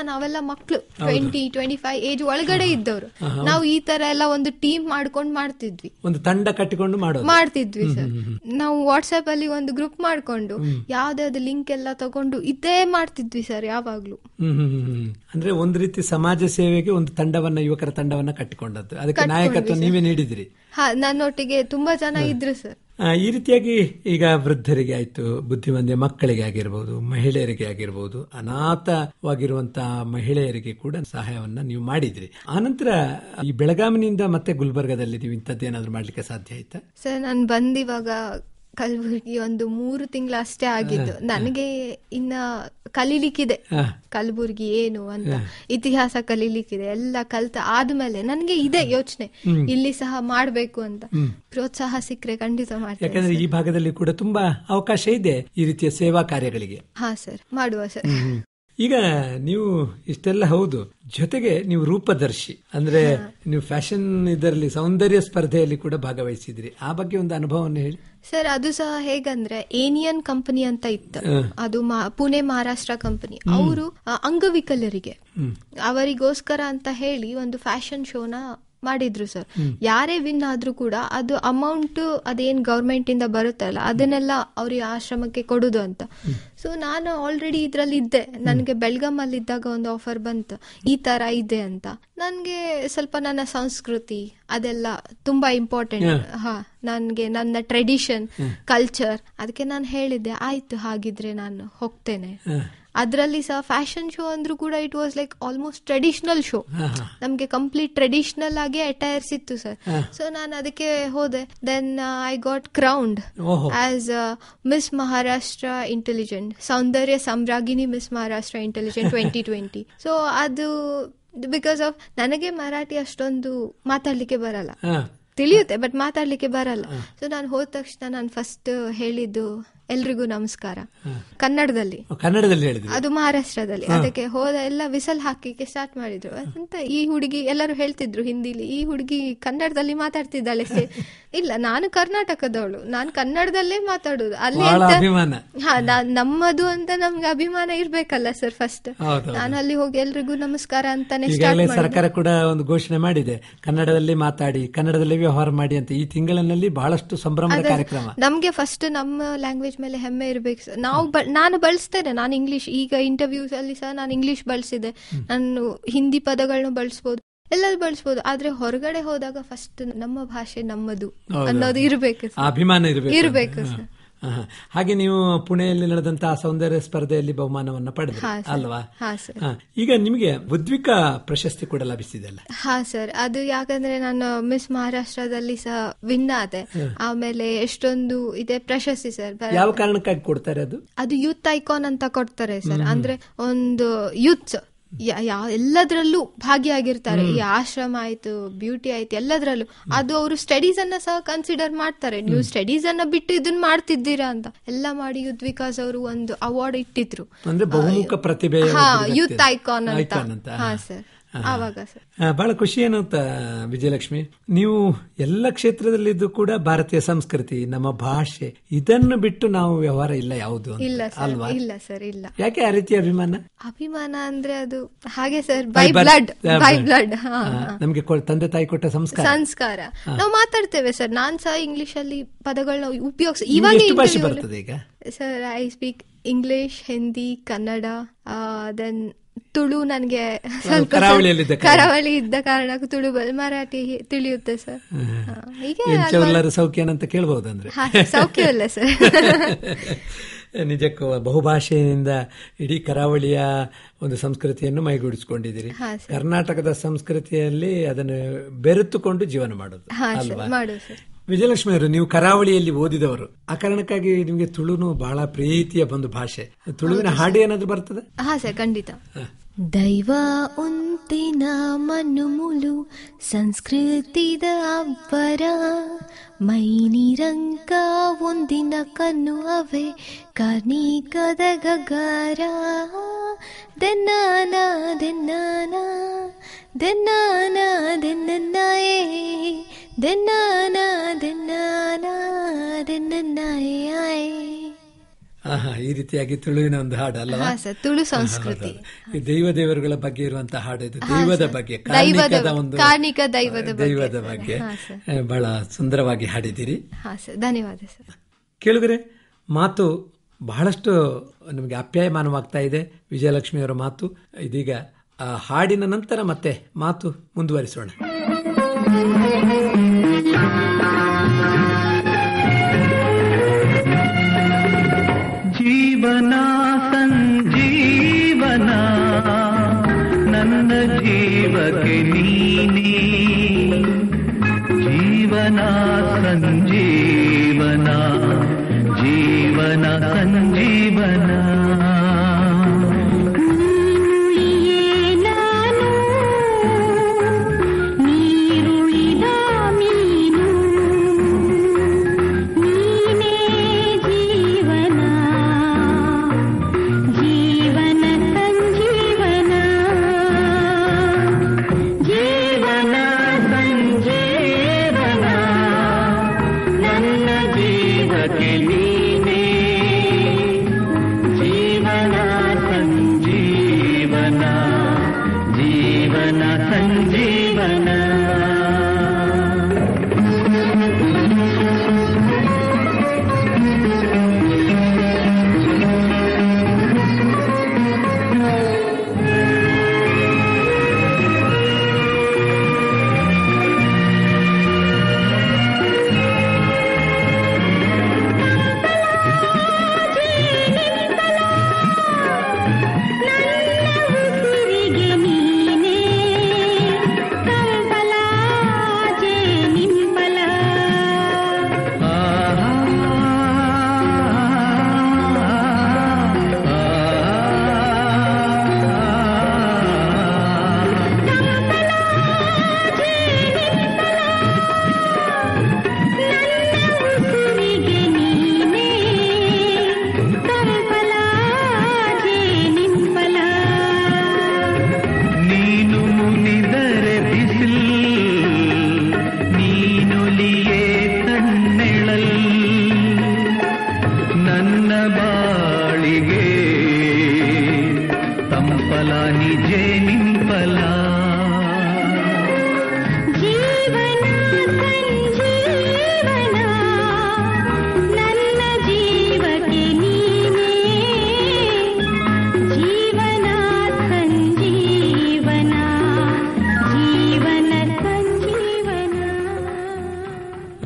ನಾವೆಲ್ಲ ಮಕ್ಳು 20-25 ಏಜ್ ಒಳಗಡೆ ಇದ್ದವರು. ನಾವು ಈ ತರ ಎಲ್ಲ ಒಂದು ಟೀಮ್ ಮಾಡ್ಕೊಂಡು ಮಾಡ್ತಿದ್ವಿ, ಒಂದು ತಂಡ ಕಟ್ಟಿಕೊಂಡು ಮಾಡ್ತಿದ್ವಿ ಸರ್. ನಾವು ವಾಟ್ಸ್ಆಪ್ ಅಲ್ಲಿ ಒಂದು ಗ್ರೂಪ್ ಮಾಡ್ಕೊಂಡು ಯಾವ್ದಾವ್ದು ಲಿಂಕ್ ಎಲ್ಲ ತಗೊಂಡು ಇದೇ ಮಾಡ್ತಿದ್ವಿ ಸರ್ ಯಾವಾಗ್ಲೂ. ಅಂದ್ರೆ ಒಂದು ರೀತಿ ಸಮಾಜ ಸೇವೆಗೆ ಒಂದು ತಂಡವನ್ನ, ಯುವಕರ ತಂಡವನ್ನ ಕಟ್ಟಿಕೊಂಡದ್ದು. ಅದಕ್ಕೆ ನಾಯಕತ್ವ ನೀವೇ ನೀಡಿದ್ರಿ? ನನ್ನೊಟ್ಟಿಗೆ ತುಂಬಾ ಜನ ಇದ್ರು ಸರ್. ಈ ರೀತಿಯಾಗಿ ಈಗ ವೃದ್ಧರಿಗೆ ಆಯ್ತು, ಬುದ್ಧಿವಂತ ಮಕ್ಕಳಿಗೆ ಆಗಿರ್ಬೋದು, ಮಹಿಳೆಯರಿಗೆ ಆಗಿರ್ಬೋದು, ಅನಾಥವಾಗಿರುವಂತಹ ಮಹಿಳೆಯರಿಗೆ ಕೂಡ ಸಹಾಯವನ್ನ ನೀವು ಮಾಡಿದ್ರಿ. ಆನಂತರ ಈ ಬೆಳಗಾವಿನಿಂದ ಮತ್ತೆ ಗುಲ್ಬರ್ಗದಲ್ಲಿ ನೀವು ಇಂಥದ್ದೇನಾದ್ರೂ ಮಾಡ್ಲಿಕ್ಕೆ ಸಾಧ್ಯ ಆಯ್ತಾ? ಸರ್, ನಾನು ಬಂದಿವಾಗ ಕಲಬುರ್ಗಿ ಒಂದು 3 ತಿಂಗಳು ಅಷ್ಟೇ ಆಗಿದ್ದು. ನನಗೆ ಇನ್ನ ಕಲೀಲಿಕ್ಕಿದೆ ಕಲಬುರ್ಗಿ ಏನು ಅಂತ, ಇತಿಹಾಸ ಕಲೀಲಿಕ್ಕಿದೆ. ಎಲ್ಲ ಕಲ್ತ ಆದ್ಮೇಲೆ ನನ್ಗೆ ಇದೆ ಯೋಚನೆ, ಇಲ್ಲಿ ಸಹ ಮಾಡ್ಬೇಕು ಅಂತ. ಪ್ರೋತ್ಸಾಹ ಸಿಕ್ಕರೆ ಖಂಡಿತ ಮಾಡ್ತೀನಿ. ಯಾಕಂದ್ರೆ ಈ ಭಾಗದಲ್ಲಿ ಕೂಡ ತುಂಬಾ ಅವಕಾಶ ಇದೆ ಈ ರೀತಿಯ ಸೇವಾ ಕಾರ್ಯಗಳಿಗೆ. ಹಾ ಸರ್, ಮಾಡುವ ಸರ್. ಈಗ ನೀವು ಇಷ್ಟೆಲ್ಲ ಹೌದು, ಜೊತೆಗೆ ನೀವು ರೂಪದರ್ಶಿ, ಅಂದ್ರೆ ನೀವು ಫ್ಯಾಷನ್ ಇದರಲ್ಲಿ ಸೌಂದರ್ಯ ಸ್ಪರ್ಧೆಯಲ್ಲಿ ಕೂಡ ಭಾಗವಹಿಸಿದ್ರಿ. ಆ ಬಗ್ಗೆ ಒಂದು ಅನುಭವವನ್ನು ಹೇಳಿ ಸರ್. ಅದು ಸಹ ಹೇಗಂದ್ರೆ ಏನಿಯನ್ ಕಂಪನಿ ಅಂತ ಇತ್ತು, ಅದು ಪುಣೆ ಮಹಾರಾಷ್ಟ್ರ ಕಂಪನಿ. ಅವರು ಅಂಗವಿಕಲರಿಗೆ ಅವರಿಗೋಸ್ಕರ ಅಂತ ಹೇಳಿ ಒಂದು ಫ್ಯಾಷನ್ ಶೋನ ಮಾಡಿದ್ರು ಸರ್. ಯಾರೇ ವಿನ್ ಆದ್ರೂ ಕೂಡ ಅದು ಅಮೌಂಟ್ ಅದೇನ್ ಗವರ್ಮೆಂಟ್ ಇಂದ ಬರುತ್ತಲ್ಲ ಅದನ್ನೆಲ್ಲ ಅವ್ರಿಗೆ ಆಶ್ರಮಕ್ಕೆ ಕೊಡುದು ಅಂತ. ಸೊ ನಾನು ಆಲ್ರೆಡಿ ಇದ್ರಲ್ಲಿ ಇದ್ದೆ. ನನಗೆ ಬೆಳಗಾಮಲ್ಲಿ ಇದ್ದಾಗ ಒಂದು ಆಫರ್ ಬಂತು, ಈ ತರ ಇದೆ ಅಂತ. ನನ್ಗೆ ಸ್ವಲ್ಪ ನನ್ನ ಸಂಸ್ಕೃತಿ ಅದೆಲ್ಲ ತುಂಬಾ ಇಂಪಾರ್ಟೆಂಟ್. ನನ್ಗೆ ನನ್ನ ಟ್ರೆಡಿಷನ್, ಕಲ್ಚರ್, ಅದಕ್ಕೆ ನಾನು ಹೇಳಿದ್ದೆ ಆಯ್ತು ಹಾಗಿದ್ರೆ ನಾನು ಹೋಗ್ತೇನೆ. ಅದರಲ್ಲಿ ಸಹ ಫ್ಯಾಷನ್ ಶೋ ಅಂದ್ರೂ ಕೂಡ it was like almost traditional show. ನಮ್ಗೆ ಕಂಪ್ಲೀಟ್ ಟ್ರೆಡಿಷನಲ್ ಆಗಿ ಅಟೈರ್ಸ್ ಇತ್ತು ಸರ್. ಸೊ ನಾನು ಅದಕ್ಕೆ ಹೋದೆ. Then I got crowned as Miss Maharashtra intelligent, ಸೌಂದರ್ಯ ಸಾಮ್ರಾಜ್ಞಿ ಮಿಸ್ ಮಹಾರಾಷ್ಟ್ರ ಇಂಟೆಲಿಜೆಂಟ್ 2020. ಸೊ ಅದು ಬಿಕಾಸ್ ಆಫ್ ನನಗೆ ಮರಾಠಿ ಅಷ್ಟೊಂದು ಮಾತಾಡ್ಲಿಕ್ಕೆ ಬರಲ್ಲ, ತಿಳಿಯುತ್ತೆ ಬಟ್ ಮಾತಾಡ್ಲಿಕ್ಕೆ ಬರಲ್ಲ. ಸೊ ನಾನು ಹೋದ ತಕ್ಷಣ ನಾನು ಫಸ್ಟ್ ಹೇಳಿದ್ದು ಎಲ್ರಿಗೂ ನಮಸ್ಕಾರ ಕನ್ನಡದಲ್ಲಿ ಹೇಳಿದ್ರು. ಅದು ಮಹಾರಾಷ್ಟ್ರದಲ್ಲಿ. ಅದಕ್ಕೆ ಹೋದ ಎಲ್ಲ ವಿಸಲ್ ಹಾಕಿಕ್ಕೆ ಸ್ಟಾರ್ಟ್ ಮಾಡಿದ್ರು. ಅಂತ ಈ ಹುಡುಗಿ ಎಲ್ಲರೂ ಹೇಳ್ತಿದ್ರು ಹಿಂದಿಲಿ, ಈ ಹುಡುಗಿ ಕನ್ನಡದಲ್ಲಿ ಮಾತಾಡ್ತಿದ್ದಾಳೆ. ಇಲ್ಲ, ನಾನು ಕರ್ನಾಟಕದವಳು, ನಾನು ಕನ್ನಡದಲ್ಲೇ ಮಾತಾಡುದು. ಅಲ್ಲಿ ನಮ್ಮದು ಅಂತ ನಮ್ಗೆ ಅಭಿಮಾನ ಇರ್ಬೇಕಲ್ಲ ಸರ್. ಫಸ್ಟ್ ನಾನು ಅಲ್ಲಿ ಹೋಗಿ ಎಲ್ರಿಗೂ ನಮಸ್ಕಾರ ಅಂತಾನೆ ಸ್ಟಾರ್ಟ್ ಮಾಡಿ. ಸರ್ಕಾರ ಕೂಡ ಒಂದು ಘೋಷಣೆ ಮಾಡಿದೆ, ಕನ್ನಡದಲ್ಲಿ ಮಾತಾಡಿ, ಕನ್ನಡದಲ್ಲಿ ವ್ಯವಹಾರ ಮಾಡಿ ಅಂತ. ಈ ತಿಂಗಳಿನಲ್ಲಿ ಬಹಳಷ್ಟು ಸಂಭ್ರಮದ ಕಾರ್ಯಕ್ರಮ. ನಮ್ಗೆ ಫಸ್ಟ್ ನಮ್ಮ ಲ್ಯಾಂಗ್ವೇಜ್ ಮೇಲೆ ಹೆಮ್ಮೆ ಇರ್ಬೇಕು ಸರ್. ನಾನು ಬಳಸ್ತೇನೆ, ನಾನು ಇಂಗ್ಲಿಷ್, ಈಗ ಇಂಟರ್ವ್ಯೂಸ್ ಅಲ್ಲಿ ಸಹ ನಾನು ಇಂಗ್ಲಿಷ್ ಬಳಸಿದೆ. ನಾನು ಹಿಂದಿ ಪದಗಳನ್ನ ಬಳಸಬಹುದು, ಎಲ್ಲರೂ ಬಳಸಬಹುದು. ಆದ್ರೆ ಹೊರಗಡೆ ಹೋದಾಗ ಫಸ್ಟ್ ನಮ್ಮ ಭಾಷೆ ನಮ್ಮದು ಅನ್ನೋದು ಇರ್ಬೇಕು, ಅಭಿಮಾನ ಇರ್ಬೇಕು ಸರ್. ಹಾಗೆ ನೀವು ಪುಣೆಯಲ್ಲಿ ನಡೆದಂತಹ ಸೌಂದರ್ಯ ಸ್ಪರ್ಧೆಯಲ್ಲಿ ಬಹುಮಾನವನ್ನ ಪಡೆದ್ರಿ ಅಲ್ವಾ? ಈಗ ನಿಮಗೆ ಉದ್ವಿಕಾ ಪ್ರಶಸ್ತಿ ಕೂಡ ಲಭಿಸಿದೆ ಅಲ್ಲ? ಹಾ ಸರ್, ಅದು ಯಾಕಂದ್ರೆ ನಾನು ಮಿಸ್ ಮಹಾರಾಷ್ಟ್ರದಲ್ಲಿ ಸಹ ವಿನ್ ಆದೆ. ಆಮೇಲೆ ಎಷ್ಟೊಂದು ಇದೆ ಪ್ರಶಸ್ತಿ ಸರ್. ಯಾವ ಕಾರಣಕ್ಕಾಗಿ ಕೊಡ್ತಾರೆ ಅದು? ಅದು ಯೂತ್ ಐಕಾನ್ ಅಂತ ಕೊಡ್ತಾರೆ ಸರ್. ಅಂದ್ರೆ ಒಂದು ಯೂತ್ ಎಲ್ಲದರಲ್ಲೂ ಭಾಗಿಯಾಗಿರ್ತಾರೆ. ಈ ಆಶ್ರಮ ಆಯ್ತು, ಬ್ಯೂಟಿ ಆಯ್ತು, ಎಲ್ಲದರಲ್ಲೂ ಅದು ಅವರು ಸ್ಟಡೀಸ್ ಅನ್ನ ಸಹ ಕನ್ಸಿಡರ್ ಮಾಡ್ತಾರೆ. ನೀವು ಸ್ಟಡೀಸ್ ಅನ್ನ ಬಿಟ್ಟು ಇದನ್ನ ಮಾಡ್ತಿದ್ದೀರಾ ಅಂತ ಎಲ್ಲ ಮಾಡಿ ಯೂತ್ ವಿಕಾಸ್ ಅವರು ಒಂದು ಅವಾರ್ಡ್ ಇಟ್ಟಿದ್ರು, ಬಹುಮುಖ ಪ್ರತಿಭೆ ಯೂತ್ ಐಕಾನ್ ಅಂತ. ಹಾ ಸರ್, ಆವಾಗ ಸರ್ ಬಹಳ ಖುಷಿ ಏನಂತ ವಿಜಯಲಕ್ಷ್ಮಿ, ನೀವು ಎಲ್ಲ ಕ್ಷೇತ್ರದಲ್ಲಿದ್ದು ಕೂಡ ಭಾರತೀಯ ಸಂಸ್ಕೃತಿ, ನಮ್ಮ ಭಾಷೆ ಇದನ್ನು ಬಿಟ್ಟು ನಾವು ವ್ಯವಹಾರ ಇಲ್ಲ ಯಾವುದು ಅಲ್ವಾ? ಇಲ್ಲ ಸರ್, ಇಲ್ಲ. ಯಾಕೆ ಆ ರೀತಿ ಅಭಿಮಾನ ಅಂದ್ರೆ ಅದು ಹಾಗೆ ಸರ್, ಬೈ ಬ್ಲಡ್. ನಮ್ಗೆ ತಂದೆ ತಾಯಿ ಕೊಟ್ಟ ಸಂಸ್ಕಾರ. ನಾವು ಮಾತಾಡ್ತೇವೆ ಸರ್, ನಾನ್ ಸಹ ಇಂಗ್ಲಿಷ್ ಅಲ್ಲಿ ಪದಗಳನ್ನ ಉಪಯೋಗಿಸ. ಭಾಷೆ ಬರ್ತದೆ ಈಗ ಸರ್? I speak English, Hindi, Kannada, then Tulu. ನನಗೆ ಸ್ವಲ್ಪ ಕರಾವಳಿ ಇದ್ದ ಕಾರಣ ತುಳು, ಮರಾಠಿ ತಿಳಿಯುತ್ತೆ ಸರ್. ಹೀಗೆ ಸೌಖ್ಯ ಅಂತ ಕೇಳಬಹುದಂದ್ರೆ ಸೌಖ್ಯವಲ್ಲ ಸರ್. ನಿಜಕ್ಕೂ ಬಹುಭಾಷೆಯಿಂದ ಇಡೀ ಕರಾವಳಿಯ ಒಂದು ಸಂಸ್ಕೃತಿಯನ್ನು ಮೈಗೂಡಿಸಿಕೊಂಡಿದ್ದೀರಿ. ಕರ್ನಾಟಕದ ಸಂಸ್ಕೃತಿಯಲ್ಲಿ ಅದನ್ನು ಬೆರೆತುಕೊಂಡು ಜೀವನ ಮಾಡೋದು ಅಲ್ವಾ? ವಿಜಯಲಕ್ಷ್ಮಿ ಅವರು, ನೀವು ಕರಾವಳಿಯಲ್ಲಿ ಓದಿದವರು, ಆ ಕಾರಣಕ್ಕಾಗಿ ನಿಮ್ಗೆ ತುಳುನು ಬಹಳ ಪ್ರೀತಿಯ ಒಂದು ಭಾಷೆ. ತುಳುವಿನ ಹಾಡು ಏನಾದ್ರು ಬರ್ತದೆ? ಹಾ ಸರ್, ಖಂಡಿತ. ದೈವ ಉಂತಿನ ಮನುಮುಲು ಸಂಸ್ಕೃತಿದ ಅಬ್ಬರ, ಮೈನಿರಂಕ ಒಂದಿನ ಕಣ್ಣು ಅವೇ ಕಾರ್ಣಿಕದ ಗಗರ. ದೆನ್ನಾನ ದೆನ್ನಾನ ದೆನ್ನಾನ ದೆನ್ನನ್ನಾಯೇ ದೆನ್ನಾನ ದೆನ್ನಾನ ದೆನ್ನನ್ನಾಯೇ. ಈ ರೀತಿಯಾಗಿ ತುಳುವಿನ ಒಂದು ಹಾಡು ಅಲ್ಲವಾ? ತುಳು ಸಂಸ್ಕೃತಿ, ದೈವ ದೇವರುಗಳ ಬಗ್ಗೆ ಇರುವಂತಹ ಹಾಡು ಇದು. ದೈವದ ಬಗ್ಗೆ, ಕಾರ್ಣಿಕ ದೈವದ ಬಗ್ಗೆ ಬಹಳ ಸುಂದರವಾಗಿ ಹಾಡಿದ್ದೀರಿ. ಧನ್ಯವಾದ ಸರ್. ಕೇಳುಗರೆ, ಮಾತು ಬಹಳಷ್ಟು ನಮಗೆ ಅಪ್ಯಾಯಮಾನವಾಗ್ತಾ ಇದೆ. ವಿಜಯಲಕ್ಷ್ಮಿಯವರ ಮಾತು ಇದೀಗ ಆ ಹಾಡಿನ ನಂತರ ಮತ್ತೆ ಮಾತು ಮುಂದುವರಿಸೋಣ. ಜೀವನ ಸಂಜೀವನ ನನ್ನ ಜೀವಕ್ಕೆ ನೀನೇ, ಜೀವನ ಸಂಜೀವನ ಜೀವನ ಸಂಜೀವನ.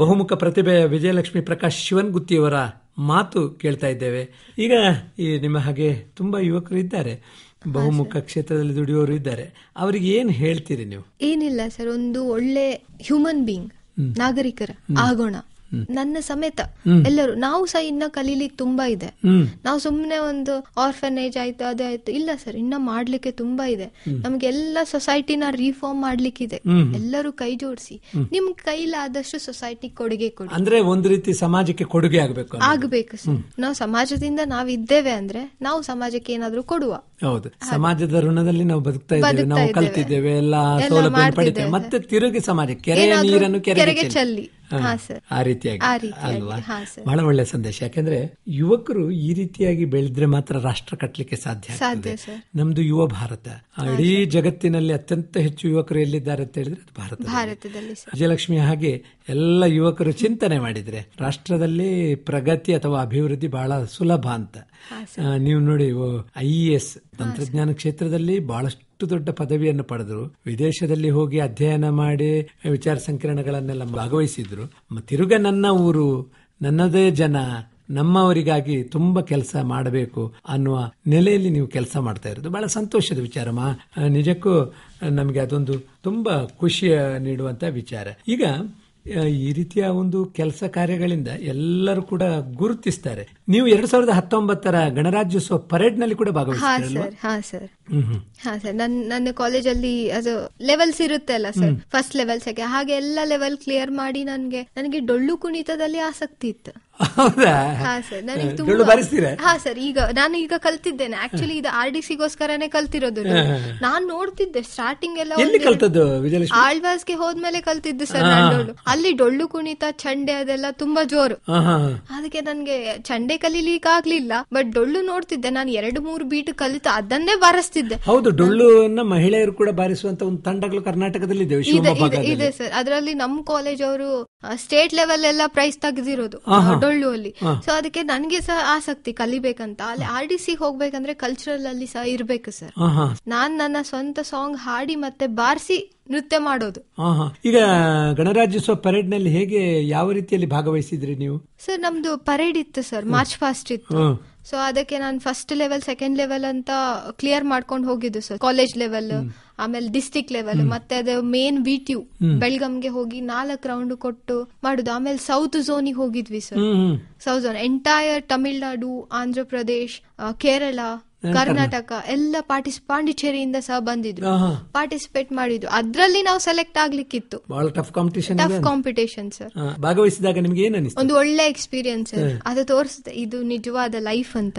ಬಹುಮುಖ ಪ್ರತಿಭೆಯ ವಿಜಯಲಕ್ಷ್ಮಿ ಪ್ರಕಾಶ್ ಶಿವನ್ಗುತ್ತಿಯವರ ಮಾತು ಕೇಳ್ತಾ ಇದ್ದೇವೆ. ಈಗ ಈ ನಿಮ್ಮ ಹಾಗೆ ತುಂಬಾ ಯುವಕರು ಇದ್ದಾರೆ, ಬಹುಮುಖ ಕ್ಷೇತ್ರದಲ್ಲಿ ದುಡಿಯೋರು ಇದ್ದಾರೆ, ಅವರಿಗೆ ಏನ್ ಹೇಳ್ತೀರಿ ನೀವು? ಏನಿಲ್ಲ ಸರ್, ಒಂದು ಒಳ್ಳೆ ಹ್ಯೂಮನ್ ಬೀಯಿಂಗ್ ನಾಗರಿಕರ ಆಗೋಣ. ನನ್ನ ಸಮೇತ ಎಲ್ಲರೂ ನಾವು ಸಹ ಇನ್ನ ಕಲೀಲಿಕ್ಕೆ ತುಂಬಾ ಇದೆ. ನಾವು ಸುಮ್ನೆ ಒಂದು ಆರ್ಫನೇಜ್ ಆಯ್ತು ಅದಾಯ್ತು ಇಲ್ಲ ಸರ್, ಇನ್ನ ಮಾಡ್ಲಿಕ್ಕೆ ತುಂಬಾ ಇದೆ. ನಮ್ಗೆ ಎಲ್ಲ ಸೊಸೈಟಿನ ರಿಫಾರ್ಮ್ ಮಾಡ್ಲಿಕ್ಕಿದೆ. ಎಲ್ಲರೂ ಕೈ ಜೋಡಿಸಿ ನಿಮ್ ಕೈಲಾದಷ್ಟು ಸೊಸೈಟಿ ಕೊಡುಗೆ ಕೊಡಿ. ಅಂದ್ರೆ ಒಂದು ರೀತಿ ಸಮಾಜಕ್ಕೆ ಕೊಡುಗೆ ಆಗ್ಬೇಕು ಸರ್. ನಾವು ಸಮಾಜದಿಂದ ನಾವಿದ್ದೇವೆ ಅಂದ್ರೆ ನಾವು ಸಮಾಜಕ್ಕೆ ಏನಾದ್ರೂ ಕೊಡುವ. ಹೌದು, ಸಮಾಜದ ಋಣದಲ್ಲಿ ನಾವು ಬದುಕ್ತಾ ಇದ್ದೇವೆ, ನಾವು ಕಲ್ತಿದ್ದೇವೆ, ಎಲ್ಲ ಸೌಲಭ್ಯ ಪಡಿತೇವೆ, ಮತ್ತೆ ತಿರುಗಿ ಸಮಾಜ ಕೆರೆಯ ನೀರನ್ನು ಕೆರೆಗೆ ಚೆಲ್ಲಿ ಆ ರೀತಿಯಾಗಿ ಅಲ್ವಾ? ಬಹಳ ಒಳ್ಳೆ ಸಂದೇಶ. ಯಾಕಂದ್ರೆ ಯುವಕರು ಈ ರೀತಿಯಾಗಿ ಬೆಳೆದ್ರೆ ಮಾತ್ರ ರಾಷ್ಟ್ರ ಕಟ್ಟಲಿಕ್ಕೆ ಸಾಧ್ಯ. ನಮ್ದು ಯುವ ಭಾರತ, ಇಡೀ ಜಗತ್ತಿನಲ್ಲಿ ಅತ್ಯಂತ ಹೆಚ್ಚು ಯುವಕರು ಎಲ್ಲಿದ್ದಾರೆ ಅಂತ ಹೇಳಿದ್ರೆ ಅದು ಭಾರತದಲ್ಲಿ. ವಿಜಯಲಕ್ಷ್ಮಿ ಹಾಗೆ ಎಲ್ಲ ಯುವಕರು ಚಿಂತನೆ ಮಾಡಿದ್ರೆ ರಾಷ್ಟ್ರದಲ್ಲಿ ಪ್ರಗತಿ ಅಥವಾ ಅಭಿವೃದ್ಧಿ ಬಹಳ ಸುಲಭ ಅಂತ. ನೀವು ನೋಡಿ, IAS ತಂತ್ರಜ್ಞಾನ ಕ್ಷೇತ್ರದಲ್ಲಿ ಬಹಳಷ್ಟು ದೊಡ್ಡ ಪದವಿಯನ್ನು ಪಡೆದ್ರು, ವಿದೇಶದಲ್ಲಿ ಹೋಗಿ ಅಧ್ಯಯನ ಮಾಡಿ ವಿಚಾರ ಸಂಕಿರಣಗಳನ್ನೆಲ್ಲ ಭಾಗವಹಿಸಿದ್ರು. ತಿರುಗ ನನ್ನ ಊರು, ನನ್ನದೇ ಜನ, ನಮ್ಮವರಿಗಾಗಿ ತುಂಬಾ ಕೆಲಸ ಮಾಡಬೇಕು ಅನ್ನುವ ನೆಲೆಯಲ್ಲಿ ನೀವು ಕೆಲಸ ಮಾಡ್ತಾ ಇರೋದು ಬಹಳ ಸಂತೋಷದ ವಿಚಾರಮ್ಮ. ನಿಜಕ್ಕೂ ನಮಗೆ ಅದೊಂದು ತುಂಬಾ ಖುಷಿಯ ನೀಡುವಂತ ವಿಚಾರ. ಈಗ ಈ ರೀತಿಯ ಒಂದು ಕೆಲಸ ಕಾರ್ಯಗಳಿಂದ ಎಲ್ಲರೂ ಕೂಡ ಗುರುತಿಸ್ತಾರೆ. ನೀವು 2019 ಗಣರಾಜ್ಯೋತ್ಸವ ಪರೇಡ್ ನಲ್ಲಿ ಕೂಡ ಭಾಗವಹಿಸಿದ್ರಲ್ವಾ? ಹಾ ಸರ್, ನನ್ನ ಕಾಲೇಜಲ್ಲಿ ಅದು ಲೆವೆಲ್ಸ್ ಇರುತ್ತೆ ಅಲ್ಲ ಸರ್, ಫಸ್ಟ್ ಲೆವೆಲ್, ಸೆಕೆಂಡ್, ಹಾಗೆ ಎಲ್ಲ ಲೆವೆಲ್ ಕ್ಲಿಯರ್ ಮಾಡಿ ನನಗೆ ಡೊಳ್ಳು ಕುಣಿತದಲ್ಲಿ ಆಸಕ್ತಿ ಇತ್ತು. ಹಾ ಸರ್, ನನಗೆ ತುಂಬಾ. ಹಾ ಸರ್, ನಾನು ಈಗ ಕಲ್ತಿದ್ದೇನೆ. ಆಕ್ಚುಲಿ ಇದು RDCಗೋಸ್ಕರನೇ ಕಲ್ತಿರೋದು. ನಾನ್ ನೋಡ್ತಿದ್ದೆ ಸ್ಟಾರ್ಟಿಂಗ್ ಎಲ್ಲ ಆಳ್ವಾಸ್ಗೆ ಹೋದ್ಮೇಲೆ ಕಲ್ತಿದ್ದು ಸರ್ ನಾನು ಡೊಳ್ಳು. ಅಲ್ಲಿ ಡೊಳ್ಳು ಕುಣಿತ, ಚಂಡೆ ಅದೆಲ್ಲ ತುಂಬಾ ಜೋರು. ಅದಕ್ಕೆ ನನ್ಗೆ ಚಂಡೆ ಕಲೀಲಿಕ್ಕೆ ಆಗ್ಲಿಲ್ಲ, ಬಟ್ ಡೊಳ್ಳು ನೋಡ್ತಿದ್ದೆ. ನಾನು 2-3 ಬೀಟ್ ಕಲಿತು ಅದನ್ನೇ ಬಾರಿಸ್ತಿದ್ದೆ. ಹೌದು, ಡೊಳ್ಳುವನ್ನ ಮಹಿಳೆಯರು ಕೂಡ ಬಾರಿಸುವಂತ ಒಂದು ತಂಡಗಳು ಕರ್ನಾಟಕದಲ್ಲಿ ಇದೆ ಸರ್. ಅದರಲ್ಲಿ ನಮ್ಮ ಕಾಲೇಜ್ ಅವರು ಸ್ಟೇಟ್ ಲೆವೆಲ್ ಎಲ್ಲ ಪ್ರೈಸ್ ತೆಗೆದಿರೋದು ಡೊಳ್ಳು ಅಲ್ಲಿ. ಸೊ ಅದಕ್ಕೆ ನನ್ಗೆ ಸಹ ಆಸಕ್ತಿ ಕಲಿಬೇಕಂತ. ಅಲ್ಲಿ RDC ಹೋಗ್ಬೇಕಂದ್ರೆ ಕಲ್ಚರಲ್ ಅಲ್ಲಿ ಸಹ ಇರ್ಬೇಕು ಸರ್. ನಾನ್ ನನ್ನ ಸ್ವಂತ ಸಾಂಗ್ ಹಾಡಿ ಮತ್ತೆ ಬಾರಿಸಿ ನೃತ್ಯ ಮಾಡೋದು. ಈಗ ಗಣರಾಜ್ಯೋತ್ಸವ ಪರೇಡ್ ನಲ್ಲಿ ಹೇಗೆ, ಯಾವ ರೀತಿಯಲ್ಲಿ ಭಾಗವಹಿಸಿದ್ರಿ ನೀವು? ಸರ್ ನಮ್ದು ಪರೇಡ್ ಇತ್ತು ಸರ್, ಮಾರ್ಚ್ ಫಾಸ್ಟ್ ಇತ್ತು. ಸೊ ಅದಕ್ಕೆ ನಾನು ಫಸ್ಟ್ ಲೆವೆಲ್, ಸೆಕೆಂಡ್ ಲೆವೆಲ್ ಅಂತ ಕ್ಲಿಯರ್ ಮಾಡ್ಕೊಂಡು ಹೋಗಿದ್ದು ಸರ್. ಕಾಲೇಜ್ ಲೆವೆಲ್, ಆಮೇಲೆ ಡಿಸ್ಟಿಕ್ ಲೆವೆಲ್, ಮತ್ತೆ ಅದು ಮೇನ್ VTU ಬೆಳಗಂಗೆ ಹೋಗಿ 4 ರೌಂಡ್ ಕೊಟ್ಟು ಮಾಡುದು. ಆಮೇಲೆ ಸೌತ್ ಝೋನಿಗೆ ಹೋಗಿದ್ವಿ ಸರ್. South zone entire Tamil Nadu, Andhra Pradesh, Kerala, Karnataka ಎಲ್ಲ ಪಾಂಡಿಚೇರಿಯಿಂದ ಸಹ ಬಂದಿದ್ರು, ಪಾರ್ಟಿಸಿಪೇಟ್ ಮಾಡಿದ್ರು. ಅದ್ರಲ್ಲಿ ನಾವು ಸೆಲೆಕ್ಟ್ ಆಗ್ಲಿಕ್ಕಿತ್ತು. Tough competition sir. ಭಾಗವಹಿಸಿದಾಗ ನಿಮ್ಗೆ ಏನ್ ಅನಿಸ್ತು? ಒಂದು ಒಳ್ಳೆ ಎಕ್ಸ್ಪೀರಿಯನ್ಸ್ ಸರ್. ಅದು ತೋರಿಸುತ್ತೆ ಇದು ನಿಜವಾದ ಲೈಫ್ ಅಂತ.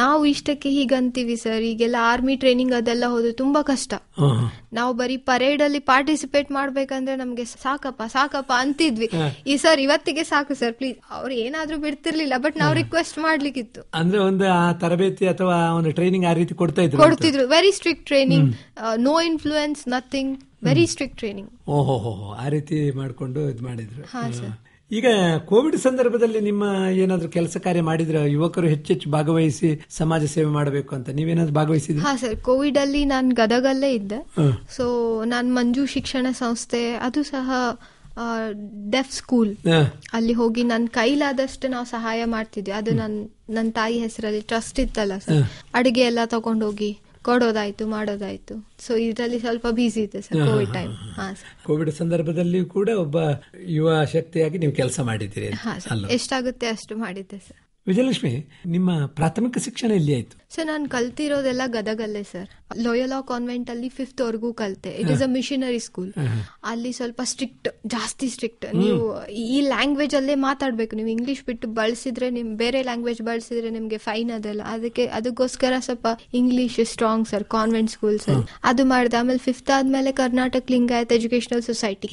ನಾವು ಇಷ್ಟಕ್ಕೆ ಹೀಗಂತೀವಿ ಸರ್, ಈಗೆಲ್ಲ ಆರ್ಮಿ ಟ್ರೈನಿಂಗ್ ಅದೆಲ್ಲ ಹೋದ್ರೆ ತುಂಬಾ ಕಷ್ಟ. ನಾವು ಬರೀ ಪರೇಡ್ ಅಲ್ಲಿ ಪಾರ್ಟಿಸಿಪೇಟ್ ಮಾಡ್ಬೇಕಂದ್ರೆ ನಮ್ಗೆ ಸಾಕಪ್ಪ ಅಂತಿದ್ವಿ. ಈ ಸರ್ ಇವತ್ತಿಗೆ ಸಾಕು ಸರ್ ಪ್ಲೀಸ್, ಅವ್ರು ಏನಾದ್ರೂ ಬಿಡ್ತಿರ್ಲಿಲ್ಲ, ಬಟ್ ನಾವು ರಿಕ್ವೆಸ್ಟ್ ಮಾಡ್ಲಿಕ್ಕಿತ್ತು. ಅಂದ್ರೆ ಒಂದು ತರಬೇತಿ ಅಥವಾ ಒಂದು ಟ್ರೈನಿಂಗ್ ಆ ರೀತಿ ಕೊಡ್ತಿದ್ರು. Very strict training, no influence, nothing, very strict training. ಓಹೋ, ಆ ರೀತಿ ಮಾಡ್ಕೊಂಡು ಇದು ಮಾಡಿದ್ರು. ಈಗ ಕೋವಿಡ್ ಸಂದರ್ಭದಲ್ಲಿ ನಿಮ್ಮ ಏನಾದ್ರು ಕೆಲಸ ಕಾರ್ಯ ಮಾಡಿದ್ರ? ಯುವಕರು ಹೆಚ್ಚೆಚ್ಚು ಭಾಗವಹಿಸಿ ಸಮಾಜ ಸೇವೆ ಮಾಡಬೇಕು ಅಂತ ನೀವೇನಾದ್ರು ಭಾಗವಹಿಸಿದ್ರಿ? ಹಾ ಸರ್, ಕೋವಿಡ್ ಅಲ್ಲಿ ನಾನು ಗದಗಲ್ಲೇ ಇದ್ದೆ. ಸೊ ನಾನು ಮಂಜು ಶಿಕ್ಷಣ ಸಂಸ್ಥೆ, ಅದು ಸಹ ಡೆಫ್ ಸ್ಕೂಲ್, ಅಲ್ಲಿ ಹೋಗಿ ನನ್ನ ಕೈಲಾದಷ್ಟು ನಾವು ಸಹಾಯ ಮಾಡ್ತಿದ್ವಿ. ಅದು ನನ್ನ ತಾಯಿ ಹೆಸರಲ್ಲಿ ಟ್ರಸ್ಟ್ ಇತ್ತಲ್ಲ ಸರ್, ಅಡಿಗೆ ಎಲ್ಲ ತಗೊಂಡೋಗಿ ಕೊಡೋದಾಯ್ತು, ಮಾಡೋದಾಯ್ತು. ಸೊ ಇದರಲ್ಲಿ ಸ್ವಲ್ಪ ಬಿಸಿ ಇದೆ ಸರ್ ಕೋವಿಡ್ ಟೈಮ್. ಕೋವಿಡ್ ಸಂದರ್ಭದಲ್ಲಿ ಕೂಡ ಒಬ್ಬ ಯುವ ಶಕ್ತಿಯಾಗಿ ನೀವು ಕೆಲಸ ಮಾಡಿದ್ದೀರಿ. ಎಷ್ಟಾಗುತ್ತೆ ಅಷ್ಟು ಮಾಡಿದ್ದೆ ಸರ್. ವಿಜಯಲಕ್ಷ್ಮಿ, ನಿಮ್ಮ ಪ್ರಾಥಮಿಕ ಶಿಕ್ಷಣ ಎಲ್ಲಿ ಆಯ್ತು? ಸರ್ ನಾನು ಕಲ್ತಿರೋದೆಲ್ಲ ಗದಗಲ್ಲೇ ಸರ್. ಲೋಯಲಾ ಕಾನ್ವೆಂಟ್ ಅಲ್ಲಿ 5th ವರೆಗೂ ಕಲ್ತೆ. It is a missionary school. ಅಲ್ಲಿ ಸ್ವಲ್ಪ ಸ್ಟ್ರಿಕ್ಟ್, ಜಾಸ್ತಿ ಸ್ಟ್ರಿಕ್ಟ್. ನೀವು ಈ ಲ್ಯಾಂಗ್ವೇಜ್ ಅಲ್ಲೇ ಮಾತಾಡ್ಬೇಕು. ನೀವು ಇಂಗ್ಲಿಷ್ ಬಿಟ್ಟು ಬಳಸಿದ್ರೆ, ನಿಮ್ ಬೇರೆ ಲ್ಯಾಂಗ್ವೇಜ್ ಬಳಸಿದ್ರೆ ನಿಮ್ಗೆ ಫೈನ್ ಅದೆಲ್ಲ. ಅದಕ್ಕೋಸ್ಕರ ಸ್ವಲ್ಪ English strong sir convent schools ಅಲ್ಲಿ. ಅದು ಮಾಡಿದೆ. ಆಮೇಲೆ 5th ಆದ್ಮೇಲೆ ಕರ್ನಾಟಕ ಲಿಂಗಾಯತ್ ಎಜುಕೇಶನಲ್ ಸೊಸೈಟಿ,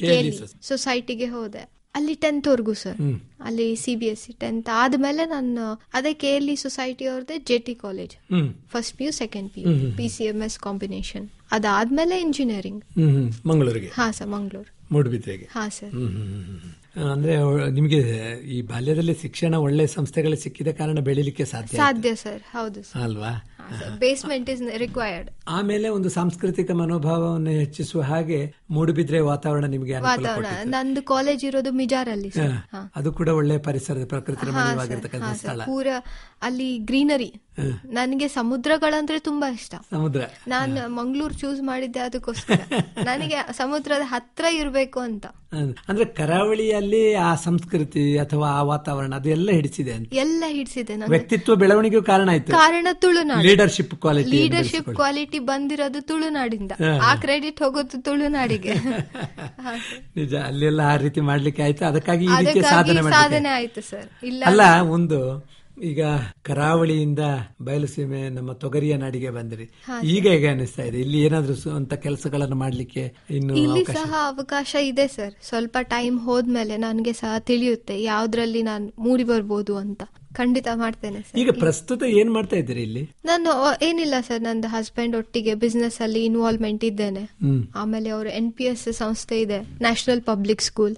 ಸೊಸೈಟಿಗೆ ಹೋದೆ. ಅಲ್ಲಿ 10th ವರೆಗೂ ಸರ್, ಅಲ್ಲಿ CBSE 10th ಆದ್ಮೇಲೆ ನಾನು ಅದೇ KLE ಸೊಸೈಟಿ ಅವ್ರದ್ದೇ JT college, first PU second PU PCMS combination. ಅದಾದ್ಮೇಲೆ ಇಂಜಿನಿಯರಿಂಗ್ ಮಂಗಳೂರಿಗೆ. ಹಾ ಸರ್, ಮಂಗಳೂರು ಮೂಡುಬಿದ್ರೆಗೆ. ಹಾ ಸರ್. ಅಂದ್ರೆ ನಿಮಗೆ ಈ ಬಾಲ್ಯದಲ್ಲಿ ಶಿಕ್ಷಣ ಒಳ್ಳೆ ಸಂಸ್ಥೆಗಳು ಸಿಕ್ಕಿದ ಕಾರಣ ಬೆಳಿಲಿಕ್ಕೆ ಸಾಧ್ಯ ಸರ್. ಹೌದು ಸರ್, ಅಲ್ವಾ? Basement is required. ಆಮೇಲೆ ಒಂದು ಸಾಂಸ್ಕೃತಿಕ ಮನೋಭಾವವನ್ನು ಹೆಚ್ಚಿಸುವ ಹಾಗೆ ಮೂಡುಬಿದ್ರೆ ವಾತಾವರಣ ನಿಮಗೆ ನಂದು ಕಾಲೇಜ್ ಇರೋದು ಮಿಜಾರಲ್ಲಿ ಸರ್. ಅದು ಕೂಡ ಒಳ್ಳೆ ಪರಿಸರದ ಪ್ರಕೃತಿ ರಮಣೀಯವಾಗಿರ್ತಕ್ಕಂಥ ಸ್ಥಳ. ಪೂರ ಅಲ್ಲಿ ಗ್ರೀನರಿ, ನನಗೆ ಸಮುದ್ರಗಳಂದ್ರೆ ತುಂಬಾ ಇಷ್ಟ. ಸಮುದ್ರ ನಾನು ಮಂಗಳೂರು ಚೂಸ್ ಮಾಡಿದ್ದೆ ಅದಕ್ಕೋಸ್ಕರ. ನನಗೆ ಸಮುದ್ರದ ಹತ್ರ ಇರ್ಬೇಕು ಅಂತ. ಅಂದ್ರೆ ಕರಾವಳಿಯಲ್ಲಿ ಆ ಸಂಸ್ಕೃತಿ ಅಥವಾ ಆ ವಾತಾವರಣ ಅದೆಲ್ಲ ಹಿಡಿಸಿದೆ ಅಂತ. ಎಲ್ಲ ಹಿಡಿಸಿದೆ. ವ್ಯಕ್ತಿತ್ವ ಬೆಳವಣಿಗೆ ಕಾರಣ ಆಯ್ತು. ಕಾರಣ ತುಳುನಾಡು. ಲೀಡರ್ಶಿಪ್ ಕ್ವಾಲಿಟಿ ಬಂದಿರೋದು ತುಳುನಾಡಿಂದ. ಆ ಕ್ರೆಡಿಟ್ ಹೋಗೋದು ತುಳುನಾಡಿಗೆ. ನಿಜ, ಅಲ್ಲೆಲ್ಲ ಆ ರೀತಿ ಮಾಡ್ಲಿಕ್ಕೆ ಆಯ್ತು. ಅದಕ್ಕಾಗಿ ಸಾಧನೆ ಆಯ್ತು ಸರ್. ಇಲ್ಲ ಅಲ್ಲ, ಒಂದು ಈಗ ಕರಾವಳಿಯಿಂದ ಬಯಲುಸೀಮೆ ನಮ್ಮ ತೊಗರಿಯ ನಾಡಿಗೆ ಬಂದ್ರಿ. ಈಗ ಹೇಗೆ ಅನಿಸ್ತಾ ಇದೆ? ಇಲ್ಲಿ ಏನಾದ್ರೂ ಅಂತ ಕೆಲಸಗಳನ್ನು ಮಾಡ್ಲಿಕ್ಕೆ ಇನ್ನು ಇಲ್ಲಿ ಸಹ ಅವಕಾಶ ಇದೆ ಸರ್. ಸ್ವಲ್ಪ ಟೈಮ್ ಹೋದ್ಮೇಲೆ ನನ್ಗೆ ಸಹ ತಿಳಿಯುತ್ತೆ ಯಾವ್ದ್ರಲ್ಲಿ ನಾನು ಮೂಡಿ ಬರ್ಬೋದು ಅಂತ. ಖಂಡಿತ ಮಾಡ್ತೇನೆ ಸರ್. ಈಗ ಪ್ರಸ್ತುತ ಏನ್ ಮಾಡ್ತಾ ಇದ್ದೀರಿ ಇಲ್ಲಿ? ನಾನು ಏನಿಲ್ಲ ಸರ್, ನಂದು ಹಸ್ಬೆಂಡ್ ಒಟ್ಟಿಗೆ ಬಿಸ್ನೆಸ್ ಅಲ್ಲಿ ಇನ್ವಾಲ್ವ್ಮೆಂಟ್ ಇದ್ದೇನೆ. ಆಮೇಲೆ ಅವರು NPS ಸಂಸ್ಥೆ ಇದೆ, ನ್ಯಾಷನಲ್ ಪಬ್ಲಿಕ್ ಸ್ಕೂಲ್.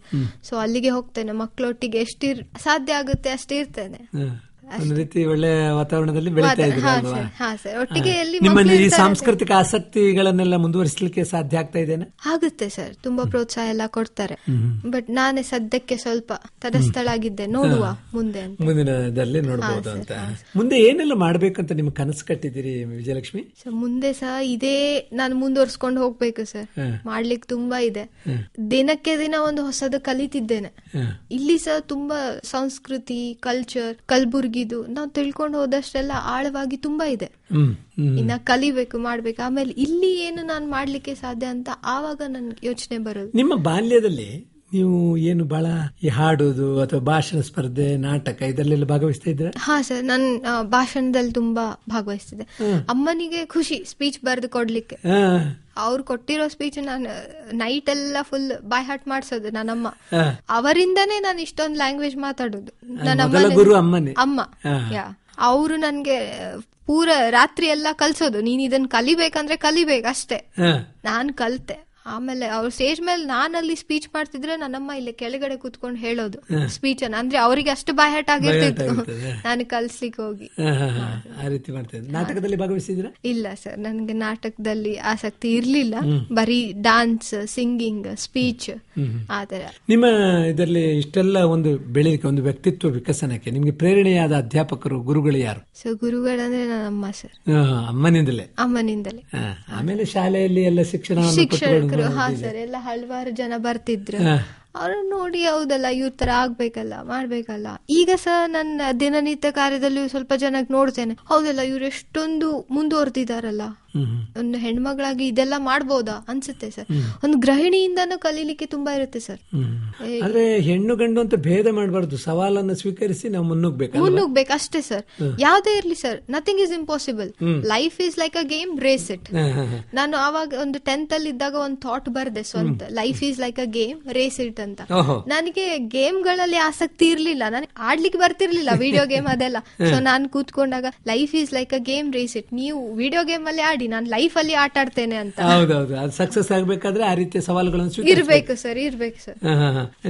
ಸೊ ಅಲ್ಲಿಗೆ ಹೋಗ್ತೇನೆ. ಮಕ್ಕಳೊಟ್ಟಿಗೆ ಎಷ್ಟು ಸಾಧ್ಯ ಆಗುತ್ತೆ ಅಷ್ಟೇ ಇರ್ತೇನೆ. ಒಂದು ರೀತಿ ಒಳ್ಳೆ ವಾತಾವರಣದಲ್ಲಿ ಬೆಳೀತಾ ಇದ್ದೀರಿ. ಒಟ್ಟಿಗೆ ನಿಮ್ಮಲ್ಲಿ ಈ ಸಾಂಸ್ಕೃತಿಕ ಆಸಕ್ತಿಗಳನ್ನೆಲ್ಲ ಮುಂದುವರಿಸಲಿಕ್ಕೆ ಸಾಧ್ಯ ಆಗ್ತಾ ಇದೆನಾ? ಆಗುತ್ತೆ ಸರ್, ತುಂಬಾ ಪ್ರೋತ್ಸಾಹ ಎಲ್ಲ ಕೊಡ್ತಾರೆ. ಬಟ್ ನಾನೇ ಸದ್ಯಕ್ಕೆ ಸ್ವಲ್ಪ ತಟಸ್ಥಳಾಗಿದ್ದೆ. ನೋಡುವ ಮುಂದಿನದಲ್ಲಿ ನೋಡಬಹುದು ಅಂತ. ಮುಂದೆ ಏನೆಲ್ಲ ಮಾಡ್ಬೇಕಂತ ನಿಮ್ಗೆ ಕನಸು ಕಟ್ಟಿದ್ದೀರಿ ವಿಜಯಲಕ್ಷ್ಮಿ? ಮುಂದೆ ಸಹ ಇದೇ ನಾನು ಮುಂದುವರ್ಸ್ಕೊಂಡು ಹೋಗ್ಬೇಕು ಸರ್. ಮಾಡ್ಲಿಕ್ಕೆ ತುಂಬಾ ಇದೆ. ದಿನಕ್ಕೆ ದಿನ ಒಂದು ಹೊಸದು ಕಲಿತಿದ್ದೇನೆ. ಇಲ್ಲಿ ಸಹ ತುಂಬಾ ಸಂಸ್ಕೃತಿ, ಕಲ್ಚರ್, ಕಲಬುರ್ಗಿ ನಾವು ತಿಳ್ಕೊಂಡು ಹೋದಷ್ಟೆಲ್ಲ ಆಳವಾಗಿ ತುಂಬಾ ಇದೆ. ಇನ್ನ ಕಲಿಬೇಕು, ಮಾಡ್ಬೇಕು. ಆಮೇಲೆ ಇಲ್ಲಿ ಏನು ನಾನು ಮಾಡ್ಲಿಕ್ಕೆ ಸಾಧ್ಯ ಅಂತ ಆವಾಗ ನನ್ಗೆ ಯೋಚನೆ ಬರೋದು. ನಿಮ್ಮ ಬಾಲ್ಯದಲ್ಲಿ ನೀವು ಏನು ಬಹಳ ಈ ಹಾಡೋದು ಅಥವಾ ಭಾಷಣ ಸ್ಪರ್ಧೆ, ನಾಟಕ ಇದರಲ್ಲೆಲ್ಲ ಭಾಗವಹಿಸ್ತಾ ಇದ್ರೆ? ಹಾ ಸರ್, ನಾನು ಭಾಷಣದಲ್ಲಿ ತುಂಬಾ ಭಾಗವಹಿಸ್ತಿದ್ದೆ. ಅಮ್ಮನಿಗೆ ಖುಷಿ ಸ್ಪೀಚ್ ಬರೆದು ಕೊಡ್ಲಿಕ್ಕೆ. ಅವ್ರು ಕೊಟ್ಟಿರೋ ಸ್ಪೀಚ್ ನಾನು ನೈಟ್ ಎಲ್ಲ ಫುಲ್ ಬೈ ಹಾರ್ಟ್ ಮಾಡ್ಸೋದು ನನ್ನಮ್ಮ. ಅವರಿಂದನೇ ನಾನು ಇಷ್ಟೊಂದು ಲ್ಯಾಂಗ್ವೇಜ್ ಮಾತಾಡೋದು. ನನ್ನ ಅಮ್ಮ ಅವರು ನನ್ಗೆ ಪೂರ ರಾತ್ರಿ ಎಲ್ಲ ಕಲ್ಸೋದು. ನೀನ್ ಇದನ್ನ ಕಲಿಬೇಕಂದ್ರೆ ಕಲಿಬೇಕು ಅಷ್ಟೇ. ನಾನ್ ಕಲ್ತೆ. ಆಮೇಲೆ ಅವ್ರು ಸ್ಟೇಜ್ ಮೇಲೆ ನಾನಲ್ಲಿ ಸ್ಪೀಚ್ ಮಾಡ್ತಿದ್ರೆ ನನ್ನಮ್ಮ ಇಲ್ಲಿ ಕೆಳಗಡೆ ಕೂತ್ಕೊಂಡು ಹೇಳೋದು ಸ್ಪೀಚ್ ಅನ್ನ. ಅಂದ್ರೆ ಅವರಿಗೆ ಅಷ್ಟು ಬಾಯ್ ಹಟ್ ಆಗಿರ್ತಿತ್ತು ನಾನು ಕಲ್ಸ್ಲಿಕ್ಕೆ ಹೋಗಿ. ಆ ರೀತಿ ಮಾಡ್ತಿದ್ದೆ. ನಾಟಕದಲ್ಲಿ ಭಾಗವಹಿಸಿದ್ರ? ಇಲ್ಲ ಸರ್, ನನ್ಗೆ ನಾಟಕದಲ್ಲಿ ಆಸಕ್ತಿ ಇರ್ಲಿಲ್ಲ. ಬರೀ ಡಾನ್ಸ್, ಸಿಂಗಿಂಗ್, ಸ್ಪೀಚ್ ಆತರ. ನಿಮ್ಮ ಇದರಲ್ಲಿ ಇಷ್ಟೆಲ್ಲ ಒಂದು ಬೆಳೆಯಲಿಕ್ಕೆ, ಒಂದು ವ್ಯಕ್ತಿತ್ವ ವಿಕಸನಕ್ಕೆ ನಿಮ್ಗೆ ಪ್ರೇರಣೆಯಾದ ಅಧ್ಯಾಪಕರು, ಗುರುಗಳು ಯಾರು? ಸೊ ಗುರುಗಳಂದ್ರೆ ನನ್ನ ಅಮ್ಮ ಸರ್. ಅಮ್ಮನಿಂದಲೇ? ಅಮ್ಮನಿಂದಲೇ. ಆಮೇಲೆ ಶಾಲೆಯಲ್ಲಿ ಎಲ್ಲ ಶಿಕ್ಷಕರು ಹಾ ಸರ್, ಎಲ್ಲ ಹಲವಾರು ಜನ ಬರ್ತಿದ್ರು. ಅವ್ರನ್ನ ನೋಡಿ ಹೌದಲ್ಲ ಇವ್ರ ತರ ಆಗ್ಬೇಕಲ್ಲ, ಮಾಡ್ಬೇಕಲ್ಲ. ಈಗ ಸಹ ನನ್ನ ದಿನನಿತ್ಯ ಕಾರ್ಯದಲ್ಲಿ ಸ್ವಲ್ಪ ಜನಕ್ಕೆ ನೋಡ್ತೇನೆ, ಹೌದಲ್ಲ ಇವ್ರು ಎಷ್ಟೊಂದು ಮುಂದುವರೆದಿದ್ದಾರಲ್ಲ, ಒಂದು ಹೆಣ್ಮಗಳಾಗಿ ಇದೆಲ್ಲ ಮಾಡ್ಬೋದಾ ಅನ್ಸುತ್ತೆ ಸರ್. ಒಂದು ಗೃಹಿಣಿಯಿಂದನೂ ಕಲೀಲಿಕ್ಕೆ ತುಂಬಾ ಇರುತ್ತೆ ಸರ್. ಆದ್ರೆ ಹೆಣ್ಣು ಗಂಡು ಅಂತ ಭೇದ ಮಾಡಬಾರ್ದು, ಸವಾಲನ್ನು ಸ್ವೀಕರಿಸಿ ನಾವು ಮುನ್ನುಗ್ಬೇಕು ಅಷ್ಟೇ ಸರ್. ಯಾವ್ದೇ ಇರ್ಲಿ sir, nothing is impossible. Life is like a game, race it. ನಾನು ಆವಾಗ ಒಂದು 10th ಅಲ್ಲಿ ಇದ್ದಾಗ ಒಂದು ಥಾಟ್ ಬರ್ದೆ ಸ್ವಂತ, life is like a game, race it ಅಂತ. ನನಗೆ ಗೇಮ್ ಗಳಲ್ಲಿ ಆಸಕ್ತಿ ಇರ್ಲಿಲ್ಲ, ನನಗೆ ಆಡ್ಲಿಕ್ಕೆ ಬರ್ತಿರ್ಲಿಲ್ಲ ವಿಡಿಯೋ ಗೇಮ್ ಅದೆಲ್ಲ. ಸೊ ನಾನು ಕೂತ್ಕೊಂಡಾಗ life is like a game, race it. ನೀವು ವಿಡಿಯೋ ಗೇಮ್ ಅಲ್ಲಿ ಆಡಿ, ನಾನು ಲೈಫ್ ಅಲ್ಲಿ ಆಟ ಆಡ್ತೇನೆ ಅಂತ. ಹೌದೌದು, ಅದು ಸಕ್ಸಸ್ ಆಗ್ಬೇಕಾದ್ರೆ ಆ ರೀತಿಯ ಸವಾಲುಗಳನ್ನು ಇರ್ಬೇಕು ಸರ್, ಇರ್ಬೇಕು ಸರ್.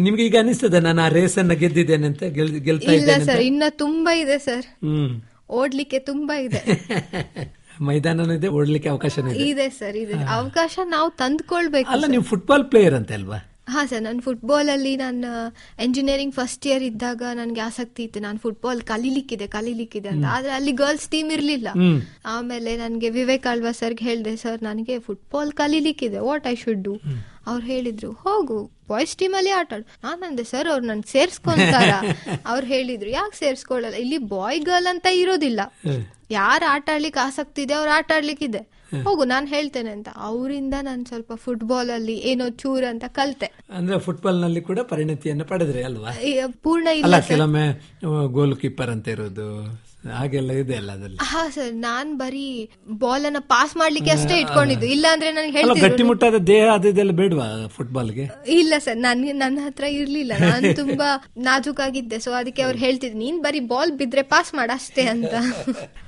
ನಿಮ್ಗೆ ಈಗ ಅನಿಸ್ತದ ನಾನು ಆ ರೇಸ್ ಅನ್ನ ಗೆದ್ದಿದ್ದೇನೆ ಅಂತ? ಇಲ್ಲ ಸರ್, ಇನ್ನ ತುಂಬಾ ಇದೆ ಸರ್, ಓಡ್ಲಿಕ್ಕೆ ತುಂಬಾ ಇದೆ. ಮೈದಾನ ಇದೆ, ಓಡ್ಲಿಕ್ಕೆ ಅವಕಾಶ ಇದೆ ಸರ್, ಇದೆ ಅವಕಾಶ ನಾವು ತಂದ್ಕೊಳ್ಬೇಕು. ಅಲ್ಲ, ನೀವು ಫುಟ್ಬಾಲ್ ಪ್ಲೇಯರ್ ಅಂತ ಅಲ್ವಾ? ಹಾ ಸರ್, ನಾನು ಫುಟ್ಬಾಲ್ ಅಲ್ಲಿ ನಾನು ಎಂಜಿನಿಯರಿಂಗ್ ಫಸ್ಟ್ ಇಯರ್ ಇದ್ದಾಗ ನನ್ಗೆ ಆಸಕ್ತಿ ಇತ್ತು, ನಾನು ಫುಟ್ಬಾಲ್ ಕಲೀಲಿಕ್ಕಿದೆ ಅಂತ. ಆದ್ರೆ ಅಲ್ಲಿ ಗರ್ಲ್ಸ್ ಟೀಮ್ ಇರ್ಲಿಲ್ಲ. ಆಮೇಲೆ ನನ್ಗೆ ವಿವೇಕ್ ಆಳ್ವಾ ಸರ್ಗೆ ಹೇಳ್ದೆ, ಸರ್ ನನಗೆ ಫುಟ್ಬಾಲ್ ಕಲೀಲಿಕ್ಕಿದೆ, ವಾಟ್ ಐ ಶುಡ್ ಡೂ? ಅವ್ರು ಹೇಳಿದ್ರು, ಹೋಗು ಬಾಯ್ಸ್ ಟೀಮ್ ಅಲ್ಲಿ ಆಟ ಆಡು. ನಾನಂದೆ, ಸರ್ ಅವ್ರು ನನ್ ಸೇರ್ಸ್ಕೊಂತಾರ? ಅವ್ರು ಹೇಳಿದ್ರು, ಯಾಕೆ ಸೇರ್ಸ್ಕೊಳ್ಳಲ್ಲ, ಇಲ್ಲಿ ಬಾಯ್ ಗರ್ಲ್ ಅಂತ ಇರೋದಿಲ್ಲ, ಯಾರು ಆಟ ಆಡ್ಲಿಕ್ಕೆ ಆಸಕ್ತಿ ಇದೆ ಅವ್ರು ಆಟ ಆಡ್ಲಿಕ್ಕಿದೆ, ಹೋಗು ನಾನು ಹೇಳ್ತೇನೆ ಅಂತ. ಅವರಿಂದ ನಾನು ಸ್ವಲ್ಪ ಫುಟ್ಬಾಲ್ ಅಲ್ಲಿ ಏನೋ ಚೂರ್ ಅಂತ ಕಲ್ತೆ. ಅಂದ್ರೆ ಫುಟ್ಬಾಲ್ ನಲ್ಲಿ ಕೂಡ ಪರಿಣತಿಯನ್ನು ಪಡೆದ್ರೆ ಅಲ್ವಾ? ಪೂರ್ಣ ಇಲ್ಲ, ಕೆಲವೊಮ್ಮೆ ಗೋಲ್ ಕೀಪರ್ ಅಂತ ಇರೋದು ಹಾಗೆಲ್ಲ ಇದೆ ಅಲ್ಲ ಅದಲ್ಲಿ? ಹಾ ಸರ್, ನಾನ್ ಬರೀ ಬಾಲ್ ಅನ್ನ ಪಾಸ್ ಮಾಡ್ಲಿಕ್ಕೆ ಅಷ್ಟೇ ಇಟ್ಕೊಂಡಿದ್ದು. ಇಲ್ಲ ಅಂದ್ರೆ ನನಗೆ ಹೇಳ್ತಿದ್ರು ಗಟ್ಟಿಮುಟ್ಟಾದ ದೇಹ ಅದೆಲ್ಲ ಬೇಡವಾ ಫುಟ್ಬಾಲ್ಗೆ? ಇಲ್ಲ ಸರ್, ನನ್ನ ಹತ್ರ ಇರ್ಲಿಲ್ಲ, ನಾನು ತುಂಬಾ ನಾಜೂಕಾಗಿದ್ದೆ. ಸೊ ಅದಕ್ಕೆ ಅವ್ರು ಹೇಳ್ತಿದ್ರು, ನೀನ್ ಬರೀ ಬಾಲ್ ಬಿದ್ರೆ ಪಾಸ್ ಮಾಡ ಅಷ್ಟೇ ಅಂತ.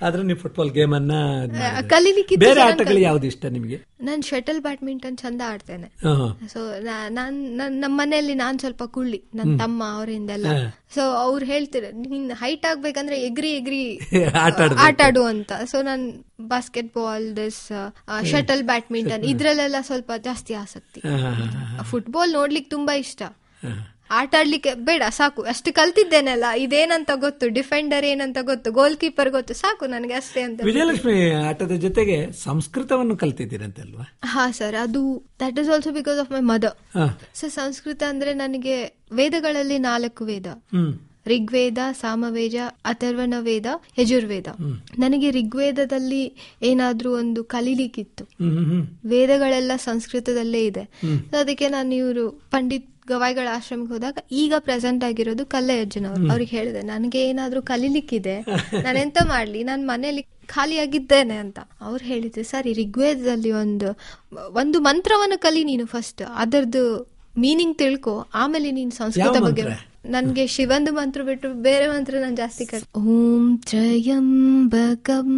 ಆದ್ರೆ ನೀವು ಫುಟ್ಬಾಲ್ ಗೇಮ್ ಅನ್ನ ಕಲೀಲಿಕ್ಕೆ. ಬೇರೆ ಆಟಗಳು ಯಾವ್ದು ಇಷ್ಟ ನಿಮ್ಗೆ? ನಾನು ಶಟಲ್ ಬ್ಯಾಡ್ಮಿಂಟನ್ ಚಂದ ಆಡ್ತೇನೆ. ಸೊ ನಮ್ಮ ಮನೆಯಲ್ಲಿ ನಾನ್ ಸ್ವಲ್ಪ ಕುಳ್ಳಿ, ನನ್ನ ತಮ್ಮ ಅವರಿಂದೆಲ್ಲ. ಸೊ ಅವ್ರು ಹೇಳ್ತಾರೆ, ನೀನ್ ಹೈಟ್ ಆಗ್ಬೇಕಂದ್ರೆ ಎಗ್ರಿ ಆಟ ಆಡು ಅಂತ. ಸೊ ನಾನ್ ಬಾಸ್ಕೆಟ್ ಬಾಲ್, ಶಟಲ್ ಬ್ಯಾಡ್ಮಿಂಟನ್ ಇದ್ರಲ್ಲೆಲ್ಲ ಸ್ವಲ್ಪ ಜಾಸ್ತಿ ಆಸಕ್ತಿ. ಫುಟ್ಬಾಲ್ ನೋಡ್ಲಿಕ್ಕೆ ತುಂಬಾ ಇಷ್ಟ. ಆಟ ಆಡ್ಲಿಕ್ಕೆ ಬೇಡ, ಸಾಕು, ಅಷ್ಟು ಕಲ್ತಿದ್ದೇನಲ್ಲ, ಇದೇನಂತ ಗೊತ್ತು, ಡಿಫೆಂಡರ್ ಏನಂತ ಗೊತ್ತು, ಗೋಲ್ ಕೀಪರ್ ಗೊತ್ತು, ಸಾಕು ನನಗೆ ಅಷ್ಟೇ ಅಂತ. ವಿಜಯಲಕ್ಷ್ಮಿ ಆಟದ ಜೊತೆಗೆ ಸಂಸ್ಕೃತವನ್ನು ಕಲ್ತಿದ್ದೀರಂತಲ್ವಾ? ಹಾ ಸರ್, ಅದು that is also because of my mother. Sir Sanskrit ಅಂದ್ರೆ ನನಗೆ ವೇದಗಳಲ್ಲಿ 4 ವೇದ, ಋಗ್ವೇದ, ಸಾಮವೇದ, ಅಥರ್ವಣ ವೇದ, ಯಜುರ್ವೇದ. ನನಗೆ ಋಗ್ವೇದದಲ್ಲಿ ಏನಾದ್ರೂ ಒಂದು ಕಲೀಲಿಕ್ಕಿತ್ತು. ವೇದಗಳೆಲ್ಲ ಸಂಸ್ಕೃತದಲ್ಲೇ ಇದೆ. ಅದಕ್ಕೆ ನಾನು ಇವರು ಪಂಡಿತ್ ಗವಾಯಿಗಳ ಆಶ್ರಮಕ್ಕೆ ಹೋದಾಗ ಈಗ ಪ್ರೆಸೆಂಟ್ ಆಗಿರೋದು ಕಲ್ಲಯ್ಯಜ್ಜನವ್ರು, ಅವ್ರಿಗೆ ಹೇಳಿದೆ ನನಗೆ ಏನಾದ್ರೂ ಕಲೀಲಿಕ್ಕಿದೆ, ನಾನೆಂತ ಮಾಡ್ಲಿ, ನಾನು ಮನೇಲಿ ಖಾಲಿಯಾಗಿದ್ದೇನೆ ಅಂತ. ಅವ್ರು ಹೇಳಿದ್ರು, ಸರಿ ಋಗ್ವೇದದಲ್ಲಿ ಒಂದು ಮಂತ್ರವನ್ನು ಕಲಿ ನೀನು, ಫಸ್ಟ್ ಅದರದ್ದು ಮೀನಿಂಗ್ ತಿಳ್ಕೊ, ಆಮೇಲೆ ನೀನು ಸಂಸ್ಕೃತ ಬಗ್ಗೆ. ನನ್ಗೆ ಶಿವಂದು ಮಂತ್ರ ಬಿಟ್ಟು ಬೇರೆ ಮಂತ್ರ ನಾನು ಜಾಸ್ತಿ ಕಲಿ. ಓಂ ತ್ರಯಂಬಕಂ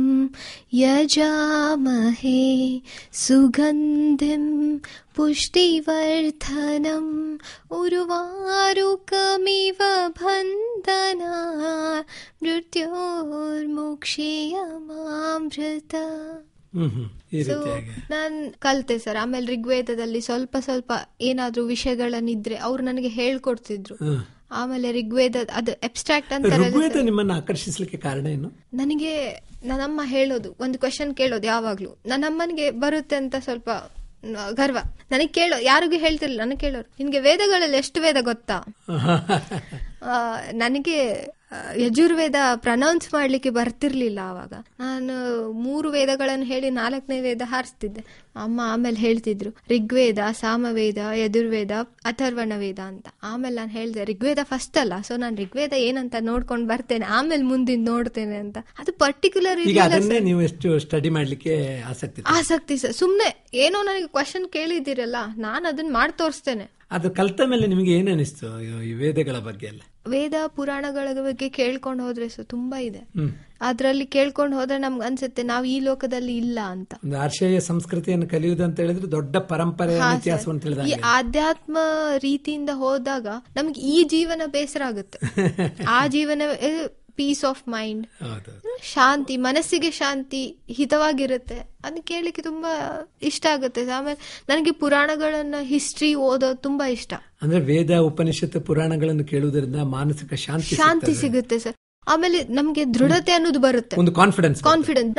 ಯಜಾಮಹೇ ಸುಗಂಧಿಂ ಪುಷ್ಟಿವರ್ಧನಂ ಉರ್ವಾರುಕಮಿವ ಬಂಧನಾ ಮೃತ್ಯೋರ್ಮುಕ್ಷೇಯಮಾಮೃತ. ನಾನ್ ಕಲ್ತೆ ಸರ್. ಆಮೇಲೆ ಋಗ್ವೇದದಲ್ಲಿ ಸ್ವಲ್ಪ ಸ್ವಲ್ಪ ಏನಾದ್ರೂ ವಿಷಯಗಳನ್ನಿದ್ರೆ ಅವ್ರು ನನಗೆ ಹೇಳ್ಕೊಡ್ತಿದ್ರು. ಆಮೇಲೆ ಋಗ್ವೇದ ಅದು ಅಬ್ಸ್ಟ್ರಾಕ್ಟ್ ಅಂತ. ಋಗ್ವೇದ ನಿಮ್ಮನ್ನ ಆಕರ್ಷಿಸ್ಲಿಕ್ಕೆ ಕಾರಣ ಏನು? ನನಗೆ ನನ್ನಮ್ಮ ಹೇಳೋದು, ಒಂದು ಕ್ವೆಶನ್ ಕೇಳೋದು ಯಾವಾಗ್ಲೂ, ನನ್ನಮ್ಮನಿಗೆ ಬರುತ್ತೆ ಅಂತ ಸ್ವಲ್ಪ ಗರ್ವ. ನನಗೆ ಯಾರಿಗೂ ಹೇಳ್ತಿರ್ಲಿಲ್ಲ, ನನಗೆ ಕೇಳೋರು, ನಿನ್ಗೆ ವೇದಗಳಲ್ಲಿ ಎಷ್ಟು ವೇದ ಗೊತ್ತಾ? ನನಗೆ ಯಜುರ್ವೇದ ಪ್ರನೌನ್ಸ್ ಮಾಡ್ಲಿಕ್ಕೆ ಬರ್ತಿರ್ಲಿಲ್ಲ ಆವಾಗ. ನಾನು 3 ವೇದಗಳನ್ನು ಹೇಳಿ 4ನೇ ವೇದ ಹಾರಿಸ್ತಿದ್ದೆ. ಅಮ್ಮ ಆಮೇಲೆ ಹೇಳ್ತಿದ್ರು ಋಗ್ವೇದ, ಸಾಮವೇದ, ಯಜುರ್ವೇದ, ಅಥರ್ವಣ ವೇದ ಅಂತ. ಆಮೇಲೆ ನಾನು ಹೇಳಿದೆ ಋಗ್ವೇದ ಫಸ್ಟ್ ಅಲ್ಲ, ಸೊ ನಾನು ಋಗ್ವೇದ ಏನಂತ ನೋಡ್ಕೊಂಡು ಬರ್ತೇನೆ, ಆಮೇಲೆ ಮುಂದಿನ ನೋಡ್ತೇನೆ ಅಂತ. ಅದು ಪರ್ಟಿಕ್ಯುಲರ್ ನೀವು ಎಷ್ಟು ಸ್ಟಡಿ ಮಾಡ್ಲಿಕ್ಕೆ ಆಸಕ್ತಿ ಸರ್. ಸುಮ್ನೆ ಏನೋ ನನಗೆ ಕ್ವಶನ್ ಕೇಳಿದಿರಲ್ಲ, ನಾನು ಅದನ್ನ ಮಾಡಿ ತೋರಿಸ್ತೇನೆ. ಅದು ಕಲ್ತ ಮೇಲೆ ನಿಮಗೆ ಏನ್ ಅನಿಸ್ತು ಈ ವೇದಗಳ ಬಗ್ಗೆ ಎಲ್ಲ? ವೇದ ಪುರಾಣಗಳ ಬಗ್ಗೆ ಕೇಳ್ಕೊಂಡು ಹೋದ್ರೆ ತುಂಬಾ ಇದೆ. ಅದ್ರಲ್ಲಿ ಕೇಳ್ಕೊಂಡು ಹೋದ್ರೆ ನಮ್ಗೆ ಅನ್ಸುತ್ತೆ ನಾವು ಈ ಲೋಕದಲ್ಲಿ ಇಲ್ಲ ಅಂತ. ಆರ್ಷೇಯ ಸಂಸ್ಕೃತಿಯನ್ನು ಕಲಿಯುವುದು ಅಂತ ಹೇಳಿದ್ರೆ ದೊಡ್ಡ ಪರಂಪರೆ ಇತಿಹಾಸವನ್ನು ತಿಳಿದ. ಈ ಆಧ್ಯಾತ್ಮ ರೀತಿಯಿಂದ ಹೋದಾಗ ನಮ್ಗೆ ಈ ಜೀವನ ಬೇಸರ ಆಗುತ್ತೆ. ಆ ಜೀವನ ಪೀಸ್ ಆಫ್ ಮೈಂಡ್, ಶಾಂತಿ, ಮನಸ್ಸಿಗೆ ಶಾಂತಿ, ಹಿತವಾಗಿರುತ್ತೆ. ಅದನ್ನ ಕೇಳಲಿಕ್ಕೆ ತುಂಬಾ ಇಷ್ಟ ಆಗುತ್ತೆ. ಆಮೇಲೆ ನನಗೆ ಪುರಾಣಗಳನ್ನ ಹಿಸ್ಟ್ರಿ ಓದೋದು ತುಂಬಾ ಇಷ್ಟ. ಅಂದ್ರೆ ವೇದ, ಉಪನಿಷತ್ತು, ಪುರಾಣಗಳನ್ನು ಕೇಳುವುದರಿಂದ ಮಾನಸಿಕ ಶಾಂತಿ ಸಿಗುತ್ತೆ ಸರ್. ಆಮೇಲೆ ನಮ್ಗೆ ದೃಢತೆ ಅನ್ನೋದು ಬರುತ್ತೆ, ಒಂದು ಕಾನ್ಫಿಡೆನ್ಸ್.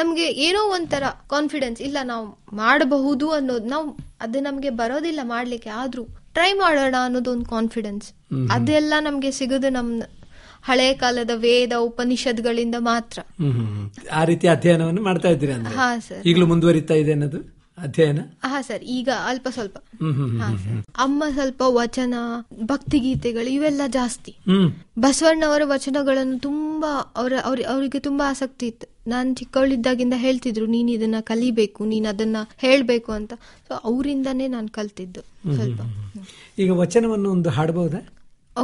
ನಮ್ಗೆ ಏನೋ ಒಂಥರ ಕಾನ್ಫಿಡೆನ್ಸ್, ಇಲ್ಲ ನಾವು ಮಾಡಬಹುದು ಅನ್ನೋದು. ನಾವು ಅದು ನಮ್ಗೆ ಬರೋದಿಲ್ಲ ಮಾಡ್ಲಿಕ್ಕೆ, ಆದ್ರೂ ಟ್ರೈ ಮಾಡೋಣ ಅನ್ನೋದು ಒಂದು ಕಾನ್ಫಿಡೆನ್ಸ್. ಅದೆಲ್ಲ ನಮ್ಗೆ ಸಿಗೋದು ನಮ್ ಹಳೆ ಕಾಲದ ವೇದ ಉಪನಿಷತ್ಗಳಿಂದ ಮಾತ್ರ. ಆ ರೀತಿ ಅಧ್ಯಯನವನ್ನು ಮಾಡ್ತಾ ಇದ್ದೀರಿ ಅಂದ್ರೆ? ಹಾ ಸರ್. ಈಗಲೂ ಮುಂದುವರಿತಾ ಇದೆ ಅನ್ನೋದು ಅಧ್ಯಯನ? ಹಾ ಸರ್, ಈಗ ಅಲ್ಪ ಸ್ವಲ್ಪ. ಅಮ್ಮ ಸ್ವಲ್ಪ ವಚನ, ಭಕ್ತಿಗೀತೆಗಳು ಇವೆಲ್ಲ ಜಾಸ್ತಿ. ಬಸವಣ್ಣವರ ವಚನಗಳನ್ನು ತುಂಬಾ ಅವರಿಗೆ ತುಂಬಾ ಆಸಕ್ತಿ ಇತ್ತು. ನಾನ್ ಚಿಕ್ಕವಳಿದ್ದಾಗಿಂದ ಹೇಳ್ತಿದ್ರು, ನೀನ್ ಇದನ್ನ ಕಲಿಬೇಕು, ನೀನ್ ಅದನ್ನ ಹೇಳ್ಬೇಕು ಅಂತ. ಸೊ ಅವರಿಂದಾನೇ ನಾನು ಕಲ್ತಿದ್ದು ಸ್ವಲ್ಪ. ಈಗ ವಚನವನ್ನು ಒಂದು ಹಾಡಬಹುದಾ?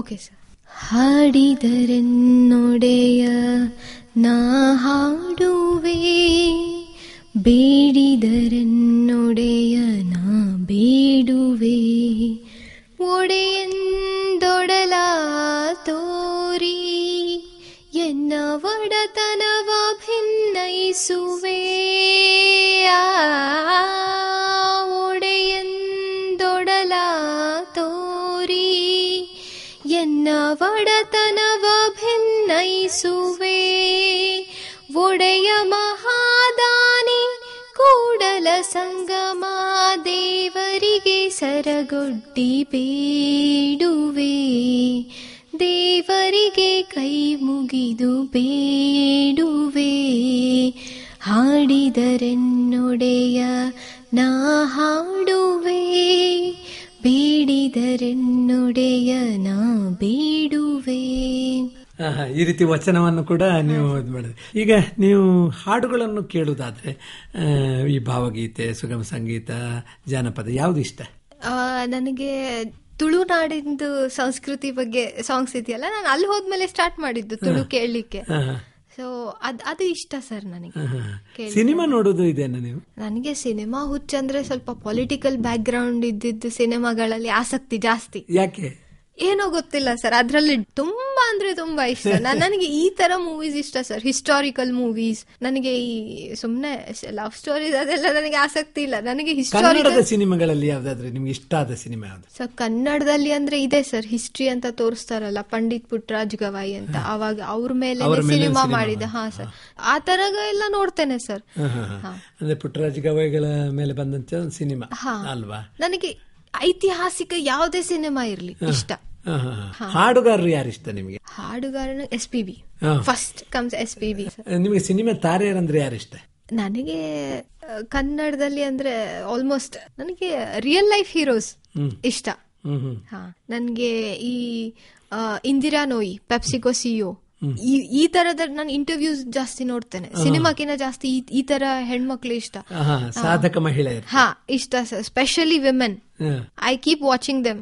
Okay sir. ಹಾಡಿದರೆನ್ನೊಡೆಯ ನಾ ಹಾಡುವೆ, ಬೇಡಿದರೆನ್ನೊಡೆಯ ನಾ ಬೇಡುವೆ, ಒಡೆಯಂದೊಡಲ ತೋರಿ ಎನ್ನ ಒಡತನವ ಭಿನ್ನಯಿಸುವೆ, ಒಡೆಯಂದೊಡಲ ತೋರಿ ಎನ್ನ ಒಡತನವ ಭಿನ್ನಯಿಸುವೆ, ಒಡೆಯ ಮಹಾದಾನಿ ಕೂಡಲ ಸಂಗಮ ದೇವರಿಗೆ ಸರಗೊಡ್ಡಿ ಬೇಡುವೆ, ದೇವರಿಗೆ ಕೈ ಮುಗಿದು ಬೇಡುವೆ, ಹಾಡಿದರೆನ್ನೊಡೆಯ ನಾ ಹಾಡುವೆ, ಬೇಡಿದರೆನ್ನೊಡೆಯ ನಾ ಬೇಡುವೆ. ಈ ರೀತಿ ವಚನವನ್ನು ಕೂಡ ನೀವು ಮಾಡಿದ್ರಿ. ಈಗ ನೀವು ಹಾಡುಗಳನ್ನು ಕೇಳುವುದಾದ್ರೆ ಈ ಭಾವಗೀತೆ, ಸುಗಮ ಸಂಗೀತ, ಜಾನಪದ ಯಾವ್ದು ಇಷ್ಟ? ನನಗೆ ತುಳುನಾಡಿಂದು ಸಂಸ್ಕೃತಿ ಬಗ್ಗೆ ಸಾಂಗ್ಸ್ ಇದೆಯಲ್ಲ, ನಾನು ಅಲ್ಲಿ ಹೋದ್ಮೇಲೆ ಸ್ಟಾರ್ಟ್ ಮಾಡಿದ್ದು ತುಳು ಕೇಳಲಿಕ್ಕೆ. ಸೊ ಅದು ಇಷ್ಟ ಸರ್ ನನಗೆ. ಸಿನಿಮಾ ನೋಡೋದು ಇದೆಯಾ ನೀವು? ನನಗೆ ಸಿನಿಮಾ ಹುಚ್ಚಂದ್ರೆ ಸ್ವಲ್ಪ ಪೊಲಿಟಿಕಲ್ ಬ್ಯಾಕ್ ಗ್ರೌಂಡ್ ಇದ್ದಿದ್ದು ಸಿನಿಮಾಗಳಲ್ಲಿ ಆಸಕ್ತಿ ಜಾಸ್ತಿ. ಯಾಕೆ? ಏನೋ ಗೊತ್ತಿಲ್ಲ ಸರ್, ಅದ್ರಲ್ಲಿ ತುಂಬಾ ಅಂದ್ರೆ ತುಂಬಾ ಇಷ್ಟ. ನನಗೆ ಈ ತರ ಮೂವೀಸ್ ಇಷ್ಟ ಸರ್, ಹಿಸ್ಟಾರಿಕಲ್ ಮೂವೀಸ್. ನನಗೆ ಈ ಸುಮ್ನೆ ಲವ್ ಸ್ಟೋರೀಸ್ ಅದೆಲ್ಲ ನನಗೆ ಆಸಕ್ತಿ ಇಲ್ಲ. ನನಗೆ ಹಿಸ್ಟಾರಿಕಲ್ ಸಿನಿಮಾಗಳಲ್ಲಿ ಯಾವ್ದಾದ್ರೆ ನಿಮ್ಗೆ ಇಷ್ಟ ಆದ ಸಿನಿಮಾ ಯಾವ್ದು ಸರ್? ಕನ್ನಡದಲ್ಲಿ ಅಂದ್ರೆ ಇದೆ ಸರ್, ಹಿಸ್ಟ್ರಿ ಅಂತ ತೋರಿಸ್ತಾರಲ್ಲ, ಪಂಡಿತ್ ಪುಟ್ಟರಾಜ್ ಗವಾಯಿ ಅಂತ, ಅವಾಗ ಅವ್ರ ಮೇಲೆ ಸಿನಿಮಾ ಮಾಡಿದ. ಹಾ ಸರ್, ಆ ತರ ಎಲ್ಲ ನೋಡ್ತೇನೆ ಸರ್. ಅಂದ್ರೆ ಪುಟ್ಟರಾಜ್ ಗವಾಯಿಗಳ ಮೇಲೆ ಬಂದಂತ ಒಂದು ಸಿನಿಮಾ ಅಲ್ವಾ? ನನಗೆ ಐತಿಹಾಸಿಕ ಯಾವುದೇ ಸಿನಿಮಾ ಇರ್ಲಿ ಇಷ್ಟ. ಹಾಡುಗಾರರು ಯಾರು ಇಷ್ಟ ನಿಮಗೆ? ಹಾಡುಗಾರನ SPB, ಫಸ್ಟ್ ಕಮ್ಸ್ SPB. ನಿಮಗೆ ಸಿನಿಮಾ ತಾರೆಯರಂದ್ರೆ ಯಾರು ಇಷ್ಟ? ನನಗೆ ಕನ್ನಡದಲ್ಲಿ ಅಂದ್ರೆ ಆಲ್ಮೋಸ್ಟ್ ನನಗೆ ರಿಯಲ್ ಲೈಫ್ ಹೀರೋಸ್ ಇಷ್ಟ. ನನ್ಗೆ ಈ ಇಂದಿರಾ ನೋಯಿ, ಪೆಪ್ಸಿಕೋ CEO, ಈ ತರದ ನಾನು ಇಂಟರ್ವ್ಯೂಸ್ ಜಾಸ್ತಿ ನೋಡ್ತೇನೆ. ಸಿನಿಮಾಕಿನ ಜಾಸ್ತಿ ಈ ತರ ಹೆಣ್ಮಕ್ಳು ಇಷ್ಟ, ಸಾಧಕ ಮಹಿಳೆಯರು ಇಷ್ಟ sir. Specially women, I keep watching them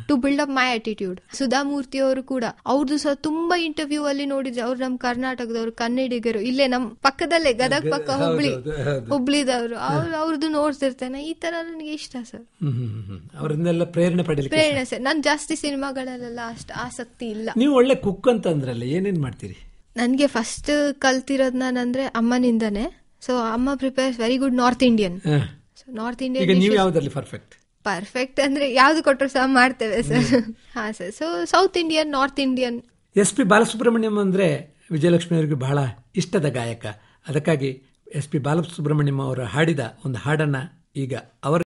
to build up my attitude. Sudha Murthy ಅವರು ಕೂಡ, ಅವ್ರದ್ದು ಸಹ ತುಂಬಾ ಇಂಟರ್ವ್ಯೂ ಅಲ್ಲಿ ನೋಡಿದ್ರೆ, ಅವ್ರು ನಮ್ ಕರ್ನಾಟಕದವರು, ಕನ್ನಡಿಗರು, ಇಲ್ಲೇ ನಮ್ ಪಕ್ಕದಲ್ಲೇ ಗದಗ ಪಕ್ಕ ಹುಬ್ಳಿದವರು, ಅವ್ರದ್ದು ನೋಡ್ತಿರ್ತೇನೆ. ಈ ತರ ನನಗೆ ಇಷ್ಟ ಸರ್. ಅವರನ್ನೆಲ್ಲ ಪ್ರೇರಣೆ ಸರ್. ನನ್ ಜಾಸ್ತಿ ಸಿನಿಮಾಗಳಲ್ಲೆಲ್ಲ ಅಷ್ಟು ಆಸಕ್ತಿ ಇಲ್ಲ. ನೀವು ಒಳ್ಳೆ ಕುಕ್ ಅಂತ ಅಂದ್ರಲ್ಲ, ಏನೇನ್ ಮಾಡ್ತೀರಿ? ನನ್ಗೆ ಫಸ್ಟ್ ಕಲ್ತಿರೋದ್ ನಾನಂದ್ರೆ ಅಮ್ಮನಿಂದಾನೆ. ಸೊ ಅಮ್ಮ prepares very good north Indian. North Indian perfect ಅಂದ್ರೆ ಯಾವ್ದು ಕೊಟ್ಟರು ಸಹ ಮಾಡ್ತೇವೆ ಸರ್. ಹಾ sir. So south Indian, north Indian. SP Balasubrahmanyam ಅಂದ್ರೆ ವಿಜಯಲಕ್ಷ್ಮಿ ಅವರಿಗೆ ಬಹಳ ಇಷ್ಟದ ಗಾಯಕ. ಅದಕ್ಕಾಗಿ SP ಬಾಲಸುಬ್ರಹ್ಮಣ್ಯಂ ಅವರು ಹಾಡಿದ ಒಂದು ಹಾಡನ್ನ ಈಗ ಅವರ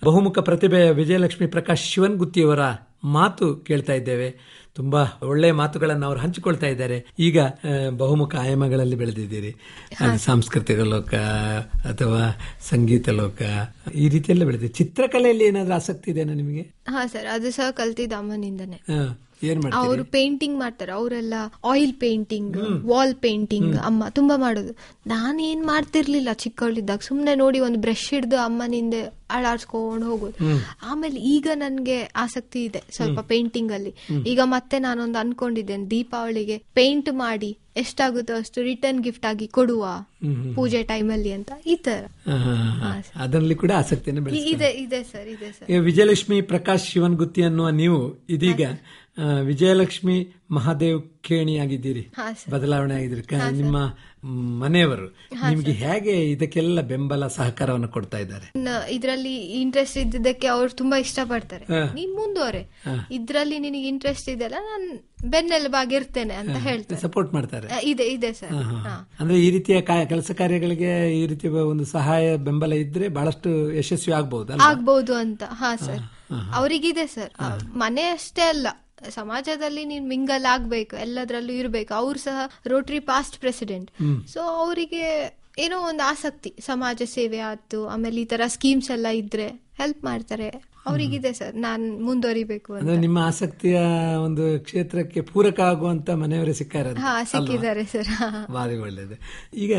ಬಹುಮುಖ ಪ್ರತಿಭೆಯ ವಿಜಯಲಕ್ಷ್ಮಿ ಪ್ರಕಾಶ್ ಶಿವನ್ಗುತ್ತಿಯವರ ಮಾತು ಕೇಳ್ತಾ ಇದ್ದೇವೆ. ತುಂಬಾ ಒಳ್ಳೆಯ ಮಾತುಗಳನ್ನು ಅವರು ಹಂಚಿಕೊಳ್ತಾ ಇದ್ದಾರೆ. ಈಗ ಬಹುಮುಖ ಆಯಾಮಗಳಲ್ಲಿ ಬೆಳೆದಿದ್ದೀರಿ, ಸಾಂಸ್ಕೃತಿಕ ಲೋಕ ಅಥವಾ ಸಂಗೀತ ಲೋಕ ಈ ರೀತಿಯೆಲ್ಲ ಬೆಳೆದಿದೆ. ಚಿತ್ರಕಲೆಯಲ್ಲಿ ಏನಾದ್ರೂ ಆಸಕ್ತಿ ಇದೆನಾ ನಿಮಗೆ? ಹಾ ಸರ್, ಅದು ಸಹ ಕಲ್ತಿದ್ದ ಅಮ್ಮನಿಂದನೇ. ಏನ್ ಮಾಡ್ತಾರೆ? ಅವರು ಪೇಂಟಿಂಗ್ ಮಾಡ್ತಾರೆ, ಅವರೆಲ್ಲ ಆಯಿಲ್ ಪೇಂಟಿಂಗ್, ವಾಲ್ ಪೇಂಟಿಂಗ್ ಅಮ್ಮ ತುಂಬಾ ಮಾಡೋದು. ನಾನೇನ್ ಮಾಡ್ತಿರ್ಲಿಲ್ಲ ಚಿಕ್ಕವಳಿದ್ದಾಗ, ಸುಮ್ನೆ ನೋಡಿ ಒಂದು ಬ್ರಷ್ ಹಿಡ್ದು ಅಮ್ಮನಿಂದ ಅಳಾಡ್ಸ್ಕೊಂಡು ಹೋಗೋದು. ಆಮೇಲೆ ಈಗ ನನ್ಗೆ ಆಸಕ್ತಿ ಇದೆ ಸ್ವಲ್ಪ ಪೇಂಟಿಂಗ್ ಅಲ್ಲಿ. ಈಗ ಮತ್ತೆ ನಾನೊಂದು ಅನ್ಕೊಂಡಿದ್ದೇನೆ, ದೀಪಾವಳಿಗೆ ಪೇಂಟ್ ಮಾಡಿ ಎಷ್ಟಾಗುತ್ತೋ ಅಷ್ಟು ರಿಟರ್ನ್ ಗಿಫ್ಟ್ ಆಗಿ ಕೊಡುವ ಪೂಜೆ ಟೈಮಲ್ಲಿ ಅಂತ, ಈ ತರ ಅದರಲ್ಲಿ ಕೂಡ ಆಸಕ್ತಿಯನ್ನು ಇದೆ ಸರ್. ವಿಜಯಲಕ್ಷ್ಮಿ ಪ್ರಕಾಶ್ ಶಿವನ್ಗುತ್ತಿ ಅನ್ನುವ ನೀವು ಇದೀಗ ವಿಜಯಲಕ್ಷ್ಮಿ ಮಹಾದೇವ್ ಖೇಣಿಯಾಗಿದ್ದೀರಿ, ಬದಲಾವಣೆ ಆಗಿದ್ದೀರಿ. ನಿಮ್ಮ ಮನೆಯವರು ನಿಮ್ಗೆ ಹೇಗೆ ಇದಕ್ಕೆಲ್ಲ ಬೆಂಬಲ ಸಹಕಾರವನ್ನು ಕೊಡ್ತಾ ಇದ್ದಾರೆ? ಇದ್ರಲ್ಲಿ ಇಂಟ್ರೆಸ್ಟ್ ಇದ್ದಿದ್ದಕ್ಕೆ ಅವ್ರು ತುಂಬಾ ಇಷ್ಟಪಡ್ತಾರೆ. ನೀನ್ ಮುಂದುವರೆ, ಇದ್ರಲ್ಲಿ ನಿನಗೆ ಇಂಟ್ರೆಸ್ಟ್ ಇದೆಯಲ್ಲ, ನಾನು ಬೆನ್ನೆಲುಬಾಗಿರ್ತೇನೆ ಅಂತ ಹೇಳ್ತಾರೆ, ಸಪೋರ್ಟ್ ಮಾಡ್ತಾರೆ. ಇದೆ ಸರ್. ಅಂದ್ರೆ ಈ ರೀತಿಯ ಕೆಲಸ ಕಾರ್ಯಗಳಿಗೆ ಈ ರೀತಿಯ ಒಂದು ಸಹಾಯ ಬೆಂಬಲ ಇದ್ರೆ ಬಹಳಷ್ಟು ಯಶಸ್ವಿ ಆಗ್ಬಹುದು ಅಂತ. ಹಾ ಸರ್, ಅವರಿಗಿದೆ ಸರ್. ಮನೆ ಅಷ್ಟೇ ಅಲ್ಲ, ಸಮಾಜದಲ್ಲಿ ನೀನ್ ಮಿಂಗಲ್ ಆಗ್ಬೇಕು, ಎಲ್ಲದ್ರಲ್ಲೂ ಇರ್ಬೇಕು. ಅವ್ರು ಸಹ ರೋಟರಿ ಪಾಸ್ಟ್ ಪ್ರೆಸಿಡೆಂಟ್. ಸೊ ಅವರಿಗೆ ಏನೋ ಒಂದು ಆಸಕ್ತಿ, ಸಮಾಜ ಸೇವೆ ಆಯ್ತು, ಆಮೇಲೆ ಈ ತರ ಸ್ಕೀಮ್ಸ್ ಎಲ್ಲ ಇದ್ರೆ ಹೆಲ್ಪ್ ಮಾಡ್ತಾರೆ. ಅವರಿಗಿದೆ ಸರ್, ನಾನ್ ಮುಂದುವರಿಬೇಕು ಅಂತ. ನಿಮ್ಮ ಆಸಕ್ತಿಯ ಒಂದು ಕ್ಷೇತ್ರಕ್ಕೆ ಪೂರಕ ಆಗುವಂತ ಮನೆಯವರೇ ಸಿಕ್ಕಿದ್ದಾರೆ ಸರ್. ಭಾರಿ ಒಳ್ಳೇದು. ಈಗ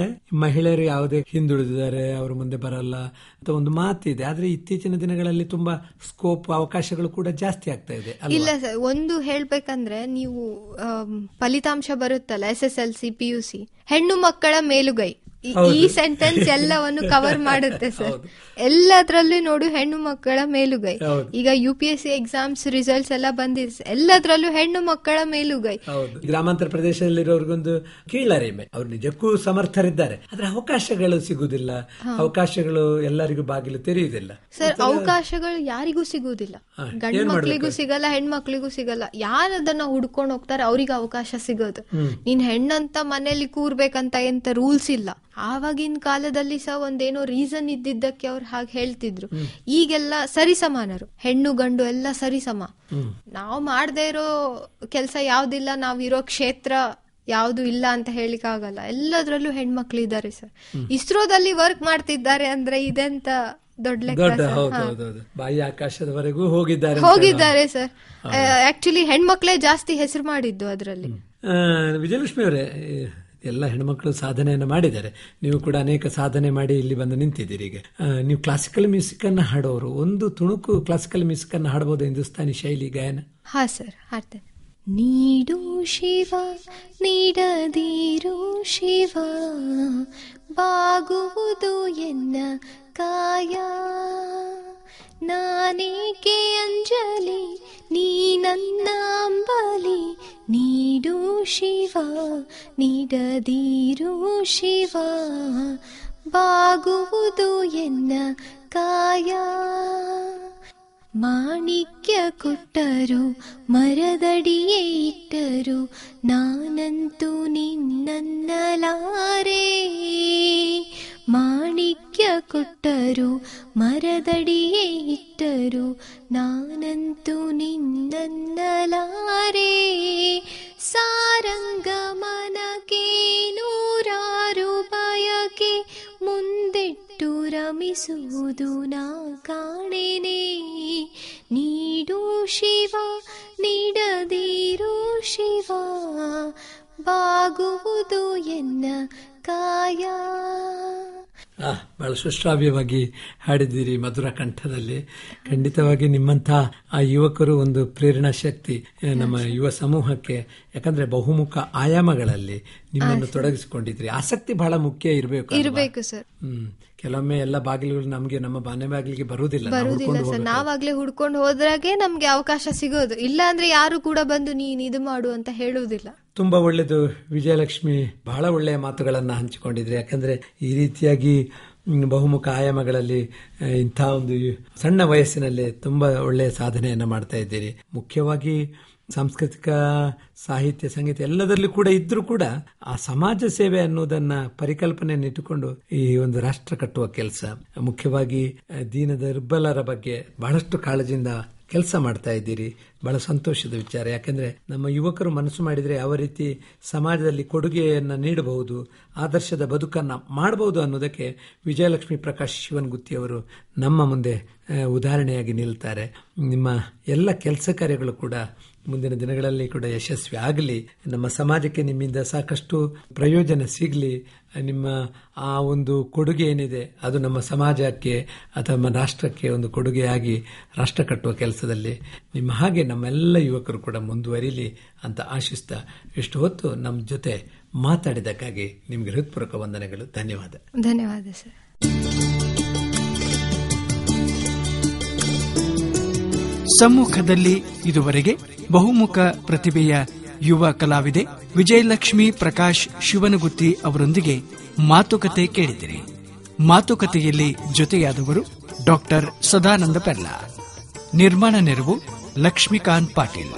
ಮಹಿಳೆಯರು ಯಾವುದೇ ಹಿಂದುಳಿದಿದ್ದಾರೆ, ಅವರು ಮುಂದೆ ಬರಲ್ಲ ಅಂತ ಒಂದು ಮಾತಿದೆ. ಆದ್ರೆ ಇತ್ತೀಚಿನ ದಿನಗಳಲ್ಲಿ ತುಂಬಾ ಸ್ಕೋಪ್, ಅವಕಾಶಗಳು ಕೂಡ ಜಾಸ್ತಿ ಆಗ್ತಾ ಇದೆ. ಇಲ್ಲ ಸರ್, ಒಂದು ಹೇಳ್ಬೇಕಂದ್ರೆ, ನೀವು ಫಲಿತಾಂಶ ಬರುತ್ತಲ್ಲ SSLC PUC, ಹೆಣ್ಣು ಮಕ್ಕಳ ಮೇಲುಗೈ, ಈ ಸೆಂಟೆನ್ಸ್ ಎಲ್ಲವನ್ನು ಕವರ್ ಮಾಡುತ್ತೆ ಸರ್. ಎಲ್ಲದ್ರಲ್ಲೂ ನೋಡು ಹೆಣ್ಣು ಮಕ್ಕಳ ಮೇಲುಗೈ. ಈಗ UPSC ಎಕ್ಸಾಮ್ಸ್ ರಿಸಲ್ಟ್ಸ್ ಎಲ್ಲ ಬಂದಿದೆ, ಎಲ್ಲದ್ರಲ್ಲೂ ಹೆಣ್ಣು ಮಕ್ಕಳ ಮೇಲುಗೈ. ಗ್ರಾಮಾಂತರ ಪ್ರದೇಶದಲ್ಲಿರೋರ್ಗೊಂದು ಕೀಳರಿಮೆ, ಅವ್ರು ನಿಜಕ್ಕೂ ಸಮರ್ಥರಿದ್ದಾರೆ, ಆದ್ರೆ ಅವಕಾಶಗಳು ಸಿಗುವುದಿಲ್ಲ, ಅವಕಾಶಗಳು ಎಲ್ಲರಿಗೂ ಬಾಗಿಲು ತೆರೆಯುವುದಿಲ್ಲ ಸರ್. ಅವಕಾಶಗಳು ಯಾರಿಗೂ ಸಿಗುವುದಿಲ್ಲ, ಗಂಡು ಮಕ್ಳಿಗೂ ಸಿಗಲ್ಲ, ಹೆಣ್ಮಕ್ಳಿಗೂ ಸಿಗಲ್ಲ. ಯಾರದನ್ನ ಹುಡ್ಕೊಂಡು ಹೋಗ್ತಾರೆ ಅವ್ರಿಗೆ ಅವಕಾಶ ಸಿಗೋದು. ನೀನ್ ಹೆಣ್ಣಂತ ಮನೇಲಿ ಕೂರ್ಬೇಕಂತ ಎಂತ ರೂಲ್ಸ್ ಇಲ್ಲ. ಆವಾಗಿನ ಕಾಲದಲ್ಲಿ ಸಹ ಒಂದೇನೋ ರೀಸನ್ ಇದ್ದಿದ್ದಕ್ಕೆ ಅವ್ರು ಹಾಗೆ ಹೇಳ್ತಿದ್ರು. ಈಗೆಲ್ಲ ಸರಿಸಮಾನರು, ಹೆಣ್ಣು ಗಂಡು ಎಲ್ಲ ಸರಿಸಮ. ನಾವು ಮಾಡದೇ ಇರೋ ಕೆಲಸ ಯಾವ್ದಿಲ್ಲ, ನಾವಿರೋ ಕ್ಷೇತ್ರ ಯಾವ್ದು ಇಲ್ಲ ಅಂತ ಹೇಳಿಕ್ ಆಗಲ್ಲ. ಎಲ್ಲದ್ರಲ್ಲೂ ಹೆಣ್ಮಕ್ಳು ಇದ್ದಾರೆ ಸರ್. ಇಸ್ರೋದಲ್ಲಿ ವರ್ಕ್ ಮಾಡ್ತಿದ್ದಾರೆ ಅಂದ್ರೆ ಇದೆಂತ ದೊಡ್ಡ ಲೆಕ್ಕ. ಬಾಯಿ ಆಕಾಶದವರೆಗೂ ಹೋಗಿದ್ದಾರೆ ಸರ್. ಆಕ್ಚುಲಿ ಹೆಣ್ಮಕ್ಳೇ ಜಾಸ್ತಿ ಹೆಸರು ಮಾಡಿದ್ದು ಅದರಲ್ಲಿ. ವಿಜಯಲಕ್ಷ್ಮಿ ಅವರೇ, ಎಲ್ಲ ಹೆಣ್ಮಕ್ಳು ಸಾಧನೆಯನ್ನು ಮಾಡಿದ್ದಾರೆ, ನೀವು ಕೂಡ ಅನೇಕ ಸಾಧನೆ ಮಾಡಿ ಇಲ್ಲಿ ಬಂದು ನಿಂತಿದ್ದೀರಿ. ಈಗ ನೀವು ಕ್ಲಾಸಿಕಲ್ ಮ್ಯೂಸಿಕ್ ಅನ್ನ ಹಾಡೋರು, ಒಂದು ತುಣುಕು ಕ್ಲಾಸಿಕಲ್ ಮ್ಯೂಸಿಕ್ ಅನ್ನ ಹಾಡಬಹುದು, ಹಿಂದೂಸ್ತಾನಿ ಶೈಲಿ ಗಾಯನ? ಹಾ ಸರ್, ಹಾಡ್ತೇನೆ. ನೀಡು ಶಿವ ನೀಡದಿರು ಶಿವ, ಬಾಗುವುದು ಎನ್ನ ಕಾಯ, ನಾನೇಕೆ ಅಂಜಲಿ ನೀ ನನ್ನ ಅಂಬಲಿ, ನೀಡು ಶಿವ ನೀಡದಿರು ಶಿವ, ಬಾಗುವುದು ಎನ್ನ ಕಾಯ. ಮಾಣಿಕ್ಯ ಕೊಟ್ಟರು ಮರದಡಿಯೇ ಇಟ್ಟರು, ನಾನಂತೂ ನಿನ್ನನ್ನಲಾರೆ. ಮಾಣಿಕ್ಯ ಕೊಟ್ಟರು ಮರದಡಿಯೇ ಇಟ್ಟರು, ನಾನಂತೂ ನಿನ್ನನ್ನಲಾರೆ. ಸಾರಂಗಮನಕ್ಕೆ ನೂರಾರು ಬಯಕೆ, ಮುಂದಿಟ್ಟು ರಮಿಸುವುದು ನಾ ಕಾಣೆನೆ. ನೀಡು ಶಿವ ನೀಡದಿರು ಶಿವ, ಬಾಗುವುದು ಎನ್ನ ಕಾಯ. ಬಹಳ ಸುಶ್ರಾವ್ಯವಾಗಿ ಹಾಡಿದ್ದೀರಿ ಮಧುರ ಕಂಠದಲ್ಲಿ. ಖಂಡಿತವಾಗಿ ನಿಮ್ಮಂತಹ ಆ ಯುವಕರು ಒಂದು ಪ್ರೇರಣಾ ಶಕ್ತಿ ನಮ್ಮ ಯುವ ಸಮೂಹಕ್ಕೆ. ಯಾಕಂದ್ರೆ ಬಹುಮುಖ ಆಯಾಮಗಳಲ್ಲಿ ನಿಮ್ಮನ್ನು ತೊಡಗಿಸಿಕೊಂಡಿದ್ರಿ. ಆಸಕ್ತಿ ಬಹಳ ಮುಖ್ಯ ಇರಬೇಕು ಸರ್. ಕೆಲವೊಮ್ಮೆ ಎಲ್ಲ ಬಾಗಿಲುಗಳು ನಮ್ಗೆ ನಮ್ಮ ಮನೆ ಬಾಗಿಲಿಗೆ ಬರುವುದಿಲ್ಲ ಸರ್. ನಾವಾಗ್ಲೇ ಹುಡ್ಕೊಂಡು ಹೋದ್ರಾಗೆ ನಮ್ಗೆ ಅವಕಾಶ ಸಿಗೋದು, ಇಲ್ಲ ಅಂದ್ರೆ ಯಾರು ಕೂಡ ಬಂದು ನೀನ್ ಇದು ಮಾಡು ಅಂತ ಹೇಳುವುದಿಲ್ಲ. ತುಂಬಾ ಒಳ್ಳೇದು ವಿಜಯಲಕ್ಷ್ಮಿ, ಬಹಳ ಒಳ್ಳೆಯ ಮಾತುಗಳನ್ನ ಹಂಚಿಕೊಂಡಿದ್ರಿ. ಯಾಕಂದ್ರೆ ಈ ರೀತಿಯಾಗಿ ಬಹುಮುಖ ಆಯಾಮಗಳಲ್ಲಿ ಇಂಥ ಒಂದು ಸಣ್ಣ ವಯಸ್ಸಿನಲ್ಲೇ ತುಂಬಾ ಒಳ್ಳೆಯ ಸಾಧನೆಯನ್ನ ಮಾಡ್ತಾ ಇದ್ದೀರಿ. ಮುಖ್ಯವಾಗಿ ಸಾಂಸ್ಕೃತಿಕ ಸಾಹಿತ್ಯ ಸಂಗೀತ ಎಲ್ಲದರಲ್ಲೂ ಕೂಡ ಇದ್ರೂ ಕೂಡ ಆ ಸಮಾಜ ಸೇವೆ ಅನ್ನೋದನ್ನ ಪರಿಕಲ್ಪನೆಯನ್ನು ಇಟ್ಟುಕೊಂಡು ಈ ಒಂದು ರಾಷ್ಟ್ರ ಕಟ್ಟುವ ಕೆಲಸ, ಮುಖ್ಯವಾಗಿ ದೀನ ದುರ್ಬಲರ ಬಗ್ಗೆ ಬಹಳಷ್ಟು ಕಾಳಜಿಯಿಂದ ಕೆಲಸ ಮಾಡ್ತಾ ಇದ್ದೀರಿ. ಬಹಳ ಸಂತೋಷದ ವಿಚಾರ. ಯಾಕೆಂದ್ರೆ ನಮ್ಮ ಯುವಕರು ಮನಸ್ಸು ಮಾಡಿದ್ರೆ ಯಾವ ರೀತಿ ಸಮಾಜದಲ್ಲಿ ಕೊಡುಗೆಯನ್ನ ನೀಡಬಹುದು, ಆದರ್ಶದ ಬದುಕನ್ನ ಮಾಡಬಹುದು ಅನ್ನೋದಕ್ಕೆ ವಿಜಯಲಕ್ಷ್ಮಿ ಪ್ರಕಾಶ್ ಶಿವನಗುತ್ತಿ ಅವರು ನಮ್ಮ ಮುಂದೆ ಉದಾಹರಣೆಯಾಗಿ ನಿಲ್ತಾರೆ. ನಿಮ್ಮ ಎಲ್ಲ ಕೆಲಸ ಕಾರ್ಯಗಳು ಕೂಡ ಮುಂದಿನ ದಿನಗಳಲ್ಲಿ ಕೂಡ ಯಶಸ್ವಿ ಆಗಲಿ, ನಮ್ಮ ಸಮಾಜಕ್ಕೆ ನಿಮ್ಮಿಂದ ಸಾಕಷ್ಟು ಪ್ರಯೋಜನ ಸಿಗಲಿ. ನಿಮ್ಮ ಆ ಒಂದು ಕೊಡುಗೆ ಏನಿದೆ ಅದು ನಮ್ಮ ಸಮಾಜಕ್ಕೆ ಅಥವಾ ನಮ್ಮ ರಾಷ್ಟ್ರಕ್ಕೆ ಒಂದು ಕೊಡುಗೆಯಾಗಿ ರಾಷ್ಟ್ರ ಕಟ್ಟುವ ಕೆಲಸದಲ್ಲಿ ನಿಮ್ಮ ಹಾಗೆ ನಮ್ಮೆಲ್ಲ ಯುವಕರು ಕೂಡ ಮುಂದುವರಿಲಿ ಅಂತ ಆಶಿಸ್ತಾ ಇಷ್ಟು ಹೊತ್ತು ನಮ್ಮ ಜೊತೆ ಮಾತಾಡಿದಕ್ಕಾಗಿ ನಿಮಗೆ ಹೃತ್ಪೂರ್ವಕ ವಂದನೆಗಳು. ಧನ್ಯವಾದ. ಧನ್ಯವಾದ ಸರ್. ಸಮ್ಮುಖದಲ್ಲಿ ಇದುವರೆಗೆ ಬಹುಮುಖ ಪ್ರತಿಭೆಯ ಯುವ ಕಲಾವಿದೆ ವಿಜಯಲಕ್ಷ್ಮಿ ಪ್ರಕಾಶ್ ಶಿವನಗುತ್ತಿ ಅವರೊಂದಿಗೆ ಮಾತುಕತೆ ಕೇಳಿದಿರಿ. ಮಾತುಕತೆಯಲ್ಲಿ ಜೊತೆಯಾದವರು ಡಾಕ್ಟರ್ ಸದಾನಂದ ಪೆರ್ಲ. ನಿರ್ಮಾಣ ನೆರವು ಲಕ್ಷ್ಮೀಕಾಂತ್ ಪಾಟೀಲ್.